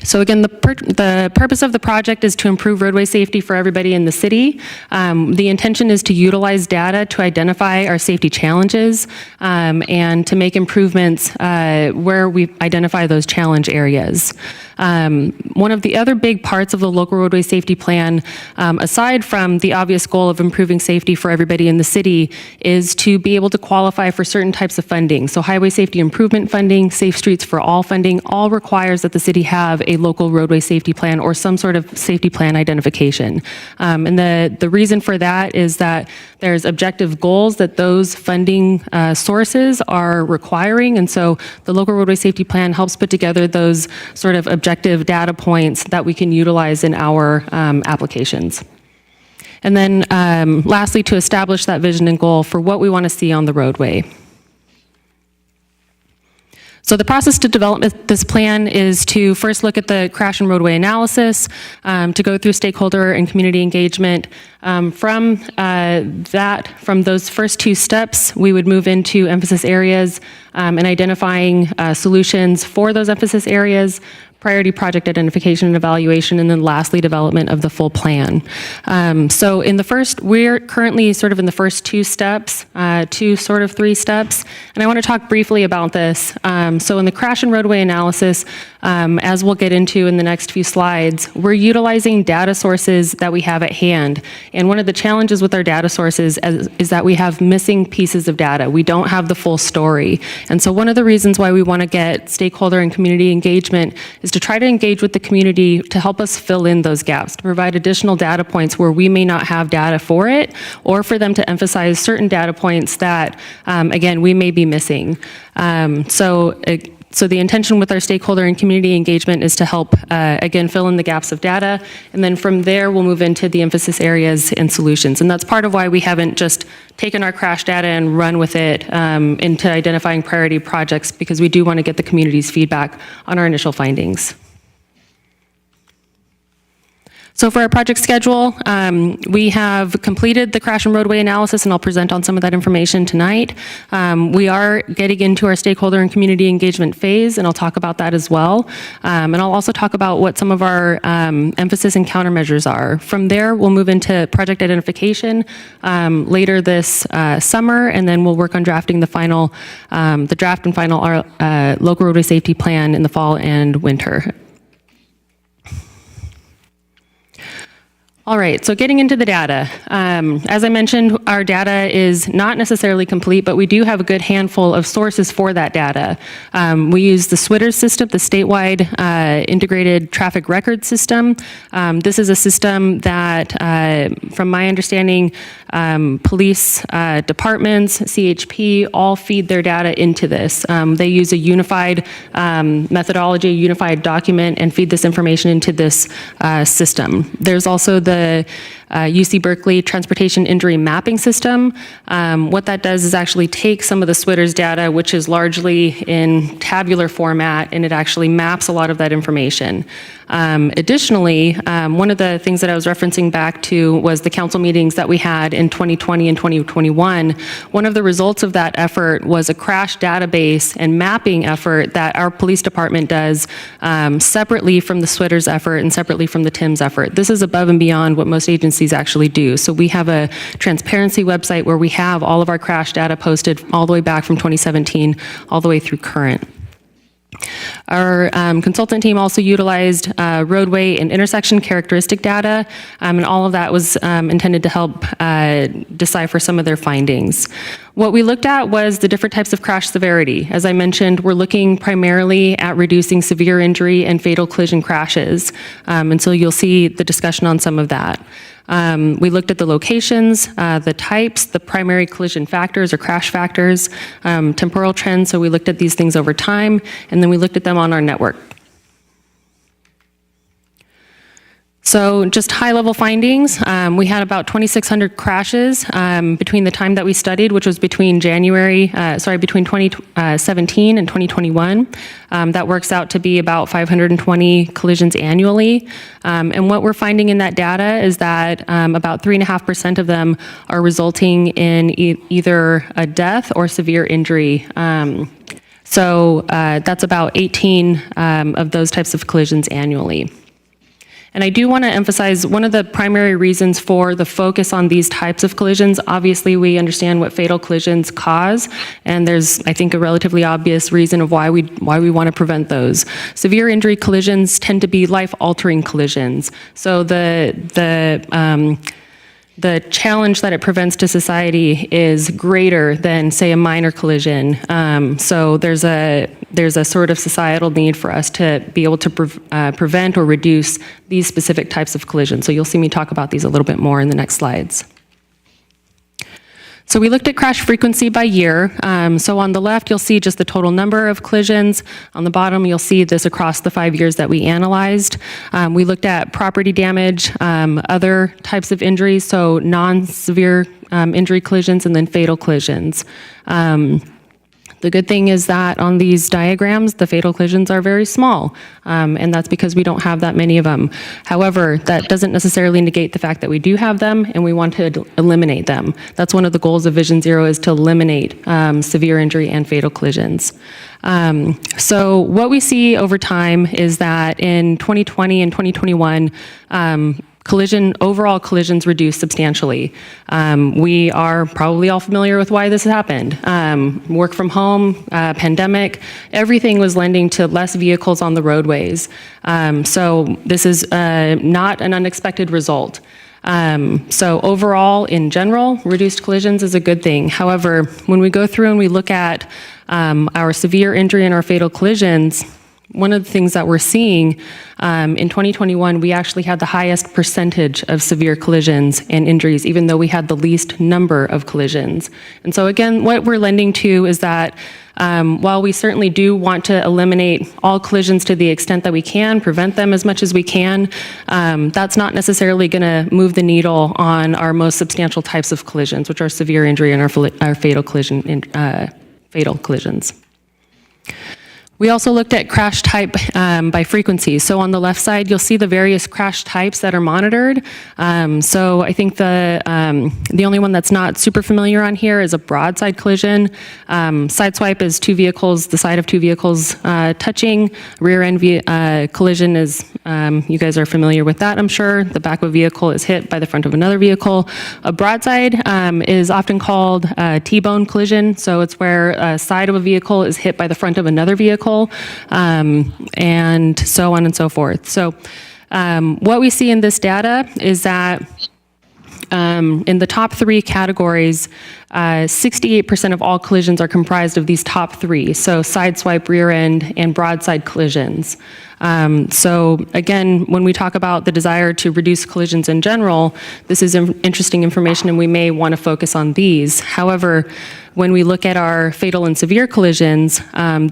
Speaker 16: So again, the purpose of the project is to improve roadway safety for everybody in the city. The intention is to utilize data to identify our safety challenges and to make improvements where we identify those challenge areas. One of the other big parts of the local roadway safety plan, aside from the obvious goal of improving safety for everybody in the city, is to be able to qualify for certain types of funding. So highway safety improvement funding, Safe Streets for All funding, all requires that the city have a local roadway safety plan or some sort of safety plan identification. And the reason for that is that there's objective goals that those funding sources are requiring. And so the local roadway safety plan helps put together those sort of objective data points that we can utilize in our applications. And then lastly, to establish that vision and goal for what we want to see on the roadway. So the process to develop this plan is to first look at the crash and roadway analysis, to go through stakeholder and community engagement. From those first two steps, we would move into emphasis areas and identifying solutions for those emphasis areas, priority project identification and evaluation, and then lastly, development of the full plan. So we're currently sort of in the first two steps, two sort of three steps, and I want to talk briefly about this. So in the crash and roadway analysis, As we'll get into in the next few slides, we're utilizing data sources that we have at hand. And one of the challenges with our data sources is that we have missing pieces of data. We don't have the full story. And so one of the reasons why we want to get stakeholder and community engagement is to try to engage with the community to help us fill in those gaps, to provide additional data points where we may not have data for it, or for them to emphasize certain data points that, again, we may be missing. So the intention with our stakeholder and community engagement is to help, again, fill in the gaps of data. And then from there, we'll move into the emphasis areas and solutions. And that's part of why we haven't just taken our crash data and run with it into identifying priority projects, because we do want to get the community's feedback on our initial findings. So for our project schedule, we have completed the crash and roadway analysis, and I'll present on some of that information tonight. We are getting into our stakeholder and community engagement phase, and I'll talk about that as well. And I'll also talk about what some of our emphasis and countermeasures are. From there, we'll move into project identification later this summer, and then we'll work on drafting the draft and final local roadway safety plan in the fall and winter. All right, so getting into the data. As I mentioned, our data is not necessarily complete, but we do have a good handful of sources for that data. We use the SWITR system, the statewide integrated traffic record system. This is a system that, from my understanding, police departments, CHP, all feed their data into this. They use a unified methodology, a unified document, and feed this information into this system. There's also the UC Berkeley Transportation Injury Mapping System. What that does is actually take some of the SWITR's data, which is largely in tabular format, and it actually maps a lot of that information. Additionally, one of the things that I was referencing back to was the council meetings that we had in 2020 and 2021. One of the results of that effort was a crash database and mapping effort that our police department does separately from the SWITR's effort and separately from the TIM's effort. This is above and beyond what most agencies actually do. So we have a transparency website where we have all of our crash data posted all the way back from 2017 all the way through current. Our consultant team also utilized roadway and intersection characteristic data, and all of that was intended to help decipher some of their findings. What we looked at was the different types of crash severity. As I mentioned, we're looking primarily at reducing severe injury and fatal collision crashes, and so you'll see the discussion on some of that. We looked at the locations, the types, the primary collision factors or crash factors, temporal trends, so we looked at these things over time, and then we looked at them on our network. So just high-level findings, we had about 2,600 crashes between the time that we studied, which was between between 2017 and 2021. That works out to be about 520 collisions annually. And what we're finding in that data is that about 3.5% of them are resulting in either a death or severe injury. So that's about 18 of those types of collisions annually. And I do want to emphasize one of the primary reasons for the focus on these types of collisions. Obviously, we understand what fatal collisions cause, and there's, I think, a relatively obvious reason of why we want to prevent those. Severe injury collisions tend to be life-altering collisions. So the challenge that it prevents to society is greater than, say, a minor collision. So there's a sort of societal need for us to be able to prevent or reduce these specific types of collisions. So you'll see me talk about these a little bit more in the next slides. So we looked at crash frequency by year. So on the left, you'll see just the total number of collisions. On the bottom, you'll see this across the 5 years that we analyzed. We looked at property damage, other types of injuries, so non-severe injury collisions, and then fatal collisions. The good thing is that on these diagrams, the fatal collisions are very small, and that's because we don't have that many of them. However, that doesn't necessarily negate the fact that we do have them, and we want to eliminate them. That's one of the goals of Vision Zero, is to eliminate severe injury and fatal collisions. So what we see over time is that in 2020 and 2021, overall collisions reduced substantially. We are probably all familiar with why this has happened. Work from home, pandemic, everything was lending to less vehicles on the roadways. So this is not an unexpected result. So overall, in general, reduced collisions is a good thing. However, when we go through and we look at our severe injury and our fatal collisions, one of the things that we're seeing in 2021, we actually had the highest percentage of severe collisions and injuries, even though we had the least number of collisions. And so again, what we're lending to is that while we certainly do want to eliminate all collisions to the extent that we can, prevent them as much as we can, that's not necessarily going to move the needle on our most substantial types of collisions, which are severe injury and our fatal collisions. We also looked at crash type by frequency. So on the left side, you'll see the various crash types that are monitored. So I think the only one that's not super familiar on here is a broadside collision. Sideswipe is two vehicles, the side of two vehicles touching. Rear end collision is, you guys are familiar with that, I'm sure. The back of a vehicle is hit by the front of another vehicle. A broadside is often called a T-bone collision. So it's where a side of a vehicle is hit by the front of another vehicle. And so on and so forth. So what we see in this data is that in the top three categories, 68% of all collisions are comprised of these top three, so sideswipe, rear end, and broadside collisions. So again, when we talk about the desire to reduce collisions in general, this is interesting information and we may want to focus on these. However, when we look at our fatal and severe collisions,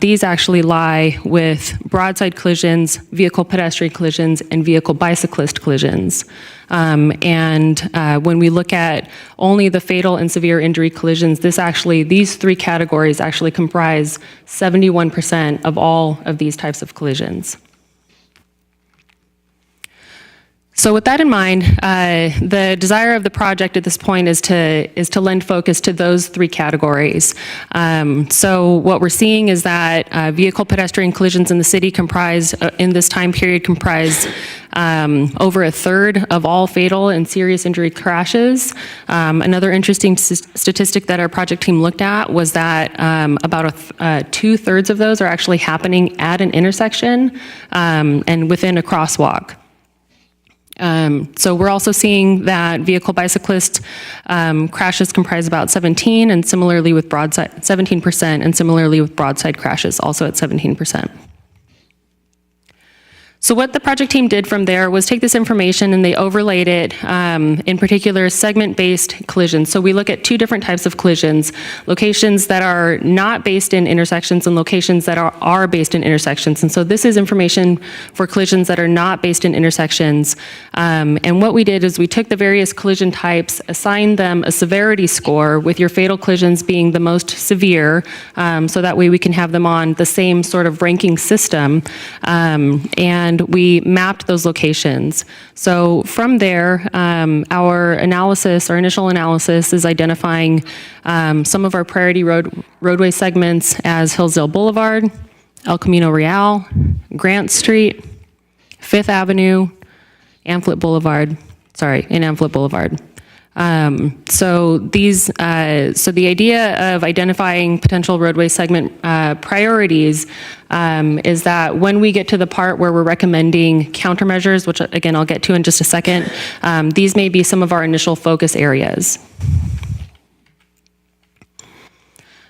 Speaker 16: these actually lie with broadside collisions, vehicle pedestrian collisions, and vehicle bicyclist collisions. And when we look at only the fatal and severe injury collisions, these three categories actually comprise 71% of all of these types of collisions. So with that in mind, the desire of the project at this point is to lend focus to those three categories. So what we're seeing is that vehicle pedestrian collisions in the city in this time period comprise over a third of all fatal and serious injury crashes. Another interesting statistic that our project team looked at was that about 2/3 of those are actually happening at an intersection and within a crosswalk. So we're also seeing that vehicle bicyclist crashes comprise about 17%, and similarly with broadside crashes also at 17%. So what the project team did from there was take this information and they overlaid it, in particular segment-based collisions. So we look at two different types of collisions, locations that are not based in intersections and locations that are based in intersections. And so this is information for collisions that are not based in intersections. And what we did is we took the various collision types, assigned them a severity score, with your fatal collisions being the most severe, so that way we can have them on the same sort of ranking system. And we mapped those locations. So from there, our initial analysis is identifying some of our priority roadway segments as Hillsdale Boulevard, El Camino Real, Grant Street, Fifth Avenue, Amphlett Boulevard. So the idea of identifying potential roadway segment priorities is that when we get to the part where we're recommending countermeasures, which again I'll get to in just a second, these may be some of our initial focus areas.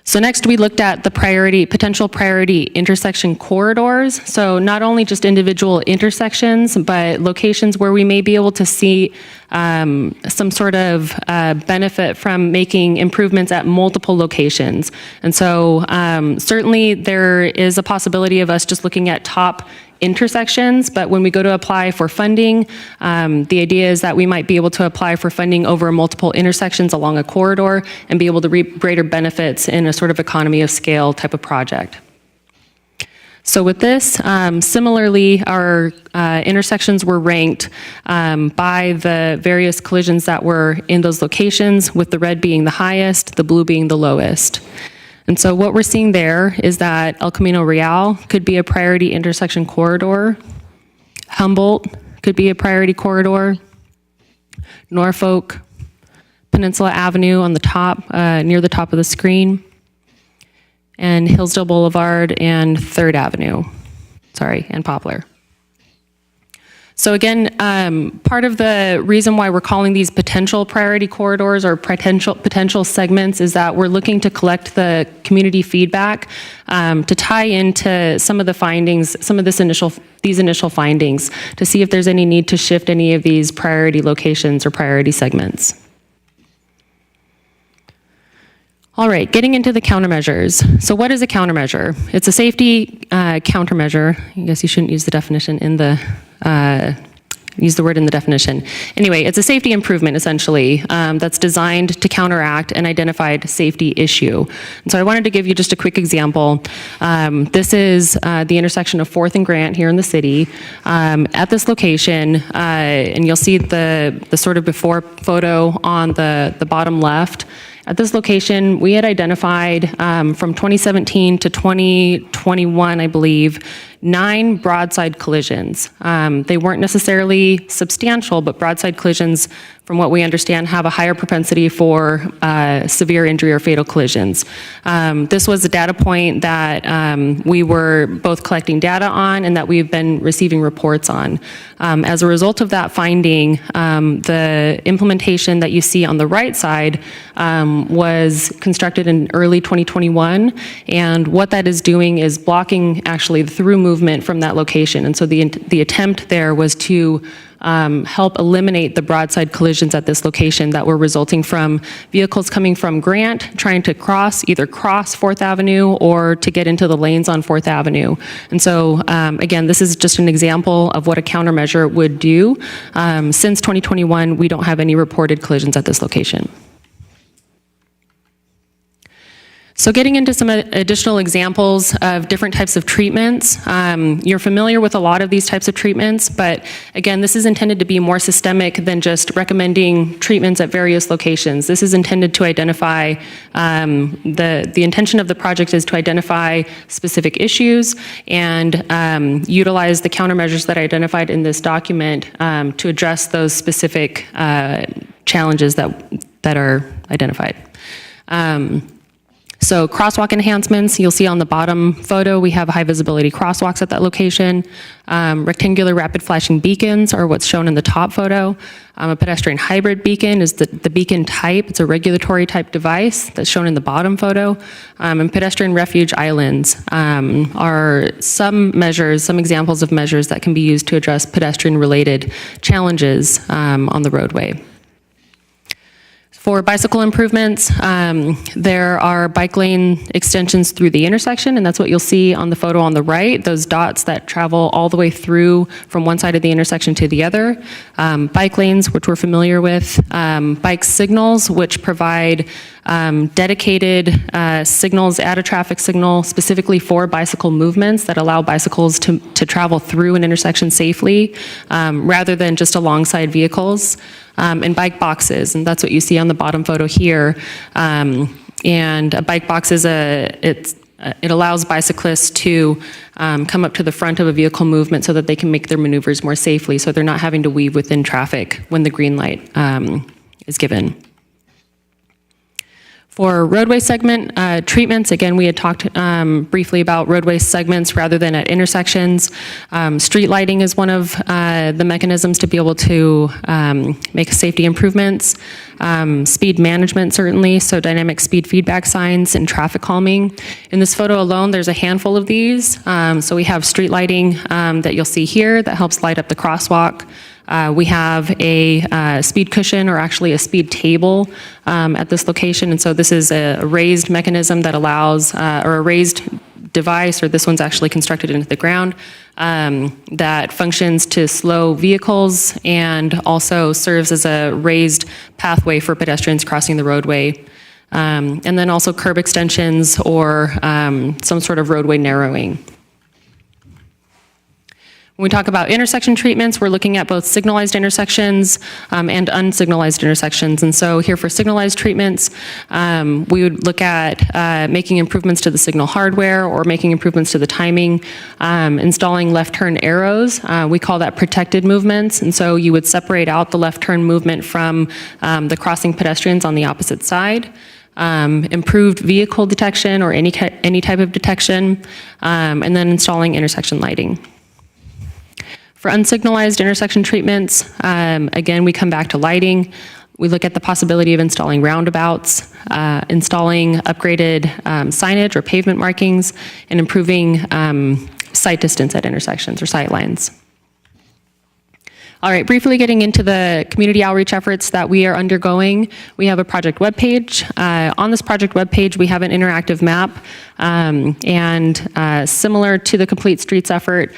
Speaker 16: So next we looked at the potential priority intersection corridors. So not only just individual intersections, but locations where we may be able to see some sort of benefit from making improvements at multiple locations. And so certainly there is a possibility of us just looking at top intersections, but when we go to apply for funding, the idea is that we might be able to apply for funding over multiple intersections along a corridor and be able to reap greater benefits in a sort of economy of scale type of project. So with this, similarly, our intersections were ranked by the various collisions that were in those locations, with the red being the highest, the blue being the lowest. And so what we're seeing there is that El Camino Real could be a priority intersection corridor. Humboldt could be a priority corridor. Norfolk, Peninsula Avenue on the top, near the top of the screen, and Hillsdale Boulevard and 3rd Avenue, and Poplar. So again, part of the reason why we're calling these potential priority corridors or potential segments is that we're looking to collect the community feedback to tie into some of the findings, some of these initial findings, to see if there's any need to shift any of these priority locations or priority segments. All right, getting into the countermeasures. So what is a countermeasure? It's a safety countermeasure. I guess you shouldn't use the definition in the, use the word in the definition. Anyway, it's a safety improvement, essentially, that's designed to counteract an identified safety issue. And so I wanted to give you just a quick example. This is the intersection of 4th and Grant here in the city. At this location, and you'll see the sort of before photo on the bottom left. At this location, we had identified from 2017 to 2021, I believe, 9 broadside collisions. They weren't necessarily substantial, but broadside collisions, from what we understand, have a higher propensity for severe injury or fatal collisions. This was a data point that we were both collecting data on and that we've been receiving reports on. As a result of that finding, the implementation that you see on the right side was constructed in early 2021, and what that is doing is blocking actually the through movement from that location. And so the attempt there was to help eliminate the broadside collisions at this location that were resulting from vehicles coming from Grant trying to either cross 4th Avenue or to get into the lanes on 4th Avenue. And so again, this is just an example of what a countermeasure would do. Since 2021, we don't have any reported collisions at this location. So getting into some additional examples of different types of treatments. You're familiar with a lot of these types of treatments, but again, this is intended to be more systemic than just recommending treatments at various locations. This is intended to identify, the intention of the project is to identify specific issues and utilize the countermeasures that I identified in this document to address those specific challenges that are identified. So crosswalk enhancements, you'll see on the bottom photo, we have high visibility crosswalks at that location. Rectangular rapid flashing beacons are what's shown in the top photo. A pedestrian hybrid beacon is the beacon type. It's a regulatory type device that's shown in the bottom photo. And pedestrian refuge islands are some examples of measures that can be used to address pedestrian related challenges on the roadway. For bicycle improvements, there are bike lane extensions through the intersection, and that's what you'll see on the photo on the right, those dots that travel all the way through from one side of the intersection to the other. Bike lanes, which we're familiar with. Bike signals, which provide dedicated signals, add a traffic signal specifically for bicycle movements that allow bicycles to travel through an intersection safely rather than just alongside vehicles. And bike boxes, and that's what you see on the bottom photo here. And a bike box is it allows bicyclists to come up to the front of a vehicle movement so that they can make their maneuvers more safely, so they're not having to weave within traffic when the green light is given. For roadway segment treatments, again, we had talked briefly about roadway segments rather than at intersections. Street lighting is one of the mechanisms to be able to make safety improvements. Speed management, certainly, so dynamic speed feedback signs and traffic calming. In this photo alone, there's a handful of these. So we have street lighting that you'll see here that helps light up the crosswalk. We have a speed cushion, or actually a speed table at this location. And so this is a raised mechanism that allows, or a raised device, or this one's actually constructed into the ground, that functions to slow vehicles and also serves as a raised pathway for pedestrians crossing the roadway. And then also curb extensions or some sort of roadway narrowing. When we talk about intersection treatments, we're looking at both signalized intersections and unsignalized intersections. And so here for signalized treatments, we would look at making improvements to the signal hardware or making improvements to the timing, installing left turn arrows. We call that protected movements. And so you would separate out the left turn movement from the crossing pedestrians on the opposite side. Improved vehicle detection or any type of detection, and then installing intersection lighting. For unsignalized intersection treatments, again, we come back to lighting. We look at the possibility of installing roundabouts, installing upgraded signage or pavement markings, and improving sight distance at intersections or sight lines. All right, briefly getting into the community outreach efforts that we are undergoing. We have a project webpage. On this project webpage, we have an interactive map, and similar to the Complete Streets effort,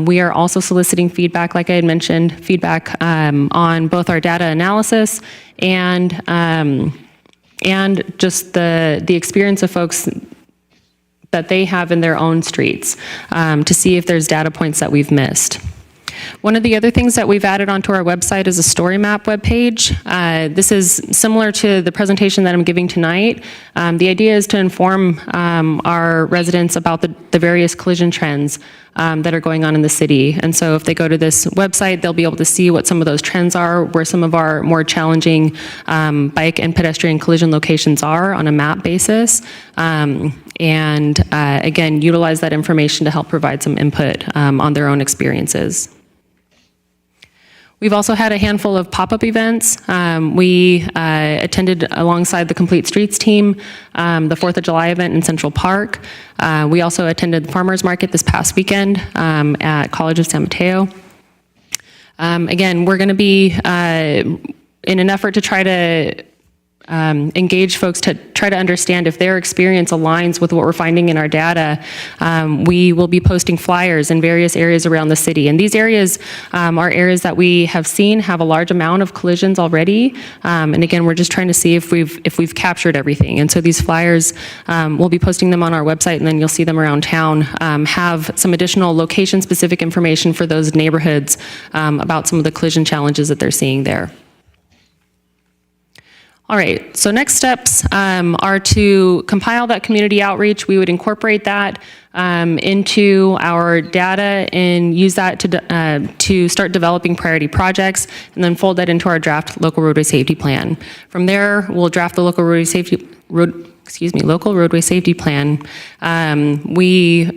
Speaker 16: we are also soliciting feedback, like I had mentioned, feedback on both our data analysis and just the experience of folks that they have in their own streets to see if there's data points that we've missed. One of the other things that we've added onto our website is a story map webpage. This is similar to the presentation that I'm giving tonight. The idea is to inform our residents about the various collision trends that are going on in the city. And so if they go to this website, they'll be able to see what some of those trends are, where some of our more challenging bike and pedestrian collision locations are on a map basis. And again, utilize that information to help provide some input on their own experiences. We've also had a handful of pop-up events. We attended alongside the Complete Streets team, the 4th of July event in Central Park. We also attended the Farmers Market this past weekend at College of San Mateo. Again, we're going to be, in an effort to try to engage folks to try to understand if their experience aligns with what we're finding in our data. We will be posting flyers in various areas around the city. And these areas are areas that we have seen have a large amount of collisions already. And again, we're just trying to see if we've captured everything. And so these flyers, we'll be posting them on our website, and then you'll see them around town, have some additional location-specific information for those neighborhoods about some of the collision challenges that they're seeing there. All right, so next steps are to compile that community outreach. We would incorporate that into our data and use that to start developing priority projects, and then fold that into our draft local roadway safety plan. From there, we'll draft the local roadway safety plan. We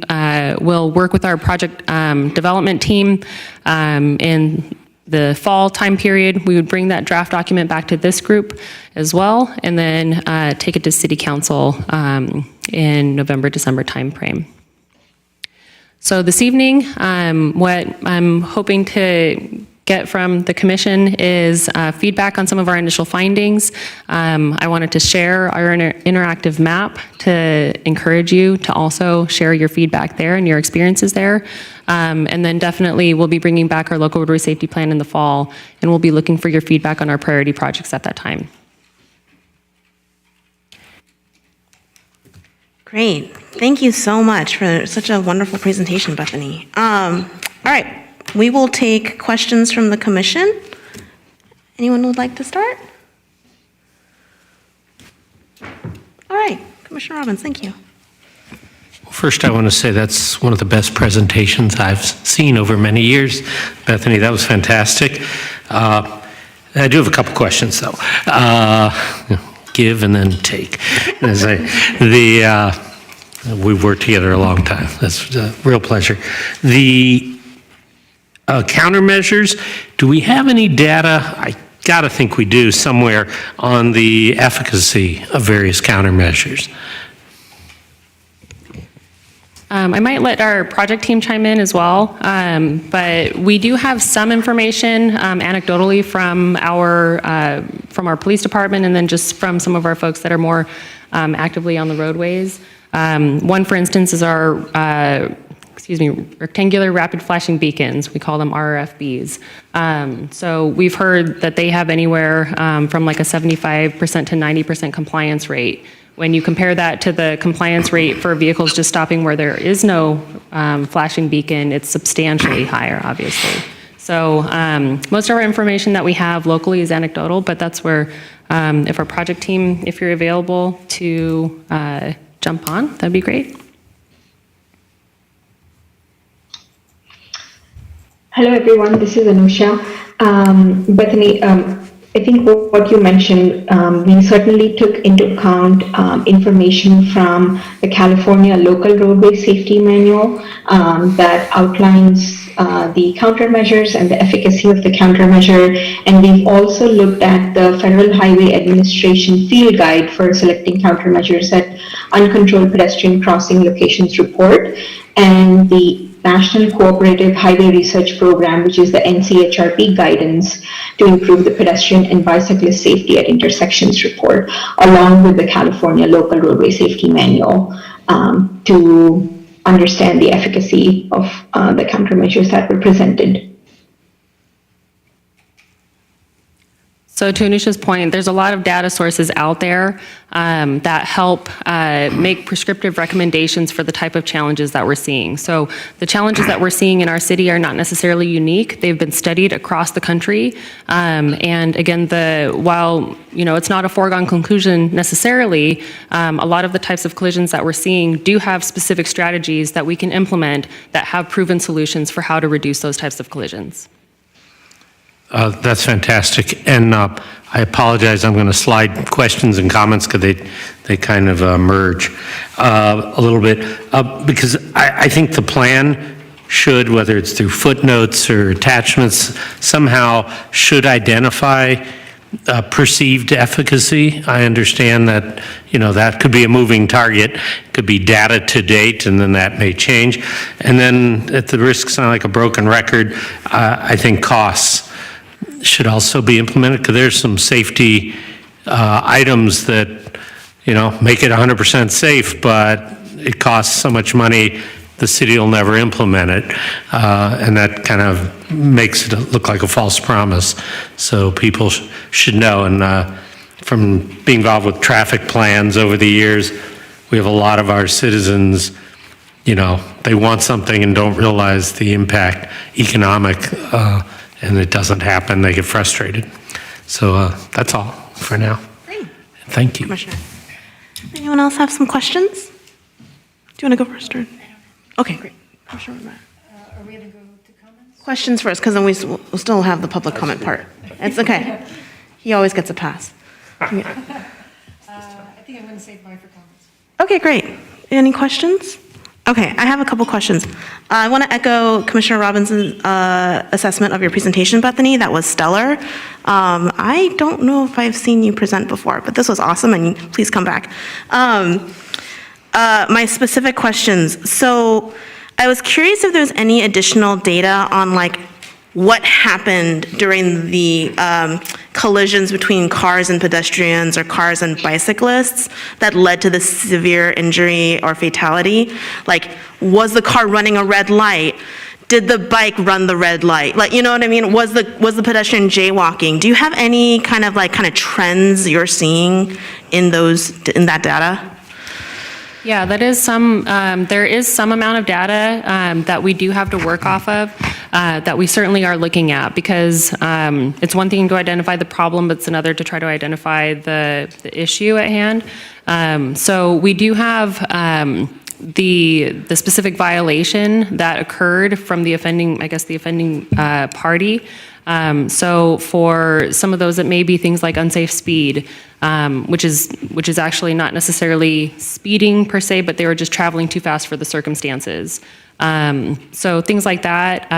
Speaker 16: will work with our project development team in the fall time period. We would bring that draft document back to this group as well, and then take it to City Council in November, December timeframe. So this evening, what I'm hoping to get from the commission is feedback on some of our initial findings. I wanted to share our interactive map to encourage you to also share your feedback there and your experiences there. And then definitely we'll be bringing back our local roadway safety plan in the fall, and we'll be looking for your feedback on our priority projects at that time.
Speaker 1: Great. Thank you so much for such a wonderful presentation, Bethany. All right. We will take questions from the commission. Anyone would like to start? All right, Commissioner Robbins, thank you.
Speaker 3: First, I want to say that's one of the best presentations I've seen over many years. Bethany, that was fantastic. I do have a couple questions, though. Give and then take. As we've worked together a long time. That's a real pleasure. The countermeasures, do we have any data? I got to think we do somewhere on the efficacy of various countermeasures.
Speaker 16: I might let our project team chime in as well, but we do have some information anecdotally from our police department, and then just from some of our folks that are more actively on the roadways. One, for instance, is our rectangular rapid flashing beacons. We call them RRFBs. So we've heard that they have anywhere from like a 75% to 90% compliance rate. When you compare that to the compliance rate for vehicles just stopping where there is no flashing beacon, it's substantially higher, obviously. So most of our information that we have locally is anecdotal, but that's where, if our project team, if you're available to jump on, that'd be great.
Speaker 17: Hello, everyone. This is Anusha. Bethany, I think what you mentioned, we certainly took into account information from the California Local Roadway Safety Manual that outlines the countermeasures and the efficacy of the countermeasure. And we've also looked at the Federal Highway Administration Field Guide for selecting countermeasures at Uncontrolled Pedestrian Crossing Locations Report, and the National Cooperative Highway Research Program, which is the NCHRP guidance to improve the pedestrian and bicyclist safety at intersections report, along with the California Local Roadway Safety Manual, to understand the efficacy of the countermeasures that were presented.
Speaker 16: So to Anusha's point, there's a lot of data sources out there that help make prescriptive recommendations for the type of challenges that we're seeing. So the challenges that we're seeing in our city are not necessarily unique. They've been studied across the country. And again, while it's not a foregone conclusion necessarily, a lot of the types of collisions that we're seeing do have specific strategies that we can implement that have proven solutions for how to reduce those types of collisions.
Speaker 3: That's fantastic. And I apologize, I'm going to slide questions and comments because they kind of merge a little bit. Because I think the plan should, whether it's through footnotes or attachments, somehow should identify perceived efficacy. I understand that, that could be a moving target, could be data to date, and then that may change. And then at the risk of sounding like a broken record, I think costs should also be implemented, because there's some safety items that, make it 100% safe, but it costs so much money, the city will never implement it. And that kind of makes it look like a false promise. So people should know. And from being involved with traffic plans over the years, we have a lot of our citizens, they want something and don't realize the impact economic, and it doesn't happen, they get frustrated. So that's all for now.
Speaker 1: Great.
Speaker 3: Thank you.
Speaker 1: Commissioner. Anyone else have some questions? Do you want to go first? Or? Okay, great. Commissioner Romero.
Speaker 2: Are we going to go to comments?
Speaker 1: Questions first, because then we'll still have the public comment part. It's okay. He always gets a pass.
Speaker 4: I think I'm going to save mine for comments.
Speaker 1: Okay, great. Any questions? Okay, I have a couple questions. I want to echo Commissioner Robinson's assessment of your presentation, Bethany. That was stellar. I don't know if I've seen you present before, but this was awesome, and please come back. My specific questions. So I was curious if there's any additional data on what happened during the collisions between cars and pedestrians or cars and bicyclists that led to the severe injury or fatality. Was the car running a red light? Did the bike run the red light? You know what I mean? Was the pedestrian jaywalking? Do you have any kind of trends you're seeing in that data?
Speaker 16: Yeah, there is some amount of data that we do have to work off of that we certainly are looking at, because it's one thing to identify the problem, but it's another to try to identify the issue at hand. So we do have the specific violation that occurred from the offending party. So for some of those, it may be things like unsafe speed, which is actually not necessarily speeding per se, but they were just traveling too fast for the circumstances. So things like that,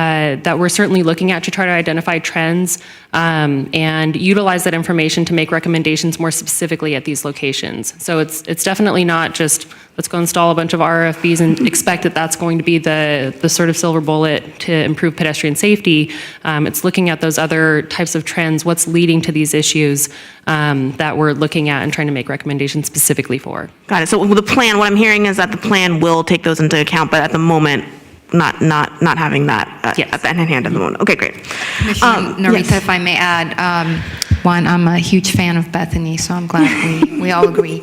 Speaker 16: that we're certainly looking at to try to identify trends and utilize that information to make recommendations more specifically at these locations. So it's definitely not just let's go install a bunch of RFBs and expect that that's going to be the sort of silver bullet to improve pedestrian safety. It's looking at those other types of trends, what's leading to these issues that we're looking at and trying to make recommendations specifically for.
Speaker 1: Got it. So the plan, what I'm hearing is that the plan will take those into account, but at the moment, not having that at hand at the moment. Okay, great.
Speaker 15: Commissioner Narita,
Speaker 1: yes.
Speaker 15: if I may add, one, I'm a huge fan of Bethany, so I'm glad we all agree.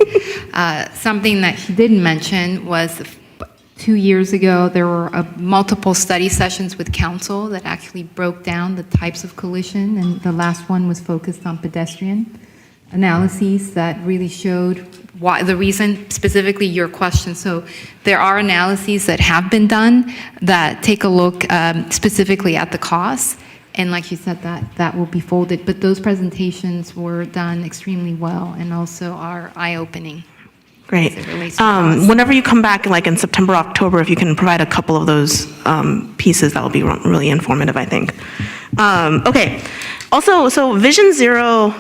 Speaker 15: Something that she didn't mention was 2 years ago, there were multiple study sessions with council that actually broke down the types of collision, and the last one was focused on pedestrian analyses that really showed why the reason, specifically your question. So there are analyses that have been done that take a look specifically at the costs, and like you said, that will be folded. But those presentations were done extremely well and also are eye-opening.
Speaker 1: Great. Whenever you come back, like in September, October, if you can provide a couple of those pieces, that will be really informative, I think. Okay. Also, so Vision Zero,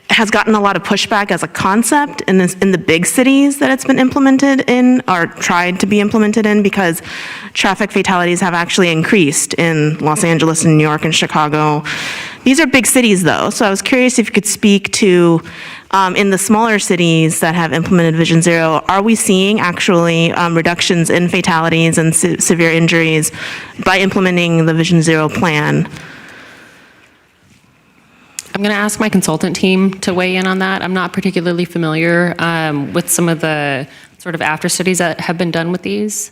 Speaker 1: has gotten a lot of pushback as a concept in the big cities that it's been implemented in, or tried to be implemented in, because traffic fatalities have actually increased in Los Angeles and New York and Chicago. These are big cities, though, so I was curious if you could speak to, in the smaller cities that have implemented Vision Zero, are we seeing actually reductions in fatalities and severe injuries by implementing the Vision Zero plan?
Speaker 16: I'm going to ask my consultant team to weigh in on that. I'm not particularly familiar with some of the sort of after studies that have been done with these.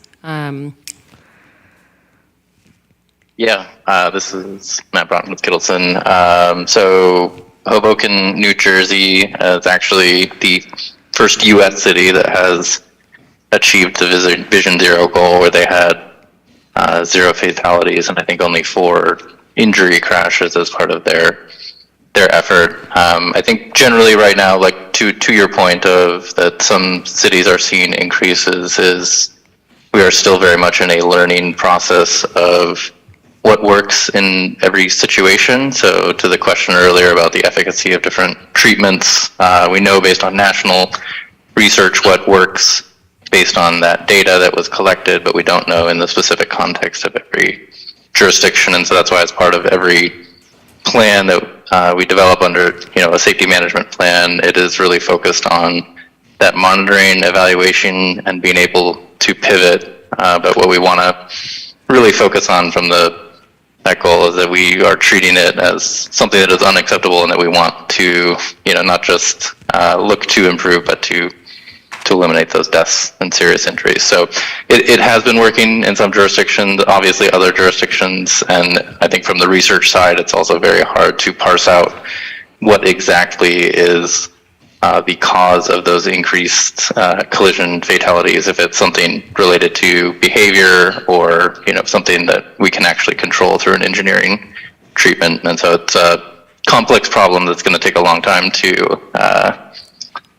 Speaker 18: This is Matt Broughton with Kittleson. So Hoboken, New Jersey is actually the first U.S. city that has achieved the Vision Zero goal, where they had 0 fatalities and I think only 4 injury crashes as part of their effort. I think generally right now, like to your point of that some cities are seeing increases, is we are still very much in a learning process of what works in every situation. So to the question earlier about the efficacy of different treatments, we know based on national research what works based on that data that was collected, but we don't know in the specific context of every jurisdiction. And so that's why as part of every plan that we develop under, a safety management plan, it is really focused on that monitoring, evaluation, and being able to pivot. But what we want to really focus on from that goal is that we are treating it as something that is unacceptable, and that we want to, not just look to improve, but to eliminate those deaths and serious injuries. So it has been working in some jurisdictions, obviously other jurisdictions, and I think from the research side, it's also very hard to parse out what exactly is the cause of those increased collision fatalities, if it's something related to behavior or something that we can actually control through an engineering treatment. And so it's a complex problem that's going to take a long time to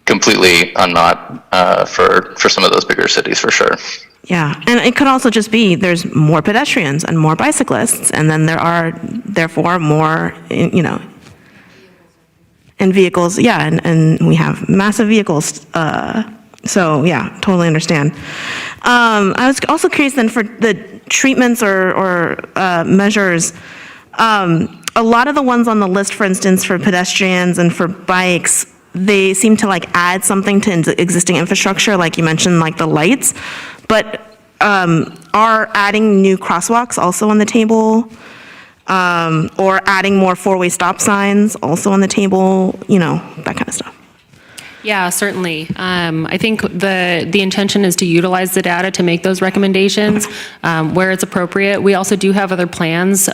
Speaker 18: completely unknot for some of those bigger cities, for sure.
Speaker 1: Yeah, and it could also just be there's more pedestrians and more bicyclists, and then there are therefore more, and vehicles, and we have massive vehicles. So yeah, totally understand. I was also curious then for the treatments or measures. A lot of the ones on the list, for instance, for pedestrians and for bikes, they seem to add something to existing infrastructure, like you mentioned, like the lights, but are adding new crosswalks also on the table, or adding more 4-way stop signs also on the table, that kind of stuff.
Speaker 16: Yeah, certainly. I think the intention is to utilize the data to make those recommendations where it's appropriate. We also do have other plans,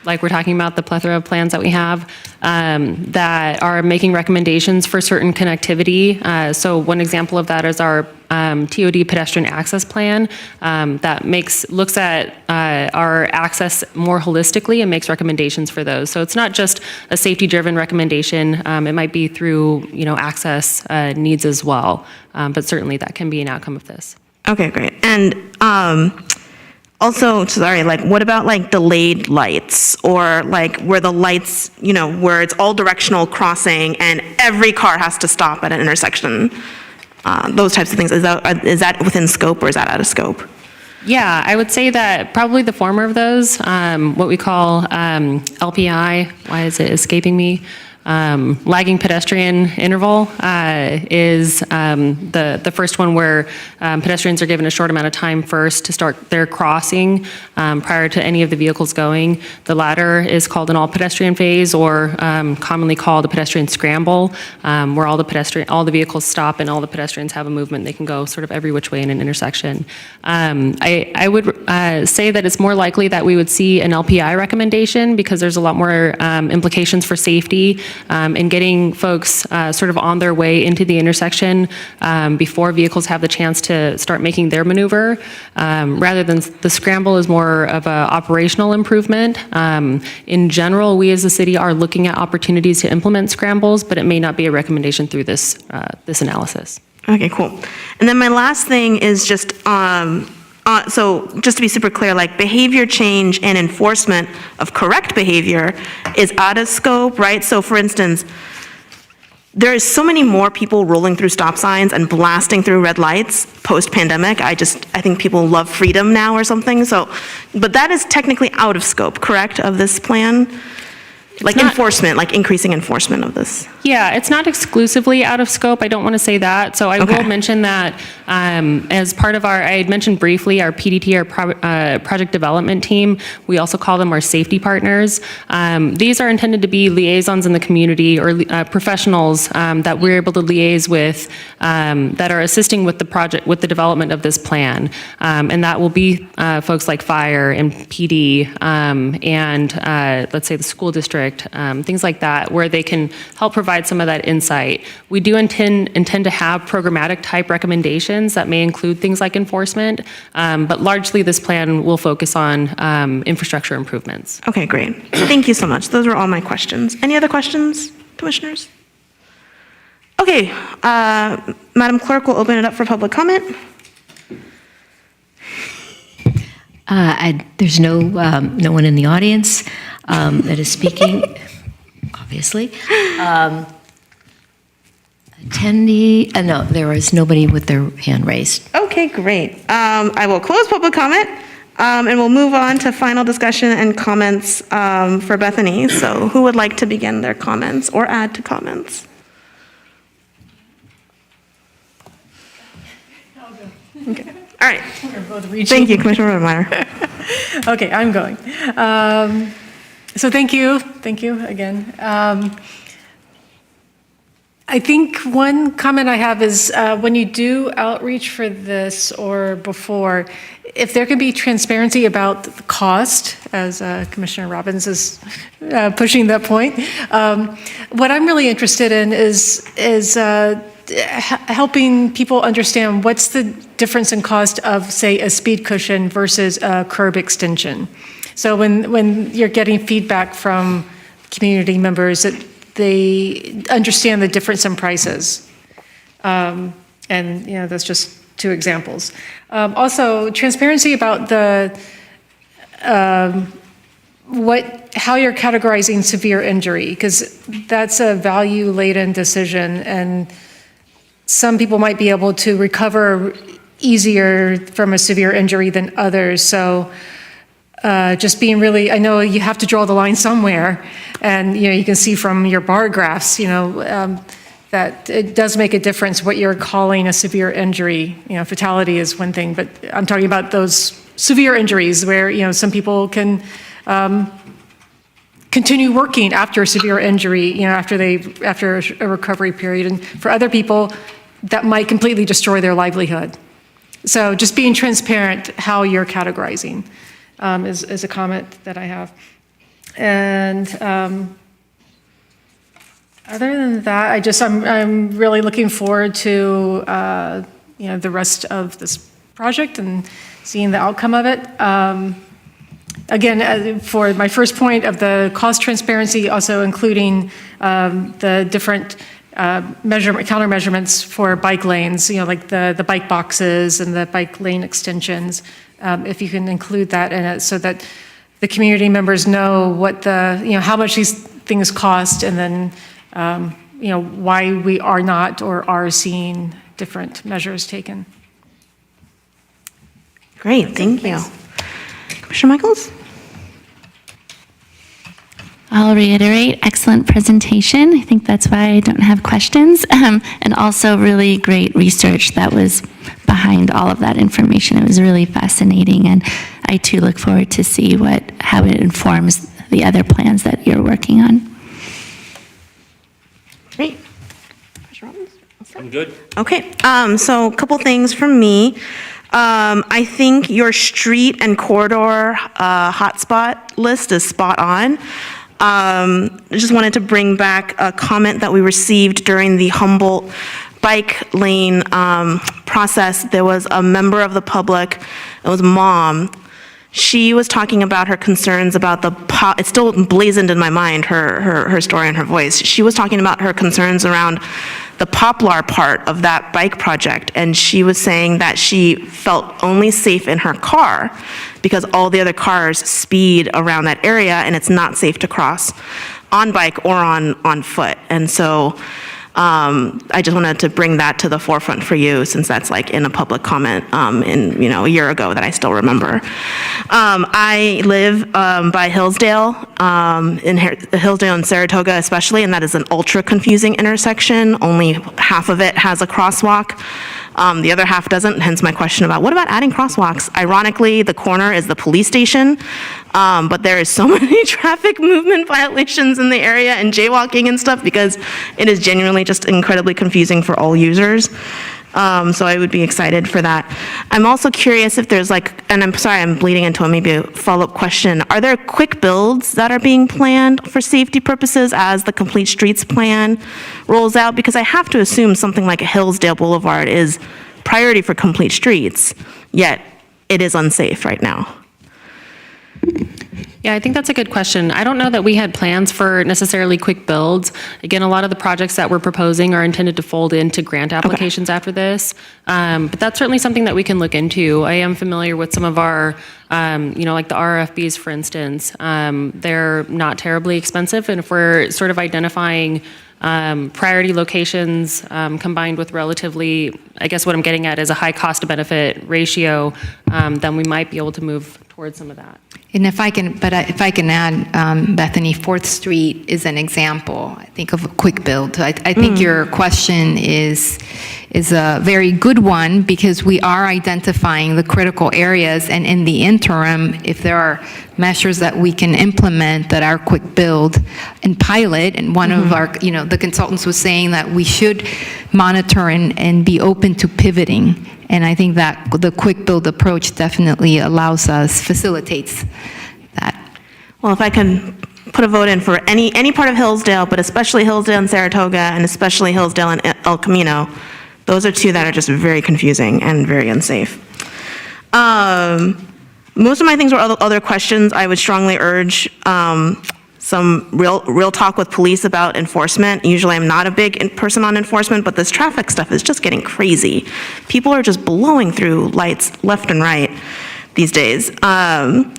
Speaker 16: like we're talking about the plethora of plans that we have that are making recommendations for certain connectivity. So one example of that is our TOD pedestrian access plan that looks at our access more holistically and makes recommendations for those. So it's not just a safety-driven recommendation. It might be through access needs as well. But certainly that can be an outcome of this.
Speaker 1: Okay, great. And also, sorry, what about delayed lights, or where the lights, where it's all directional crossing and every car has to stop at an intersection? Those types of things. Is that within scope or is that out of scope?
Speaker 16: Yeah, I would say that probably the former of those, what we call LPI, why is it escaping me? Lagging pedestrian interval is the first one where pedestrians are given a short amount of time first to start their crossing prior to any of the vehicles going. The latter is called an all-pedestrian phase, or commonly called a pedestrian scramble, where all the vehicles stop and all the pedestrians have a movement. They can go sort of every which way in an intersection. I would say that it's more likely that we would see an LPI recommendation because there's a lot more implications for safety and getting folks sort of on their way into the intersection before vehicles have the chance to start making their maneuver, rather than the scramble is more of an operational improvement. In general, we as a city are looking at opportunities to implement scrambles, but it may not be a recommendation through this analysis.
Speaker 1: Okay, cool. And then my last thing is just, so just to be super clear, like behavior change and enforcement of correct behavior is out of scope, right? So for instance, there is so many more people rolling through stop signs and blasting through red lights post-pandemic. I think people love freedom now or something. So, but that is technically out of scope, correct, of this plan? Like enforcement, like increasing enforcement of this.
Speaker 16: Yeah, it's not exclusively out of scope. I don't want to say that. So I will mention that as part of I had mentioned briefly, our PDT, our project development team, we also call them our safety partners. These are intended to be liaisons in the community, or professionals that we're able to liaise with that are assisting with the project, with the development of this plan. And that will be folks like fire and PD and let's say the school district, things like that, where they can help provide some of that insight. We do intend to have programmatic type recommendations that may include things like enforcement, but largely this plan will focus on infrastructure improvements.
Speaker 1: Okay, great. Thank you so much. Those were all my questions. Any other questions, commissioners? Okay, Madam Clerk will open it up for public comment.
Speaker 2: There's no one in the audience that is speaking, obviously. Attendee, no, there is nobody with their hand raised.
Speaker 1: Okay, great. I will close public comment, and we'll move on to final discussion and comments for Bethany. So who would like to begin their comments or add to comments? Okay. All right. Thank you, Commissioner Rodemeyer.
Speaker 4: Okay, I'm going. So thank you again. I think one comment I have is when you do outreach for this or before, if there can be transparency about the cost, as Commissioner Robbins is pushing that point, what I'm really interested in is helping people understand what's the difference in cost of, say, a speed cushion versus a curb extension. So when you're getting feedback from community members, that they understand the difference in prices. And that's just two examples. Also, transparency about how you're categorizing severe injury, because that's a value-laden decision, and some people might be able to recover easier from a severe injury than others. So just being really, I know you have to draw the line somewhere, and you can see from your bar graphs, that it does make a difference what you're calling a severe injury. Fatality is one thing, but I'm talking about those severe injuries where some people can continue working after a severe injury, after a recovery period, and for other people, that might completely destroy their livelihood. So just being transparent how you're categorizing is a comment that I have. And other than that, I'm really looking forward to the rest of this project and seeing the outcome of it. Again, for my first point of the cost transparency, also including the different counter measurements for bike lanes, like the bike boxes and the bike lane extensions, if you can include that in it so that the community members know what how much these things cost, and then why we are not or are seeing different measures taken.
Speaker 1: Great, thank you. Commissioner Michaels?
Speaker 5: I'll reiterate, excellent presentation. I think that's why I don't have questions. And also really great research that was behind all of that information. It was really fascinating, and I too look forward to see how it informs the other plans that you're working on.
Speaker 1: Great.
Speaker 3: I'm good.
Speaker 1: Okay, so a couple things from me. I think your street and corridor hotspot list is spot on. I just wanted to bring back a comment that we received during the Humboldt bike lane process. There was a member of the public, it was Mom. She was talking about her concerns about it's still blazoned in my mind, her story and her voice. She was talking about her concerns around the poplar part of that bike project, and she was saying that she felt only safe in her car because all the other cars speed around that area and it's not safe to cross on bike or on foot. And so I just wanted to bring that to the forefront for you, since that's like in a public comment a year ago that I still remember. I live by Hillsdale, in Hillsdale and Saratoga especially, and that is an ultra confusing intersection. Only half of it has a crosswalk. The other half doesn't, hence my question about what about adding crosswalks? Ironically, the corner is the police station, but there is so many traffic movement violations in the area and jaywalking and stuff because it is genuinely just incredibly confusing for all users. So I would be excited for that. I'm also curious if there's and I'm sorry, I'm bleeding into maybe a follow-up question. Are there quick builds that are being planned for safety purposes as the Complete Streets plan rolls out? Because I have to assume something like a Hillsdale Boulevard is priority for Complete Streets, yet it is unsafe right now.
Speaker 16: Yeah, I think that's a good question. I don't know that we had plans for necessarily quick builds. Again, a lot of the projects that we're proposing are intended to fold into grant applications after this. But that's certainly something that we can look into. I am familiar with some of our, like the RFBs, for instance. They're not terribly expensive. And if we're sort of identifying priority locations combined with relatively, I guess what I'm getting at is a high cost to benefit ratio, then we might be able to move towards some of that.
Speaker 15: And if I can add, Bethany, 4th Street is an example, I think, of a quick build. I think your question is a very good one because we are identifying the critical areas, and in the interim, if there are measures that we can implement that are quick build and pilot, and one of our, the consultants was saying that we should monitor and be open to pivoting. And I think that the quick build approach definitely facilitates that.
Speaker 1: Well, if I can put a vote in for any part of Hillsdale, but especially Hillsdale and Saratoga, and especially Hillsdale and El Camino, those are two that are just very confusing and very unsafe. Most of my things were other questions. I would strongly urge some real talk with police about enforcement. Usually I'm not a big person on enforcement, but this traffic stuff is just getting crazy. People are just blowing through lights left and right these days. I'm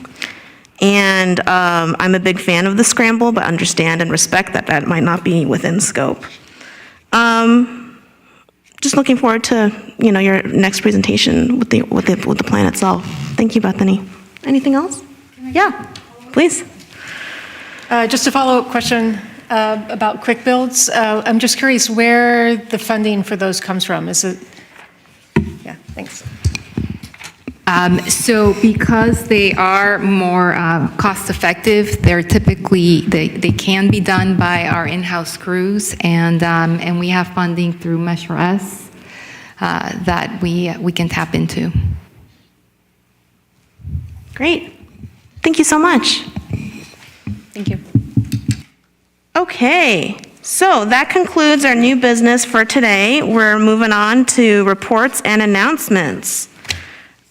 Speaker 1: a big fan of the scramble, but understand and respect that might not be within scope. Just looking forward to your next presentation with the plan itself. Thank you, Bethany. Anything else? Yeah, please.
Speaker 4: Just a follow-up question about quick builds. I'm just curious where the funding for those comes from. Is it? Yeah, thanks.
Speaker 15: So because they are more cost-effective, they're typically, they can be done by our in-house crews, and we have funding through Measure S that we can tap into.
Speaker 1: Great. Thank you so much.
Speaker 16: Thank you.
Speaker 1: Okay, so that concludes our new business for today. We're moving on to reports and announcements.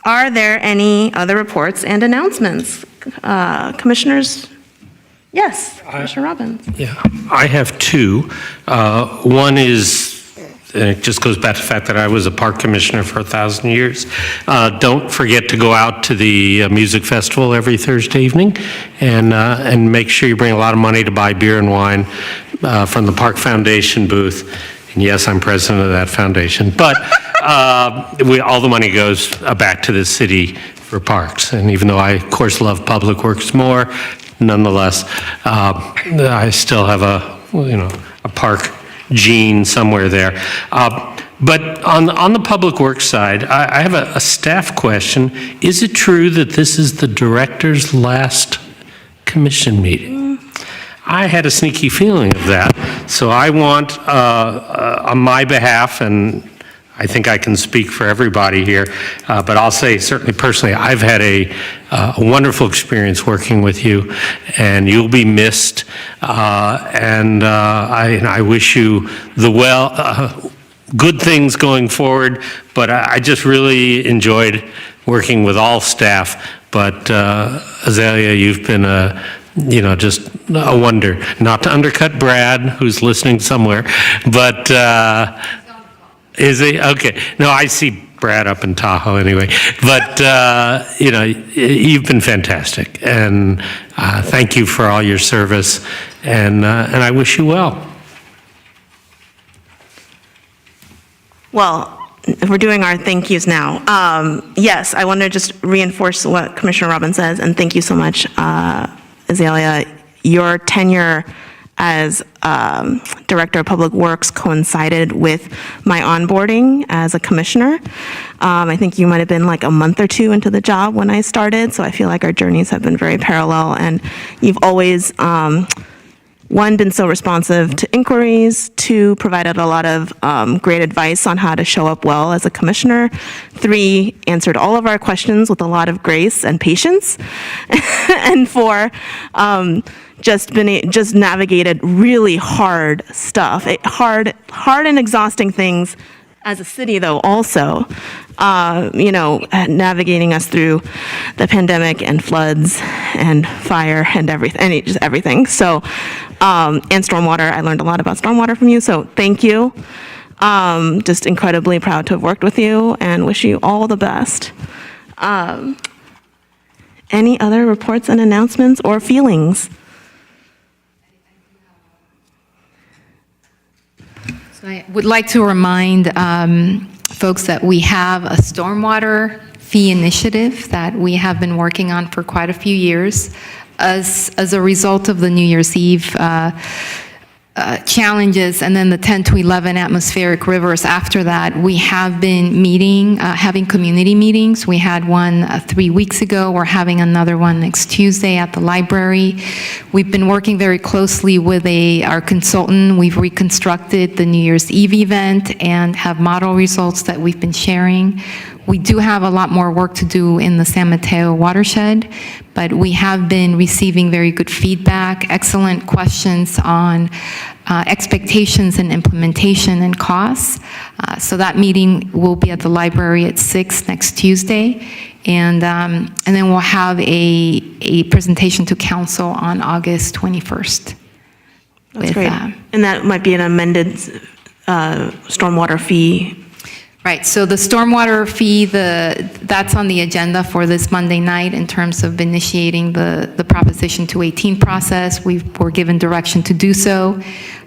Speaker 1: Are there any other reports and announcements? Commissioners? Yes, Commissioner Robbins.
Speaker 3: Yeah, I have two. One is, and it just goes back to the fact that I was a park commissioner for 1,000 years. Don't forget to go out to the music festival every Thursday evening, and make sure you bring a lot of money to buy beer and wine from the Park Foundation booth. And yes, I'm president of that foundation, but all the money goes back to the city for parks. And even though I, of course, love Public Works more, nonetheless, I still have a park gene somewhere there. But on the public works side, I have a staff question. Is it true that this is the director's last commission meeting? I had a sneaky feeling of that, so I want, on my behalf, and I think I can speak for everybody here, but I'll say certainly personally, I've had a wonderful experience working with you, and you'll be missed, and I wish you the good things going forward, but I just really enjoyed working with all staff. But Azalea, you've been just a wonder. Not to undercut Brad, who's listening somewhere, but is he? Okay. No, I see Brad up in Tahoe anyway. But, you've been fantastic. And thank you for all your service. And I wish you well.
Speaker 1: Well, if we're doing our thank yous now, yes, I want to just reinforce what Commissioner Robbins says, and thank you so much, Azalea. Your tenure as Director of Public Works coincided with my onboarding as a commissioner. I think you might have been like a month or two into the job when I started, so I feel like our journeys have been very parallel, and you've always one, been so responsive to inquiries, two, provided a lot of great advice on how to show up well as a commissioner, three, answered all of our questions with a lot of grace and patience, and four, just navigated really hard stuff, hard and exhausting things as a city, though, also, navigating us through the pandemic and floods and fire and everything. So, and stormwater. I learned a lot about stormwater from you, so thank you. Just incredibly proud to have worked with you and wish you all the best. Any other reports and announcements or feelings?
Speaker 15: So I would like to remind folks that we have a stormwater fee initiative that we have been working on for quite a few years. As a result of the New Year's Eve challenges and then the 10 to 11 atmospheric rivers after that, we have been meeting, having community meetings. We had one 3 weeks ago. We're having another one next Tuesday at the library. We've been working very closely with our consultant. We've reconstructed the New Year's Eve event and have model results that we've been sharing. We do have a lot more work to do in the San Mateo watershed, but we have been receiving very good feedback, excellent questions on expectations and implementation and costs. So that meeting will be at the library at 6 next Tuesday, and then we'll have a presentation to council on August 21st.
Speaker 1: That's great. And that might be an amended stormwater fee.
Speaker 15: Right, so the stormwater fee, that's on the agenda for this Monday night in terms of initiating the Proposition 218 process. We're given direction to do so.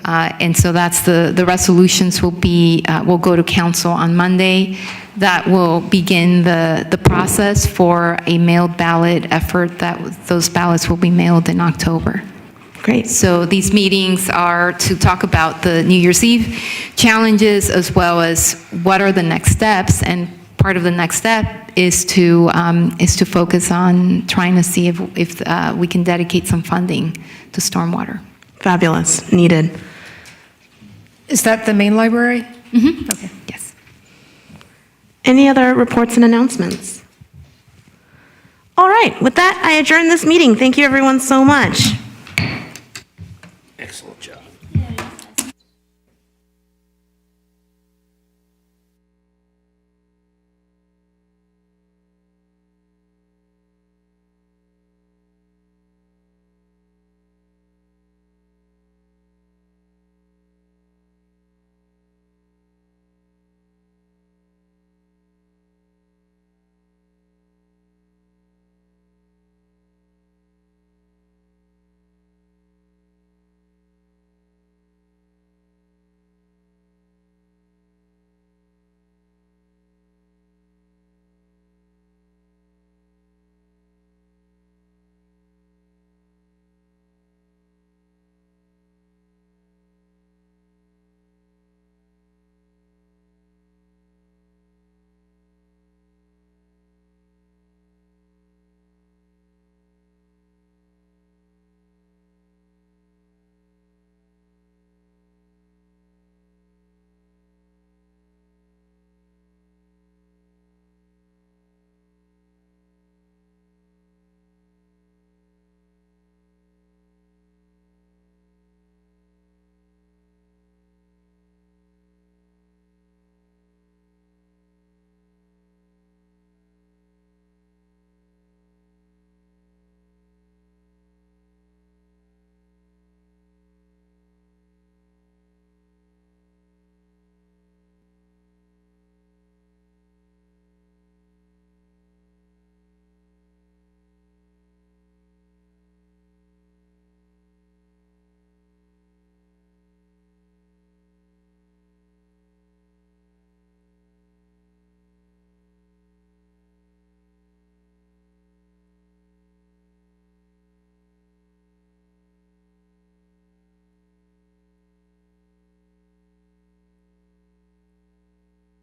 Speaker 15: And so that's the resolutions will go to council on Monday. That will begin the process for a mailed ballot effort those ballots will be mailed in October.
Speaker 1: Great.
Speaker 15: So these meetings are to talk about the New Year's Eve challenges as well as what are the next steps. And part of the next step is to focus on trying to see if we can dedicate some funding to stormwater.
Speaker 1: Fabulous. Needed.
Speaker 4: Is that the main library?
Speaker 15: Mm-hmm.
Speaker 4: Okay.
Speaker 15: Yes.
Speaker 1: Any other reports and announcements? All right. With that, I adjourn this meeting. Thank you, everyone, so much.